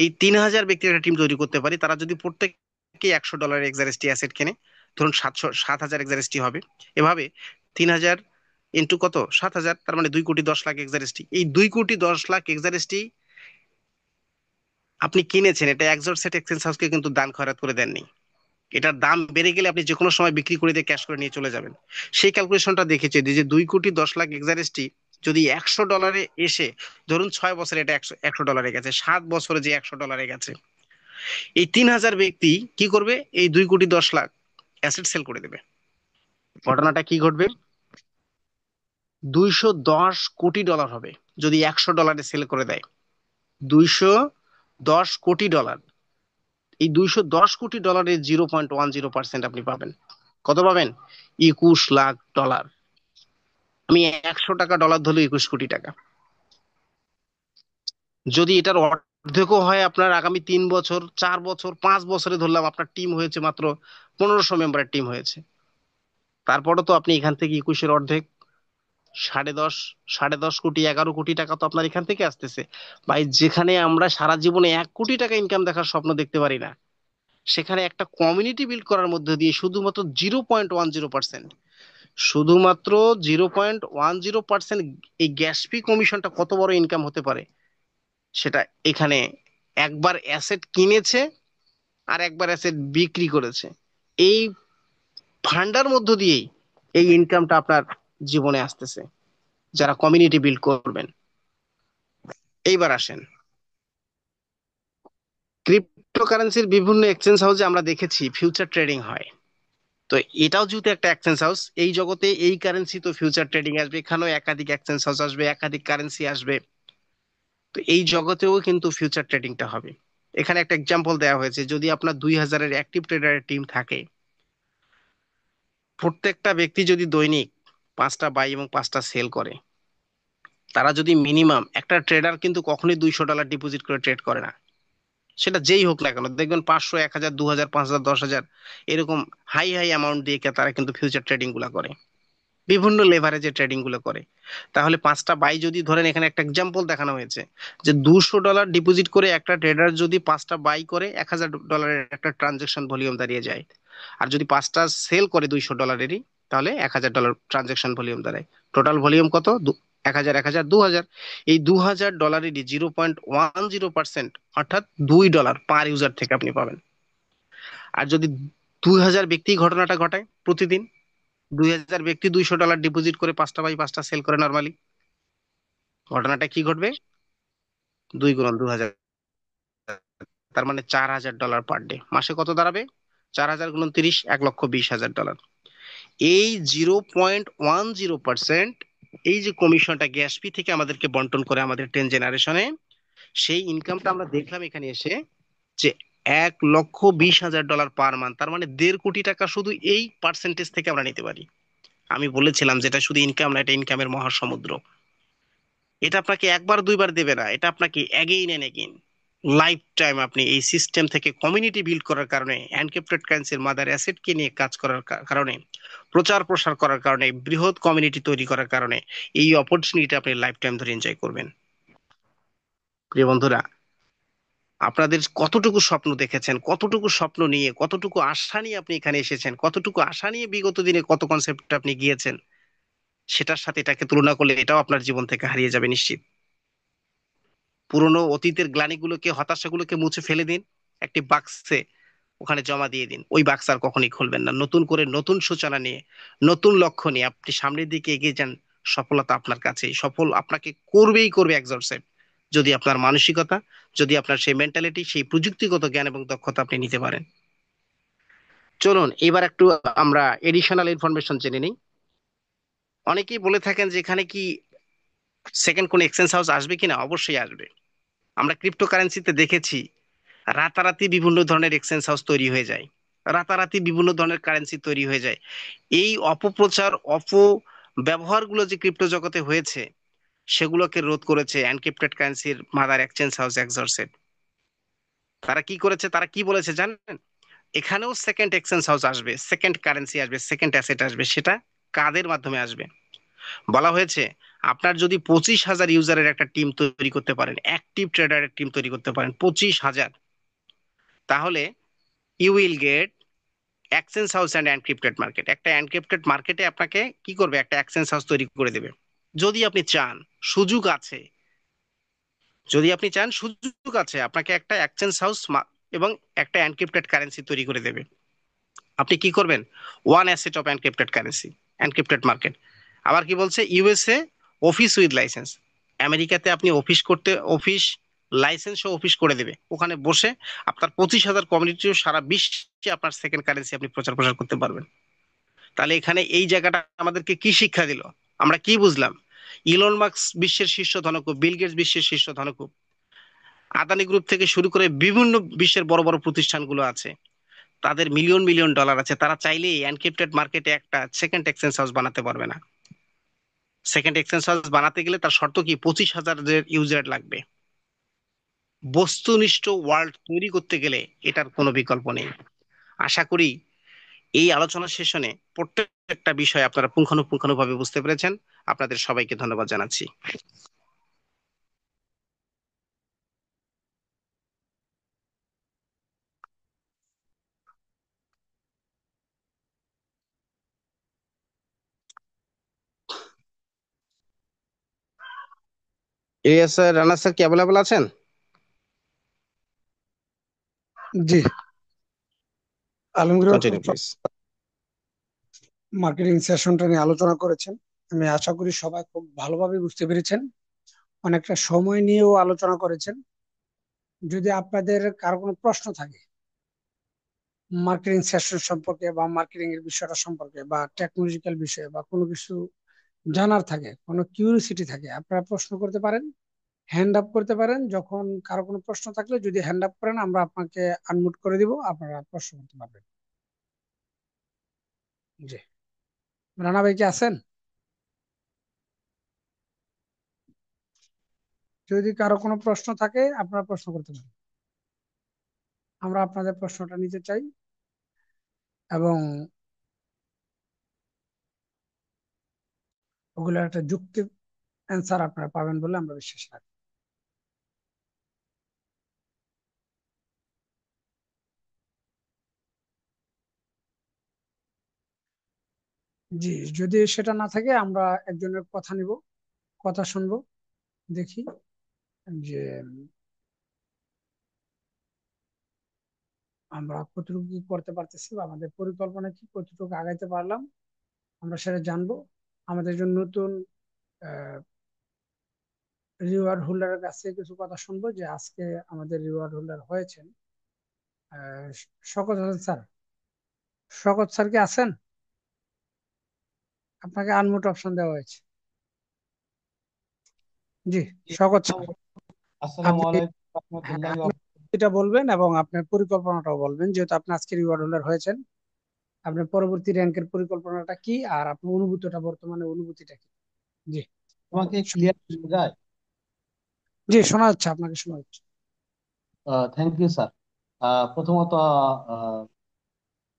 এই 3,000 ব্যক্তির একটা টিম তৈরি করতে পারি, তারা যদি প্রত্যেকে $100 এক্সারেস্টি অ্যাসেট কেনে, ধরুন 7,000 এক্সারেস্টি হবে। এভাবে 3,000 ইন্টু কত? 7,000, তার মানে 2,10,00,000 এক্সারেস্টি। এই 2,10,00,000 এক্সারেস্টি আপনি কিনেছেন, এটা এক্সরসেট এক্সচেঞ্জ হাউসকে কিন্তু দান খয়রাত করে দেননি। এটার দাম বেড়ে গেলে আপনি যে কোনো সময় বিক্রি করে দিয়ে ক্যাশ করে নিয়ে চলে যাবেন। সেই ক্যালকুলেশনটা দেখেছে যে 2,10,00,000 এক্সারেস্টি যদি $100 এসে, ধরুন 6 বছরে এটা $100 গেছে, 7 বছরে যে $100 গেছে, এই 3,000 ব্যক্তি কি করবে? এই 2,10,00,000 অ্যাসেট সেল করে দেবে। ঘটনাটা কি ঘটবে? $210 কোটি হবে যদি $100 সেল করে দেয়। $210 কোটি। এই $210 কোটি 0.10% আপনি পাবেন। কত পাবেন? 21 লাখ ডলার। আমি $100 ধরলে 21 কোটি টাকা। যদি এটার অর্ধেকও হয় আপনার আগামী 3 বছর, 4 বছর, 5 বছরে ধরলাম আপনার টিম হয়েছে মাত্র 1500 মেম্বারের টিম হয়েছে, তারপরে তো আপনি এখান থেকে 21-এর অর্ধেক 10.5 10.5 কোটি 11 কোটি টাকা তো আপনার এখান থেকে আসতেছে। ভাই, যেখানে আমরা সারা জীবনে 1 কোটি টাকা ইনকাম দেখার স্বপ্ন দেখতে পারি না, সেখানে একটা কমিউনিটি বিল্ড করার মধ্যে দিয়ে শুধুমাত্র 0.10%, শুধুমাত্র 0.10% এই গ্যাস ফি কমিশনটা কত বড় ইনকাম হতে পারে সেটা এখানে একবার অ্যাসেট কিনেছে আর একবার অ্যাসেট বিক্রি করেছে, এই ফান্ডার মধ্য দিয়েই এই ইনকামটা আপনার জীবনে আসতেছে যারা কমিউনিটি বিল্ড করবেন। এইবার আসেন, ক্রিপ্টোকারেন্সির বিভিন্ন এক্সচেঞ্জ হাউসে আমরা দেখেছি ফিউচার ট্রেডিং হয়। তো এটাও যেহেতু একটা এক্সচেঞ্জ হাউস, এই জগতে এই কারেন্সি তো ফিউচার ট্রেডিং আসবে, এখানেও একাধিক এক্সচেঞ্জ হাউস আসবে, একাধিক কারেন্সি আসবে। তো এই জগতেও কিন্তু ফিউচার ট্রেডিংটা হবে। এখানে একটা এক্সাম্পল দেওয়া হয়েছে, যদি আপনার 2000-এর অ্যাক্টিভ ট্রেডারের টিম থাকে, প্রত্যেকটা ব্যক্তি যদি দৈনিক 5টা বাই এবং 5টা সেল করে, তারা যদি মিনিমাম, একটা ট্রেডার কিন্তু কখনোই $200 ডিপোজিট করে ট্রেড করে না, সেটা যেই হোক না কেন, দেখবেন 500, 1000, 2000, 5000, 10,000 এরকম হাই হাই অ্যামাউন্ট দিয়ে তারা কিন্তু ফিউচার ট্রেডিং গুলা করে, বিভিন্ন লেভারেজে ট্রেডিং গুলো করে। তাহলে 5টা বাই যদি ধরেন, এখানে একটা এক্সাম্পল দেখানো হয়েছে যে $200 ডিপোজিট করে একটা ট্রেডার যদি 5টা বাই করে, $1000 একটা ট্রানজেকশন ভলিউম দাঁড়িয়ে যায়। আর যদি 5টা সেল করে $200-এরই, তাহলে $1000 ট্রানজেকশন ভলিউম দাঁড়ায়। টোটাল ভলিউম কত? 1000, 1000, 2000। এই $2000-এরই 0.10%, অর্থাৎ $2 পার ইউজার থেকে আপনি পাবেন। আর যদি 2000 ব্যক্তি ঘটনাটা ঘটায় প্রতিদিন, 2000 ব্যক্তি $200 ডিপোজিট করে 5টা বাই 5টা সেল করে নর্মালি, ঘটনাটা কি ঘটবে? 2 × 2000, তার মানে $4000 পার ডে। মাসে কত দাঁড়াবে? 4000 × 30, $1,20,000। এই 0.10%, এই যে কমিশনটা গ্যাস ফি থেকে আমাদেরকে বন্টন করে আমাদের 10 জেনারেশনে, সেই ইনকামটা আমরা দেখলাম এখানে এসে যে $1,20,000 পার মান্থ, তার মানে 1.5 কোটি টাকা শুধু এই পার্সেন্টেজ থেকে আমরা নিতে পারি। আমি বলেছিলাম যেটা শুধু ইনকাম না, এটা ইনকামের মহাসমুদ্র। এটা আপনাকে একবার দুইবার দেবে না, এটা আপনাকে again and again lifetime আপনি এই সিস্টেম থেকে কমিউনিটি বিল্ড করার কারণে, এনক্রিপ্টেড কারেন্সির মাদার অ্যাসেটকে নিয়ে কাজ করার কারণে, প্রচার প্রসার করার কারণে, বৃহৎ কমিউনিটি তৈরি করার কারণে এই অপরচুনিটি আপনি লাইফ টাইম ধরে এনজয় করবেন। প্রিয় বন্ধুরা, আপনাদের কতটুকু স্বপ্ন দেখেছেন, কতটুকু স্বপ্ন নিয়ে, কতটুকু আশা নিয়ে আপনি এখানে এসেছেন, কতটুকু আশা নিয়ে বিগত দিনে কত কনসেপ্ট আপনি গিয়েছেন, সেটার সাথে এটাকে তুলনা করলে এটাও আপনার জীবন থেকে হারিয়ে যাবে নিশ্চিত। পুরনো অতীতের গ্লানিগুলোকে, হতাশাগুলোকে মুছে ফেলে দিন, একটি বাক্সে ওখানে জমা দিয়ে দিন। ওই বাক্স আর কখনই খুলবেন না। নতুন করে, নতুন সূচনা নিয়ে, নতুন লক্ষ্য নিয়ে আপনি সামনের দিকে এগিয়ে যান। সফলতা আপনার কাছে, সফল আপনাকে করবেই করবে এক্সরসাইট, যদি আপনার মানসিকতা, যদি আপনার সেই মেন্টালিটি, সেই প্রযুক্তিগত জ্ঞান এবং দক্ষতা আপনি নিতে পারেন। চলুন এবার একটু আমরা এডিশনাল ইনফরমেশন জেনে নিই। অনেকেই বলে থাকেন যে এখানে কি সেকেন্ড কোন এক্সচেঞ্জ হাউস আসবে কিনা। অবশ্যই আসবে। আমরা ক্রিপ্টোকারেন্সিতে দেখেছি রাতারাতি বিভিন্ন ধরনের এক্সচেঞ্জ হাউস তৈরি হয়ে যায়, রাতারাতি বিভিন্ন ধরনের কারেন্সি তৈরি হয়ে যায়। এই অপপ্রচার, অপব্যবহারগুলো যে ক্রিপ্টো জগতে হয়েছে, সেগুলোকে রোধ করেছে এনক্রিপ্টেড কারেন্সির মাদার এক্সচেঞ্জ হাউস এক্সরসেট। তারা কি করেছে, তারা কি বলেছে জানেন? এখানেও সেকেন্ড এক্সচেঞ্জ হাউস আসবে, সেকেন্ড কারেন্সি আসবে, সেকেন্ড অ্যাসেট আসবে। সেটা কাদের মাধ্যমে আসবে? বলা হয়েছে আপনার যদি 25,000 ইউজারের একটা টিম তৈরি করতে পারেন, অ্যাক্টিভ ট্রেডারের টিম তৈরি করতে পারেন 25,000, তাহলে you will get exchange house and encrypted market. একটা এনক্রিপ্টেড মার্কেটে আপনাকে কি করবে? একটা এক্সচেঞ্জ হাউস তৈরি করে দেবে। যদি আপনি চান, সুযোগ আছে, যদি আপনি চান, সুযোগ আছে, আপনাকে একটা এক্সচেঞ্জ হাউস এবং একটা এনক্রিপ্টেড কারেন্সি তৈরি করে দেবে। আপনি কি করবেন? One asset of encrypted currency, encrypted market. আবার কি বলছে? USA office with licence. আমেরিকাতে আপনি অফিস লাইসেন্স ও অফিস করে দেবে। ওখানে বসে আপনার 25,000 কমিউনিটি সারা বিশ্বে আপনার সেকেন্ড কারেন্সি আপনি প্রচার প্রসার করতে পারবেন। তাহলে এখানে এই জায়গাটা আমাদেরকে কি শিক্ষা দিল? আমরা কি বুঝলাম? ইলন মাস্ক বিশ্বের শীর্ষ ধনকুব, বিল গেটস বিশ্বের শীর্ষ ধনকুব, আদানি গ্রুপ থেকে শুরু করে বিভিন্ন বিশ্বের বড় বড় প্রতিষ্ঠানগুলো আছে, তাদের মিলিয়ন মিলিয়ন ডলার আছে, তারা চাইলেই এনক্রিপ্টেড মার্কেটে একটা সেকেন্ড এক্সচেঞ্জ হাউস বানাতে পারবে না। সেকেন্ড এক্সচেঞ্জ হাউস বানাতে গেলে তার শর্ত কি, 25,000 ইউজার লাগবে। বস্তুনিষ্ঠ ওয়ার্ল্ড তৈরি করতে গেলে এটার কোনো বিকল্প নেই। আশা করি এই আলোচনা সেশনে প্রত্যেকটা বিষয় আপনারা পুঙ্খানুপুঙ্খানুভাবে বুঝতে পেরেছেন। আপনাদের সবাইকে ধন্যবাদ জানাচ্ছি। ইলিয়াস স্যার, রানা স্যার কি অ্যাভেলেবল আছেন? জি, আলমগীর কন্টিনিউ প্লিজ। মার্কেটিং সেশনটা নিয়ে আলোচনা করেছেন। আমি আশা করি সবাই খুব ভালোভাবে বুঝতে পেরেছেন, অনেকটা সময় নিয়েও আলোচনা করেছেন। যদি আপনাদের কারো কোনো প্রশ্ন থাকে মার্কেটিং সেশন সম্পর্কে বা মার্কেটিং এর বিষয়টা সম্পর্কে বা টেকনোলজিক্যাল বিষয়ে বা কোনো কিছু জানার থাকে, কোনো কিউরিওসিটি থাকে, আপনারা প্রশ্ন করতে পারেন, হ্যান্ড আপ করতে পারেন। যখন কারো কোনো প্রশ্ন থাকলে যদি হ্যান্ড আপ করেন, আমরা আপনাকে আনমিউট করে দিব, আপনারা প্রশ্ন করতে পারবেন। জি, রানা ভাই কি আছেন? যদি কারো কোনো প্রশ্ন থাকে আপনারা প্রশ্ন করতে পারেন, আমরা আপনাদের প্রশ্নটা নিতে চাই এবং ওগুলোর একটা যুক্তি অ্যান্সার আপনারা পাবেন বলে আমরা বিশ্বাস রাখি। জি, যদি সেটা না থাকে আমরা একজনের কথা নিব, কথা শুনবো, দেখি যে আমরা কতটুকু কি করতে পারতেছি বা আমাদের পরিকল্পনা কি, কতটুকু আগাইতে পারলাম, আমরা সেটা জানবো। আমাদের জন্য নতুন রিওয়ার্ড হোল্ডারের কাছ থেকে কিছু কথা শুনবো যে আজকে আমাদের রিওয়ার্ড হোল্ডার হয়েছেন আহ, শওকত হোসেন স্যার। শওকত স্যার কি আছেন? আপনাকে আনমিউট অপশন দেওয়া হয়েছে। জি, শওকত স্যার, আসসালামু আপনি, আলাইকুম হ্যাঁ, রহমতুল্লাহি আপনি এটা বলবেন এবং আপনার পরিকল্পনাটাও বলবেন, যেহেতু আপনি আজকে রিওয়ার্ড হোল্ডার হয়েছেন। আপনার পরবর্তী র্যাঙ্কের পরিকল্পনাটা কি আর আপনার অনুভূতিটা, বর্তমানে অনুভূতিটা কি? জি, আমাকে ক্লিয়ার শোনা যায়? জি, শোনা যাচ্ছে, আপনাকে শোনা যাচ্ছে। Thank you sir. প্রথমত আহ,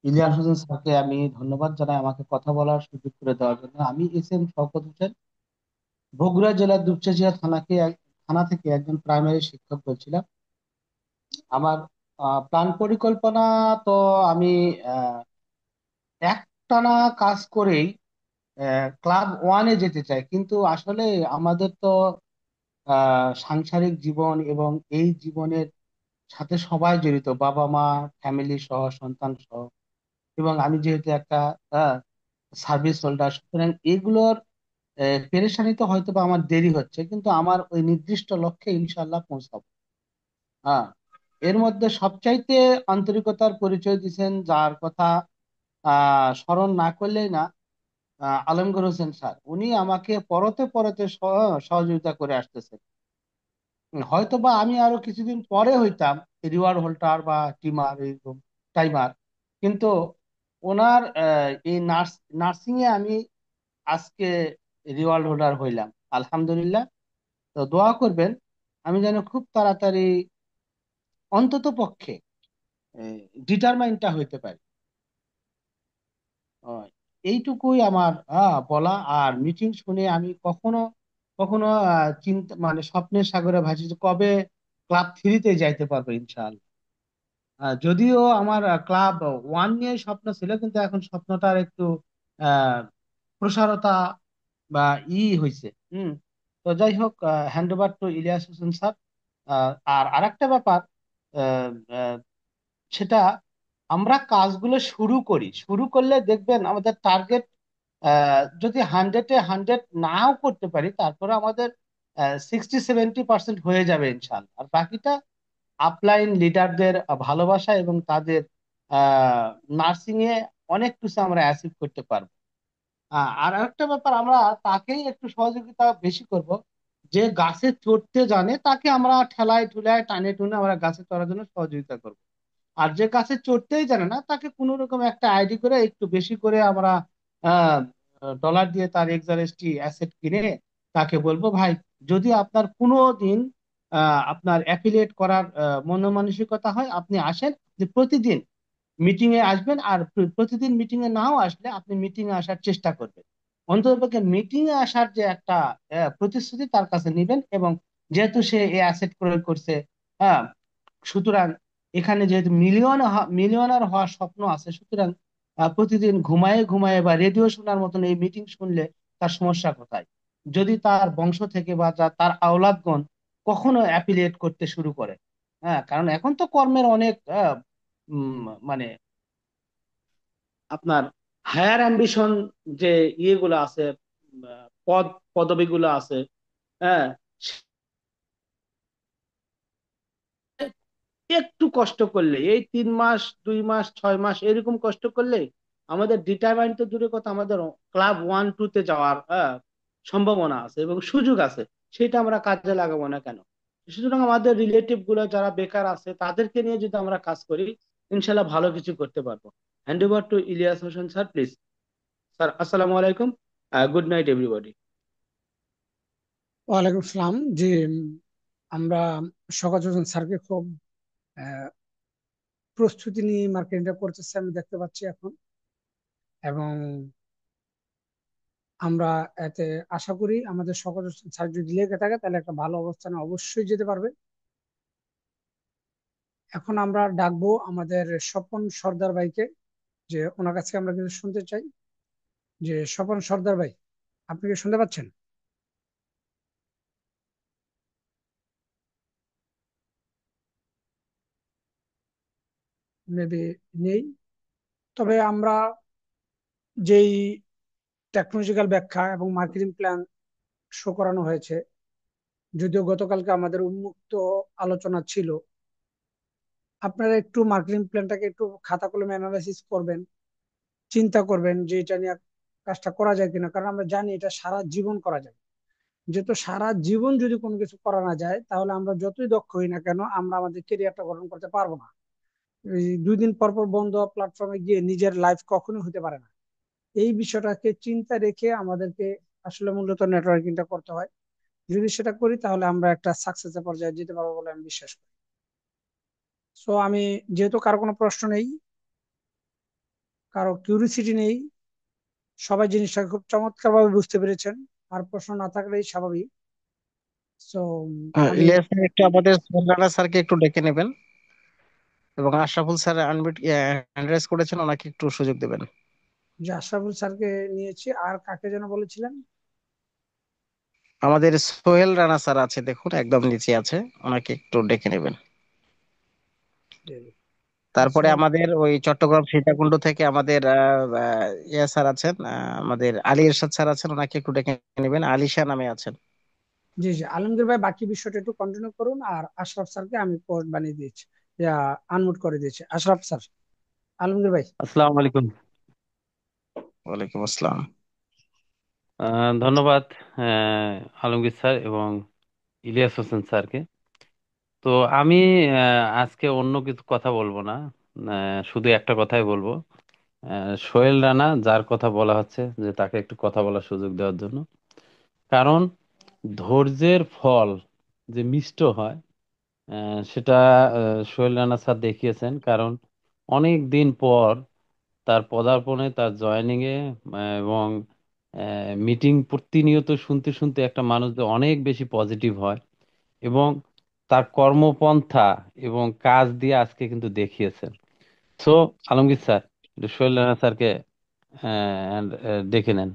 ইলিয়াস হোসেন স্যারকে আমি ধন্যবাদ জানাই আমাকে কথা বলার সুযোগ করে দেওয়ার জন্য। আমি এস এম শওকত হোসেন, বগুড়া জেলার দুপচাঁচিয়া থানা থেকে একজন প্রাইমারি শিক্ষক বলছিলাম। আমার প্ল্যান পরিকল্পনা তো আমি আহ, একটানা কাজ করেই ক্লাব ওয়ানে যেতে চাই, কিন্তু আসলে আমাদের তো সাংসারিক জীবন এবং এই জীবনের সাথে সবাই জড়িত, বাবা মা, ফ্যামিলি সহ, সন্তান সহ, এবং আমি যেহেতু একটা সার্ভিস হোল্ডার, সুতরাং এগুলোর পেরেশানিতে হয়তো বা আমার দেরি হচ্ছে, কিন্তু আমার ওই নির্দিষ্ট লক্ষ্যে ইনশাল্লাহ পৌঁছাবো। হ্যাঁ, এর মধ্যে সবচাইতে আন্তরিকতার পরিচয় দিয়েছেন, যার কথা স্মরণ না করলেই না, আলমগীর হোসেন স্যার। উনি আমাকে পরতে পরতে সহযোগিতা করে আসতেছেন। হয়তো বা আমি আরো কিছুদিন পরে হইতাম রিওয়ার্ড হোল্ডার বা টিমার, এরকম টাইমার, কিন্তু ওনার এই নার্সিং এ আমি আজকে রিওয়ার্ড হোল্ডার হইলাম, আলহামদুলিল্লাহ। তো দোয়া করবেন আমি যেন খুব তাড়াতাড়ি, অন্তত পক্ষে, ডিটারমাইনটা হইতে পারি। আহ, এইটুকুই আমার বলা। আর মিটিং শুনে আমি কখনো কখনো চিন্তা, মানে স্বপ্নের সাগরে ভাসি যে কবে ক্লাব 3-তে যাইতে পারবো ইনশাআল্লাহ। যদিও আমার ক্লাব ওয়ান নিয়ে স্বপ্ন ছিল, কিন্তু এখন স্বপ্নটার একটু আহ প্রসারতা বা হয়েছে। তো যাই হোক, hand over to Ilias Hossain sir. আর আরেকটা ব্যাপার, আহ, আহ, সেটা আমরা কাজগুলো শুরু করলে দেখবেন আমাদের টার্গেট যদি 100-এ 100 নাও করতে পারি, তারপরে আমাদের 60-70% হয়ে যাবে ইনশাল্লাহ। আর বাকিটা আপলাইন লিডারদের ভালোবাসা এবং তাদের নার্সিং এ অনেক কিছু আমরা অ্যাচিভ করতে পারবো। আর একটা ব্যাপার, আমরা তাকেই একটু সহযোগিতা বেশি করব, যে গাছে চড়তে জানে তাকে আমরা ঠেলায় ঠুলায় টানে টুনে আমরা গাছে চড়ার জন্য সহযোগিতা করব। আর যে গাছে চড়তেই জানে না তাকে কোনো রকম একটা আইডি করে একটু বেশি করে আমরা আহ ডলার দিয়ে তার এক্সারএসটি অ্যাসেট কিনে তাকে বলবো, ভাই যদি আপনার কোনো দিন আপনার অ্যাফিলিয়েট করার মনোমানসিকতা হয়, আপনি আসেন, আপনি প্রতিদিন মিটিং এ আসবেন। আর প্রতিদিন মিটিং এ নাও আসলে আপনি মিটিং এ আসার চেষ্টা করবেন, অন্ততপক্ষে মিটিং এ আসার যে একটা প্রতিশ্রুতি তার কাছে নিবেন। এবং যেহেতু সে এই অ্যাসেট ক্রয় করছে, হ্যাঁ, সুতরাং এখানে যেহেতু মিলিয়নার হওয়ার স্বপ্ন আছে, সুতরাং প্রতিদিন ঘুমায়ে ঘুমায়ে বা রেডিও শোনার মতন এই মিটিং শুনলে তার সমস্যা কোথায়? যদি তার বংশ থেকে বা তার আওলাদগণ কখনো অ্যাফিলিয়েট করতে শুরু করে, হ্যাঁ, কারণ এখন তো কর্মের অনেক মানে আপনার হায়ার অ্যাম্বিশন যে ইয়েগুলো আছে, পদ পদবিগুলো আছে, হ্যাঁ, একটু কষ্ট করলে, এই 3 মাস 2 মাস 6 মাস এরকম কষ্ট করলে আমাদের ডিটারমাইন্ড তো দূরের কথা, আমাদের ক্লাব 1 2 তে যাওয়ার সম্ভাবনা আছে এবং সুযোগ আছে। সেটা আমরা কাজে লাগাবো না কেন? সুতরাং আমাদের রিলেটিভ গুলো যারা বেকার আছে তাদেরকে নিয়ে যদি আমরা কাজ করি, ইনশাল্লাহ ভালো কিছু করতে পারবো। Hand over to Ilias Hossain sir, please. Sir, আসসালামু আলাইকুম। Good night everybody. ওয়ালাইকুম আসসালাম। জি, আমরা শওকত হোসেন স্যারকে খুব আহ, প্রস্তুতি নিয়ে মার্কেটিংটা করতেছে আমি দেখতে পাচ্ছি এখন। এবং আমরা এতে আশা করি আমাদের শওকত হোসেন স্যার যদি লেগে থাকে তাহলে একটা ভালো অবস্থানে অবশ্যই যেতে পারবে। এখন আমরা ডাকবো আমাদের স্বপন সর্দার ভাইকে, যে ওনার কাছে আমরা কিন্তু শুনতে চাই। যে স্বপন সর্দার ভাই, আপনি কি শুনতে পাচ্ছেন? মেবি নেই। তবে আমরা যেই টেকনোলজিক্যাল ব্যাখ্যা এবং মার্কেটিং প্ল্যান শো করানো হয়েছে, যদিও গতকালকে আমাদের উন্মুক্ত আলোচনা ছিল, আপনারা একটু মার্কেটিং প্ল্যানটাকে একটু খাতা কলমে অ্যানালাইসিস করবেন, চিন্তা করবেন যে এটা নিয়ে কাজটা করা যায় কিনা। কারণ আমরা জানি এটা সারা জীবন করা যায়। যেহেতু সারা জীবন যদি কোনো কিছু করা না যায়, তাহলে আমরা যতই দক্ষ হই না কেন আমরা আমাদের কেরিয়ারটা গঠন করতে পারবো না। এই 2 দিন পর পর বন্ধ প্ল্যাটফর্মে গিয়ে নিজের লাইফ কখনোই হতে পারে না। এই বিষয়টাকে চিন্তা রেখে আমাদেরকে আসলে মূলত নেটওয়ার্কিংটা করতে হয়। যদি সেটা করি তাহলে আমরা একটা সাকসেসের পর্যায়ে যেতে পারবো বলে আমি বিশ্বাস করি। সো আমি, যেহেতু কারো কোনো প্রশ্ন নেই, কারো কিউরিসিটি নেই, সবাই জিনিসটাকে খুব চমৎকার ভাবে বুঝতে পেরেছেন, আর প্রশ্ন না থাকলেই স্বাভাবিক। সো আমি, ইলিয়াস স্যার, একটু আমাদের সোহেল রানা স্যারকে একটু ডেকে নেবেন, এবং Ashraful sir unmute hand rise করেছেন, ওনাকে একটু সুযোগ দেবেন। যে আশরাফুল স্যারকে নিয়েছি, আর কাকে যেন বলেছিলেন? আমাদের সোহেল রানা স্যার আছে, দেখুন একদম নিচে আছে, ওনাকে একটু ডেকে নেবেন। তারপরে সোহেল। আমাদের ওই চট্টগ্রাম সীতাকুণ্ড থেকে আমাদের ইয়া স্যার আছেন, আমাদের আলী এরশাদ স্যার আছেন, ওনাকে একটু ডেকে নেবেন, আলিশা নামে আছেন। জি জি, আলমগীর ভাই বাকি বিষয়টা একটু কন্টিনিউ করুন। আর আশরাফ স্যারকে আমি পোস্ট বানিয়ে দিয়েছি, আনমিউট করে দিয়েছি। আশরাফ স্যার, আলমগীর ভাই। আসসালামু আলাইকুম। ওয়ালাইকুম আসসালাম। ধন্যবাদ আলমগীর স্যার এবং ইলিয়াস হোসেন স্যারকে। তো আমি আজকে অন্য কিছু কথা বলবো না, শুধু একটা কথাই বলবো। সোহেল রানা যার কথা বলা হচ্ছে, যে তাকে একটু কথা বলার সুযোগ দেওয়ার জন্য। কারণ ধৈর্যের ফল যে মিষ্ট হয়, সেটা সোহেল রানা স্যার দেখিয়েছেন। কারণ অনেক দিন পর তার পদার্পণে, তার জয়েনিং এ এবং মিটিং প্রতিনিয়ত শুনতে শুনতে একটা মানুষ যে অনেক বেশি পজিটিভ হয়, এবং তার কর্মপন্থা এবং কাজ দিয়ে আজকে কিন্তু দেখিয়েছেন। সো আলমগীর স্যার, একটু সোহেল রানা স্যারকে ডেকে নেন।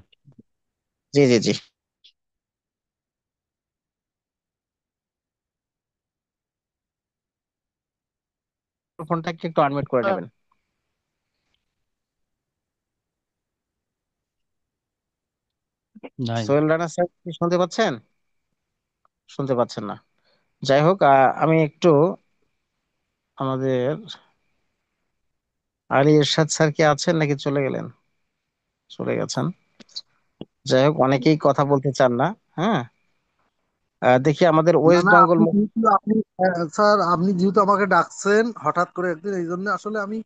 জি জি জি, ফোনটাকে একটু আনমিউট করে নেবেন। নাই। সোহেল রানা স্যার কি শুনতে পাচ্ছেন? শুনতে পাচ্ছেন না। যাই হোক, আমি একটু আমাদের আলী এরশাদ স্যার কি আছেন নাকি চলে গেলেন? চলে গেছেন। যাই হোক, অনেকেই কথা বলতে চান না। হ্যাঁ, দেখি আমাদের না ওয়েস্ট না, বেঙ্গল আপনি যেহেতু আপনি স্যার, আপনি যেহেতু আমাকে ডাকছেন হঠাৎ করে একদিন, এই জন্য আসলে আমি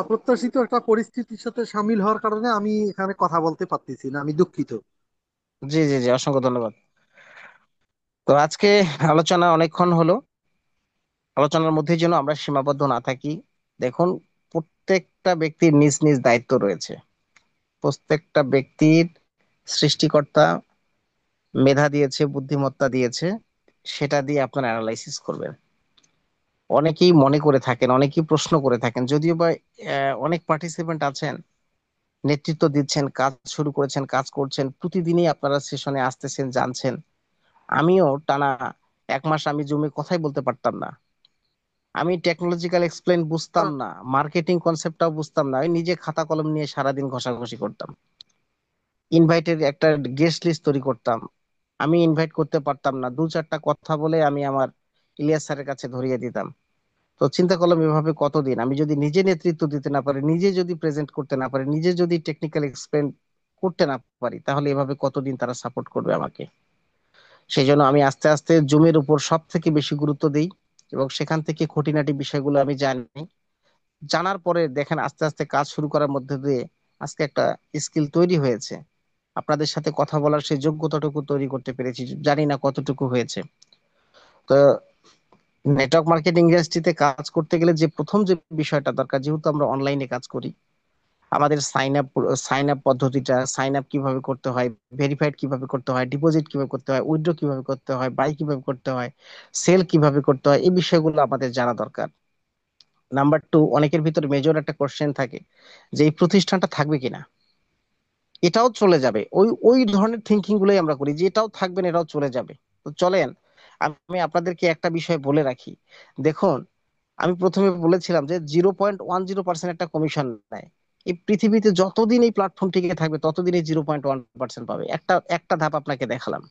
অপ্রত্যাশিত একটা পরিস্থিতির সাথে সামিল হওয়ার কারণে আমি এখানে কথা বলতে পারতেছি না, আমি দুঃখিত। জি জি জি, অসংখ্য ধন্যবাদ। তো আজকে আলোচনা অনেকক্ষণ হলো। আলোচনার মধ্যে যেন আমরা সীমাবদ্ধ না থাকি। দেখুন, প্রত্যেকটা ব্যক্তির নিজ নিজ দায়িত্ব রয়েছে। প্রত্যেকটা ব্যক্তির সৃষ্টিকর্তা মেধা দিয়েছে, বুদ্ধিমত্তা দিয়েছে, সেটা দিয়ে আপনারা অ্যানালাইসিস করবেন। অনেকেই মনে করে থাকেন, অনেকেই প্রশ্ন করে থাকেন, যদিও বা অনেক পার্টিসিপেন্ট আছেন, নেতৃত্ব দিচ্ছেন, কাজ শুরু করেছেন, কাজ করছেন, প্রতিদিনই আপনারা সেশনে আসতেছেন, জানছেন। আমিও টানা 1 মাস আমি জমে কথাই বলতে পারতাম না। আমি টেকনোলজিক্যাল এক্সপ্লেন বুঝতাম না, মার্কেটিং কনসেপ্টটাও বুঝতাম না। আমি নিজে খাতা কলম নিয়ে সারাদিন ঘষাঘষি করতাম, ইনভাইটের একটা গেস্ট লিস্ট তৈরি করতাম। আমি ইনভাইট করতে পারতাম না, 2-4টা কথা বলে আমি আমার ইলিয়াস স্যারের কাছে ধরিয়ে দিতাম। তো চিন্তা করলাম, এভাবে কতদিন আমি যদি নিজে নেতৃত্ব দিতে না পারি, নিজে যদি প্রেজেন্ট করতে না পারি, নিজে যদি টেকনিক্যাল এক্সপ্লেন করতে না পারি, তাহলে এভাবে কতদিন তারা সাপোর্ট করবে আমাকে? সেই জন্য আমি আস্তে আস্তে জুমের উপর সব থেকে বেশি গুরুত্ব দিই, এবং সেখান থেকে খুঁটিনাটি বিষয়গুলো আমি জানি। জানার পরে দেখেন, আস্তে আস্তে কাজ শুরু করার মধ্যে দিয়ে আজকে একটা স্কিল তৈরি হয়েছে। আপনাদের সাথে কথা বলার সেই যোগ্যতাটুকু তৈরি করতে পেরেছি, জানি না কতটুকু হয়েছে। তো নেটওয়ার্ক মার্কেটিং ইন্ডাস্ট্রিতে কাজ করতে গেলে যে প্রথম যে বিষয়টা দরকার, যেহেতু আমরা অনলাইনে কাজ করি, আমাদের সাইন আপ পদ্ধতিটা, সাইন আপ কিভাবে করতে হয়, ভেরিফাইড কিভাবে করতে হয়, ডিপোজিট কিভাবে করতে হয়, উইথড্র কিভাবে করতে হয়, বাই কিভাবে করতে হয়, সেল কিভাবে করতে হয়, এই বিষয়গুলো আমাদের জানা দরকার। নাম্বার 2, অনেকের ভিতরে মেজর একটা কোশ্চেন থাকে যে এই প্রতিষ্ঠানটা থাকবে কিনা, এটাও চলে যাবে। ওই ওই ধরনের থিঙ্কিং গুলোই আমরা করি যে এটাও থাকবে না, এটাও চলে যাবে। তো চলেন, আমি আপনাদেরকে একটা বিষয় বলে রাখি। দেখুন, আমি প্রথমে বলেছিলাম যে 0.10% একটা কমিশন নেয়। এই পৃথিবীতে যতদিন এই প্ল্যাটফর্ম টিকে থাকবে, ততদিন এই 0.1% পাবে। একটা একটা ধাপ আপনাকে দেখালাম।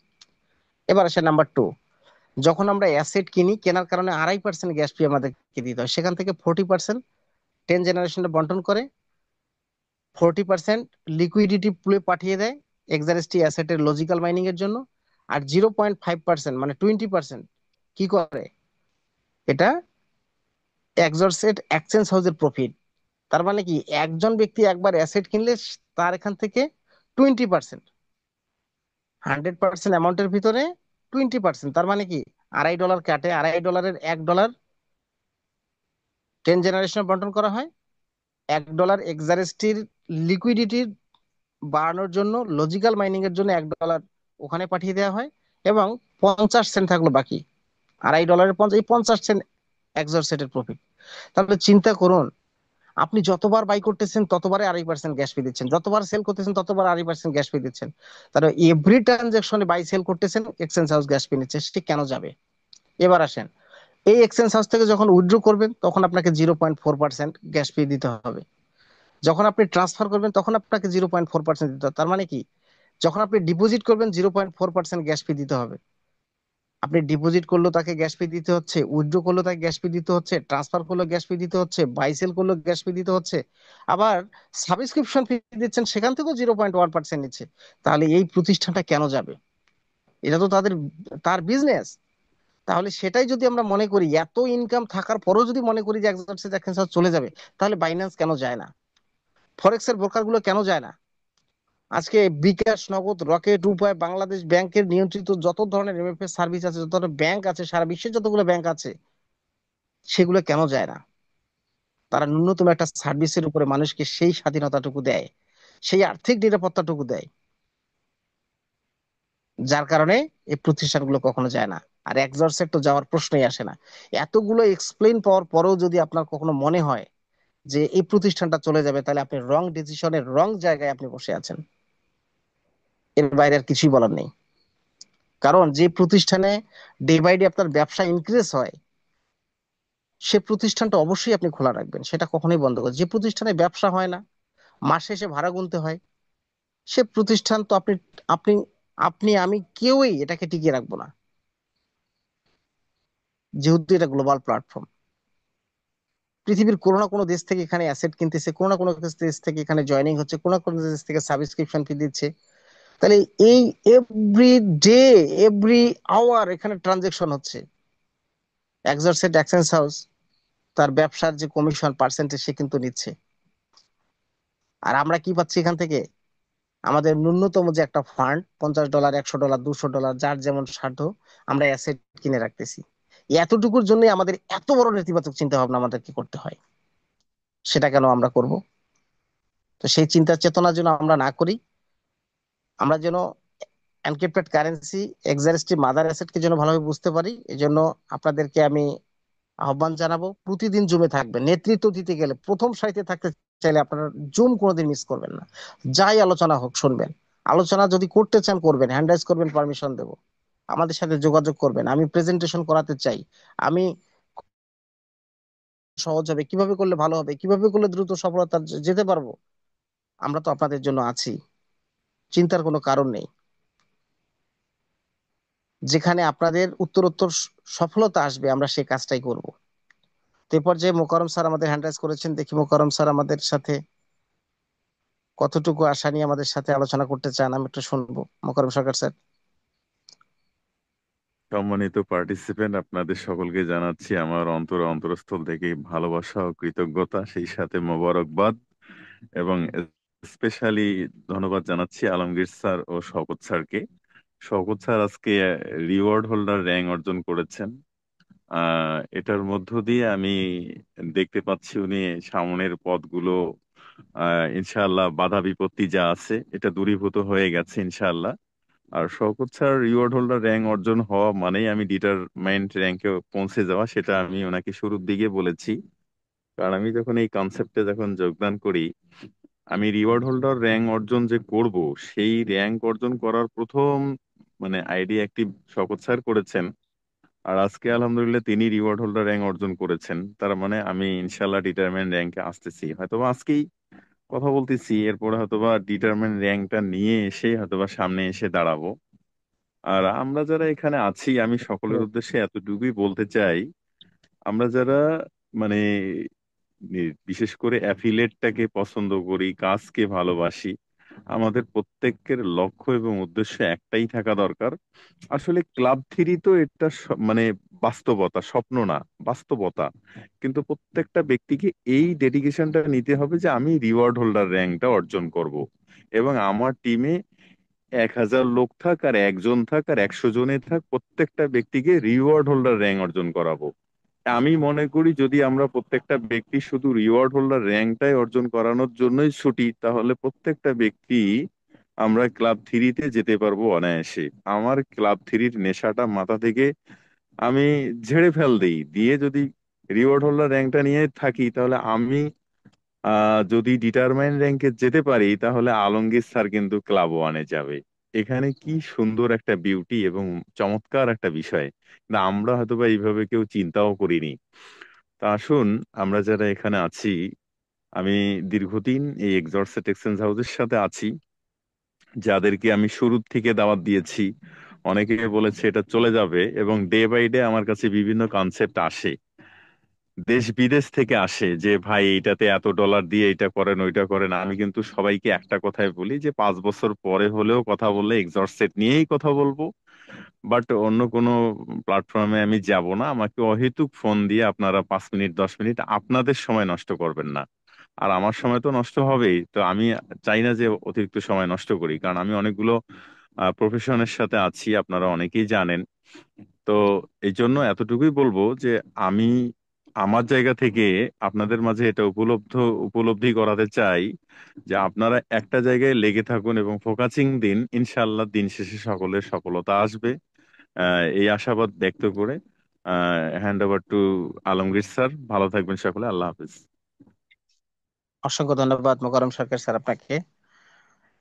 এবার আসে নাম্বার 2, যখন আমরা অ্যাসেট কিনি, কেনার কারণে 2.5% গ্যাস ফি আমাদেরকে দিতে হয়। সেখান থেকে 40% 10 জেনারেশনে বন্টন করে, 40% লিকুইডিটি পুলে পাঠিয়ে দেয় এক্সারএসটি অ্যাসেটের লজিক্যাল মাইনিং এর জন্য। আর 0.5% মানে 20% কি করে, এটা এক্সরসেট এক্সচেঞ্জ হাউসের প্রফিট। তার মানে কি, একজন ব্যক্তি একবার অ্যাসেট কিনলে তার এখান থেকে 20%, 100% অ্যামাউন্টের ভিতরে 20%, তার মানে কি $2.5 কাটে, $2.5-এর $1 10 জেনারেশনে বন্টন করা হয়, $1 এক্সারএসটির লিকুইডিটি বাড়ানোর জন্য, লজিক্যাল মাইনিং এর জন্য $1 ওখানে পাঠিয়ে দেওয়া হয়, এবং 50 সেন্ট থাকলো বাকি। $2.5-এর এই 50 সেন্ট এক্সরসেটের প্রফিট। তাহলে চিন্তা করুন, আপনি যতবার বাই করতেছেন ততবারে 2.5% গ্যাস ফি দিচ্ছেন, যতবার সেল করতেছেন ততবার 2.5% গ্যাস ফি দিচ্ছেন। তাহলে এভরি ট্রানজাকশনে বাই সেল করতেছেন, এক্সচেঞ্জ হাউস গ্যাস ফি নিচ্ছে, সেটি কেন যাবে? এবার আসেন, এই এক্সচেঞ্জ হাউস থেকে যখন উইথড্র করবেন, তখন আপনাকে 0.4% গ্যাস ফি দিতে হবে। যখন আপনি ট্রান্সফার করবেন, তখন আপনাকে 0.4% দিতে হবে। তার মানে কি, যখন আপনি ডিপোজিট করবেন, 0.4% গ্যাস ফি দিতে হবে। আপনি ডিপোজিট করলেও তাকে গ্যাস ফি দিতে হচ্ছে, উইথড্র করলেও তাকে গ্যাস ফি দিতে হচ্ছে, ট্রান্সফার করলেও গ্যাস ফি দিতে হচ্ছে, বাই সেল করলেও গ্যাস ফি দিতে হচ্ছে, আবার সাবস্ক্রিপশন ফি দিচ্ছেন, সেখান থেকেও 0.1% নিচ্ছে। তাহলে এই প্রতিষ্ঠানটা কেন যাবে? এটা তো তার বিজনেস। তাহলে সেটাই যদি আমরা মনে করি, এত ইনকাম থাকার পরেও যদি মনে করি যে এক্সচেঞ্জ চলে যাবে, তাহলে বাইন্যান্স কেন যায় না? ফরেক্স এর ব্রোকার গুলো কেন যায় না? আজকে বিকাশ, নগদ, রকেট, উপায়, বাংলাদেশ ব্যাংকের নিয়ন্ত্রিত যত ধরনের এমএফএস সার্ভিস আছে, যত ধরনের ব্যাংক আছে, সারা বিশ্বের যতগুলো ব্যাংক আছে, সেগুলো কেন যায় না? তারা ন্যূনতম একটা সার্ভিসের উপরে মানুষকে সেই স্বাধীনতাটুকু দেয়, সেই আর্থিক নিরাপত্তাটুকু দেয়, যার কারণে এই প্রতিষ্ঠানগুলো কখনো যায় না। আর এক্সরসেট তো যাওয়ার প্রশ্নই আসে না। এতগুলো এক্সপ্লেইন পাওয়ার পরেও যদি আপনার কখনো মনে হয় যে এই প্রতিষ্ঠানটা চলে যাবে, তাহলে আপনি রং ডিসিশনের রং জায়গায় আপনি বসে আছেন। এর বাইরে আর কিছুই বলার নেই। কারণ যে প্রতিষ্ঠানে ডে বাই ডে আপনার ব্যবসা ইনক্রিজ হয়, সে প্রতিষ্ঠানটা অবশ্যই আপনি খোলা রাখবেন, সেটা কখনোই বন্ধ করবেন। যে প্রতিষ্ঠানে ব্যবসা হয় না, মাস শেষে ভাড়া গুনতে হয়, সে প্রতিষ্ঠান তো আপনি আপনি আমি কেউই এটাকে টিকিয়ে রাখবো না। যেহেতু এটা গ্লোবাল প্ল্যাটফর্ম, পৃথিবীর কোনো না কোনো দেশ থেকে এখানে অ্যাসেট কিনতেছে, কোনো না কোনো দেশ থেকে এখানে জয়েনিং হচ্ছে, কোনো না কোনো দেশ থেকে সাবস্ক্রিপশন ফি দিচ্ছে। তাহলে এই এভরি ডে, এভরি আওয়ার এখানে ট্রানজেকশন হচ্ছে। এক্সরসেট এক্সচেঞ্জ হাউস তার ব্যবসার যে কমিশন পার্সেন্টেজ সে কিন্তু নিচ্ছে। আর আমরা কি পাচ্ছি এখান থেকে? আমাদের ন্যূনতম যে একটা ফান্ড, $50, $100, $200, যার যেমন সাধ্য, আমরা অ্যাসেট কিনে রাখতেছি। এতটুকুর জন্য আমাদের এত বড় নেতিবাচক চিন্তা ভাবনা আমাদেরকে করতে হয়। সেটা কেন আমরা করব? তো সেই চিন্তা চেতনা যেন আমরা না করি। আমরা যেন এনক্রিপ্টেড কারেন্সি, এক্সারেস্টিভ মাদার অ্যাসেটকে যেন ভালোভাবে বুঝতে পারি। এই জন্য আপনাদেরকে আমি আহ্বান জানাবো, প্রতিদিন জুমে থাকবেন। নেতৃত্ব দিতে গেলে, প্রথম সারিতে থাকতে চাইলে আপনারা জুম কোনোদিন মিস করবেন না। যাই আলোচনা হোক শুনবেন। আলোচনা যদি করতে চান করবেন, হ্যান্ড রাইজ করবেন, পারমিশন দেবো। আমাদের সাথে যোগাযোগ করবেন। আমি প্রেজেন্টেশন করাতে চাই। আমি সহজ হবে, কিভাবে করলে ভালো হবে, কিভাবে করলে দ্রুত সফলতা যেতে পারবো, আমরা তো আপনাদের জন্য আছি। চিন্তার কোনো কারণ নেই। যেখানে আপনাদের উত্তরোত্তর সফলতা আসবে, আমরা সেই কাজটাই করব। তো এ পর্যায়ে মোকাররম স্যার আমাদের হ্যান্ড রাইজ করেছেন। দেখি মোকাররম স্যার আমাদের সাথে কতটুকু আশা নিয়ে আমাদের সাথে আলোচনা করতে চান, আমি একটু শুনবো। মোকাররম সরকার স্যার। সম্মানিত পার্টিসিপেন্ট, আপনাদের সকলকে জানাচ্ছি আমার অন্তরস্থল থেকে ভালোবাসা ও কৃতজ্ঞতা, সেই সাথে মোবারকবাদ। এবং স্পেশালি ধন্যবাদ জানাচ্ছি আলমগীর স্যার ও শওকত স্যারকে। শওকত স্যার আজকে রিওয়ার্ড হোল্ডার র্যাঙ্ক অর্জন করেছেন। এটার মধ্য দিয়ে আমি দেখতে পাচ্ছি উনি সামনের পথগুলো ইনশাআল্লাহ বাধা বিপত্তি যা আছে এটা দূরীভূত হয়ে গেছে ইনশাআল্লাহ। আর Shawkat sir reward holder rank অর্জন হওয়া মানেই আমি ডিটারমাইন্ড র্যাঙ্কে পৌঁছে যাওয়া, সেটা আমি ওনাকে শুরুর দিকে বলেছি। কারণ আমি যখন এই কনসেপ্টে যখন যোগদান করি, আমি রিওয়ার্ড হোল্ডার র্যাঙ্ক অর্জন যে করব, সেই র্যাঙ্ক অর্জন করার প্রথম মানে আইডিয়া একটি শওকত স্যার করেছেন। আর আজকে আলহামদুলিল্লাহ তিনি রিওয়ার্ড হোল্ডার র্যাঙ্ক অর্জন করেছেন। তার মানে আমি ইনশাল্লাহ ডিটারমাইন্ড র্যাঙ্কে আসতেছি, হয়তোবা আজকেই কথা বলতেছি, এরপরে হয়তোবা ডিটারমাইন্ড র্যাঙ্কটা নিয়ে এসে হয়তোবা সামনে এসে দাঁড়াবো। আর আমরা যারা এখানে আছি, আমি সকলের উদ্দেশ্যে এতটুকুই বলতে চাই, আমরা যারা মানে বিশেষ করে অ্যাফিলেটটাকে পছন্দ করি, কাজকে ভালোবাসি, আমাদের প্রত্যেকের লক্ষ্য এবং উদ্দেশ্য একটাই থাকা দরকার। আসলে ক্লাব থিরি তো এটা মানে বাস্তবতা, স্বপ্ন না, বাস্তবতা। কিন্তু প্রত্যেকটা ব্যক্তিকে এই ডেডিকেশনটা নিতে হবে যে আমি রিওয়ার্ড হোল্ডার র্যাঙ্কটা অর্জন করব, এবং আমার টিমে 1,000 লোক থাক আর একজন থাক আর 100 জনে থাক, প্রত্যেকটা ব্যক্তিকে রিওয়ার্ড হোল্ডার র্যাঙ্ক অর্জন করাবো। আমি মনে করি যদি আমরা প্রত্যেকটা ব্যক্তি শুধু রিওয়ার্ড হোল্ডার র্যাঙ্কটাই অর্জন করানোর জন্যই ছুটি, তাহলে প্রত্যেকটা ব্যক্তি আমরা ক্লাব থ্রিতে যেতে পারবো অনায়াসে। আমার ক্লাব থ্রির নেশাটা মাথা থেকে আমি ঝেড়ে ফেল দিই, দিয়ে যদি রিওয়ার্ড হোল্ডার র্যাঙ্কটা নিয়ে থাকি, তাহলে আমি যদি ডিটারমাইন র্যাঙ্কে যেতে পারি, তাহলে আলমগীর স্যার কিন্তু ক্লাব ওয়ানে যাবে। এখানে কি সুন্দর একটা বিউটি এবং চমৎকার একটা বিষয়, না আমরা হয়তোবা এইভাবে কেউ চিন্তাও করিনি। তা আসুন, আমরা যারা এখানে আছি, আমি দীর্ঘদিন এই এক্সরসেট এক্সচেঞ্জ হাউসের সাথে আছি, যাদেরকে আমি শুরুর থেকে দাওয়াত দিয়েছি, অনেকে বলেছে এটা চলে যাবে, এবং ডে বাই ডে আমার কাছে বিভিন্ন কনসেপ্ট আসে, দেশ বিদেশ থেকে আসে, যে ভাই এইটাতে এত ডলার দিয়ে এটা করেন ওইটা করেন। আমি কিন্তু সবাইকে একটা কথাই বলি যে 5 বছর পরে হলেও কথা বললে এক্সরসেট নিয়েই কথা বলবো, বাট অন্য কোনো প্ল্যাটফর্মে আমি যাব না। আমাকে অহেতুক ফোন দিয়ে আপনারা 5 মিনিট 10 মিনিট আপনাদের সময় নষ্ট করবেন না। আর আমার সময় তো নষ্ট হবেই, তো আমি চাই না যে অতিরিক্ত সময় নষ্ট করি, কারণ আমি অনেকগুলো প্রফেশনের সাথে আছি, আপনারা অনেকেই জানেন। তো এই জন্য এতটুকুই বলবো যে আমি আমার জায়গা থেকে আপনাদের মাঝে এটা উপলব্ধি করাতে চাই যে আপনারা একটা জায়গায় লেগে থাকুন এবং ফোকাসিং দিন, ইনশাআল্লাহ দিন শেষে সকলের সফলতা আসবে। এই আশাবাদ ব্যক্ত করে hand over to Alamgir sir. ভালো থাকবেন সকলে, আল্লাহ হাফিজ। অসংখ্য ধন্যবাদ মোকাররম সরকার স্যার আপনাকে।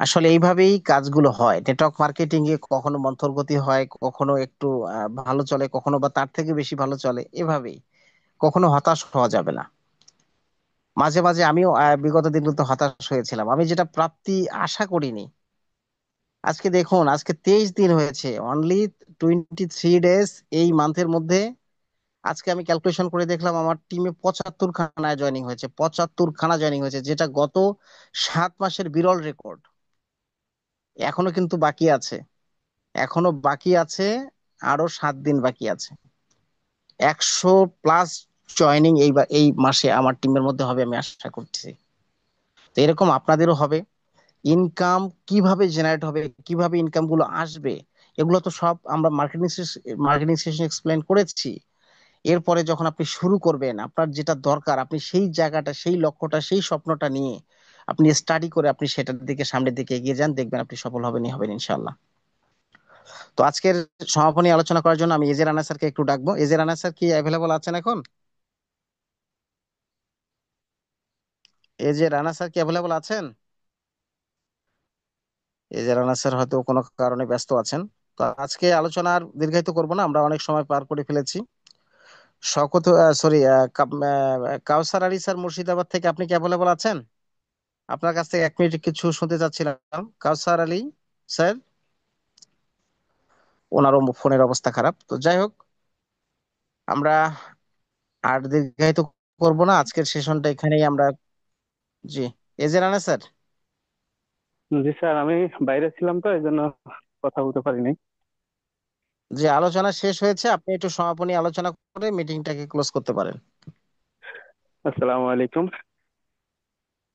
আসলে এইভাবেই কাজগুলো হয়। নেটওয়ার্ক মার্কেটিং এ কখনো মন্থরগতি হয়, কখনো একটু ভালো চলে, কখনো বা তার থেকে বেশি ভালো চলে। এভাবেই কখনো হতাশ হওয়া যাবে না। মাঝে মাঝে আমিও বিগত দিনগুলোতে হতাশ হয়েছিলাম। আমি যেটা প্রাপ্তি আশা করিনি, আজকে দেখুন, আজকে 23 দিন হয়েছে, অনলি 23 ডেজ এই মান্থের মধ্যে। আজকে আমি ক্যালকুলেশন করে দেখলাম আমার টিমে 75 খানায় জয়েনিং হয়েছে, 75 খানা জয়েনিং হয়েছে, যেটা গত 7 মাসের বিরল রেকর্ড। এখনো কিন্তু বাকি আছে, এখনো বাকি আছে, আরো 7 দিন বাকি আছে। 100+ জয়েনিং এই মাসে আমার টিমের মধ্যে হবে আমি আশা করছি। তো এরকম আপনাদেরও হবে। ইনকাম কিভাবে জেনারেট হবে, কিভাবে ইনকাম গুলো আসবে, এগুলো তো সব আমরা মার্কেটিং সেশন এক্সপ্লেন করেছি। এরপরে যখন আপনি শুরু করবেন, আপনার যেটা দরকার, আপনি সেই জায়গাটা, সেই লক্ষ্যটা, সেই স্বপ্নটা নিয়ে আপনি স্টাডি করে আপনি সেটার দিকে, সামনের দিকে এগিয়ে যান, দেখবেন আপনি সফল হবেনই হবেন ইনশাল্লাহ। তো আজকের সমাপনী আলোচনা করার জন্য আমি এজে রানা স্যারকে একটু ডাকবো। এজে রানা স্যার কি অ্যাভেলেবল আছেন এখন? এজে রানা স্যার কি অ্যাভেলেবল আছেন? এজে রানা স্যার হয়তো কোনো কারণে ব্যস্ত আছেন। তো আজকে আলোচনা আর দীর্ঘায়িত করবো না, আমরা অনেক সময় পার করে ফেলেছি। শকত, সরি, কাউসার আলী স্যার মুর্শিদাবাদ থেকে, আপনি কি অ্যাভেলেবল আছেন? আপনার কাছ থেকে 1 মিনিট কিছু শুনতে চাচ্ছিলাম, কাউসার আলী স্যার। ওনারও ফোনের অবস্থা খারাপ। তো যাই হোক, আমরা আর দীর্ঘায়িত করব না, আজকের সেশনটা এখানেই আমরা। জি, এজে রানা স্যার। জি স্যার, আমি বাইরে ছিলাম তো এই জন্য কথা বলতে পারিনি। যে আলোচনা শেষ হয়েছে, আপনি একটু সমাপনী আলোচনা করে মিটিংটাকে ক্লোজ করতে পারেন। আসসালামু আলাইকুম।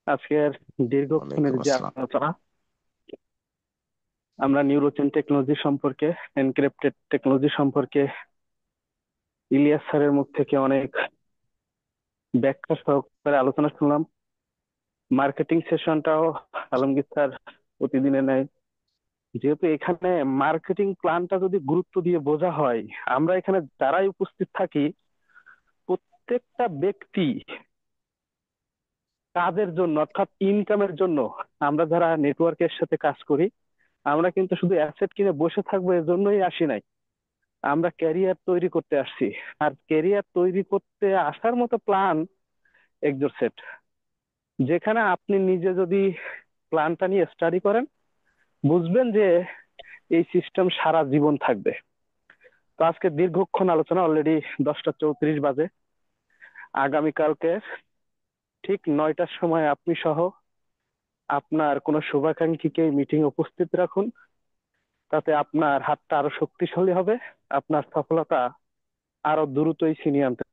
আজকের দীর্ঘক্ষণের ওয়ালাইকুম যে আসসালাম। আলোচনা, আমরা নিউরোচেন টেকনোলজি সম্পর্কে, এনক্রিপ্টেড টেকনোলজি সম্পর্কে ইলিয়াস স্যারের মুখ থেকে অনেক ব্যাখ্যা সহকারে আলোচনা শুনলাম। মার্কেটিং সেশনটাও আলমগীর স্যার প্রতিদিনের ন্যায়, যেহেতু এখানে মার্কেটিং প্ল্যানটা যদি গুরুত্ব দিয়ে বোঝা হয়, আমরা এখানে যারাই উপস্থিত থাকি প্রত্যেকটা ব্যক্তি কাজের জন্য, অর্থাৎ ইনকামের জন্য, আমরা যারা নেটওয়ার্কের সাথে কাজ করি, আমরা কিন্তু শুধু অ্যাসেট কিনে বসে থাকবো এজন্যই আসি নাই, আমরা ক্যারিয়ার তৈরি করতে আসছি। আর ক্যারিয়ার তৈরি করতে আসার মতো প্ল্যান এক্সোরসেট, যেখানে আপনি নিজে যদি প্ল্যানটা নিয়ে স্টাডি করেন, বুঝবেন যে এই সিস্টেম সারা জীবন থাকবে। তো আজকে দীর্ঘক্ষণ আলোচনা, অলরেডি 10টা 34 বাজে। আগামীকালকে ঠিক 9টার সময় আপনি সহ আপনার কোনো শুভাকাঙ্ক্ষীকে মিটিং উপস্থিত রাখুন, তাতে আপনার হাতটা আরো শক্তিশালী হবে, আপনার সফলতা আরো দ্রুতই ছিনিয়ে আনতে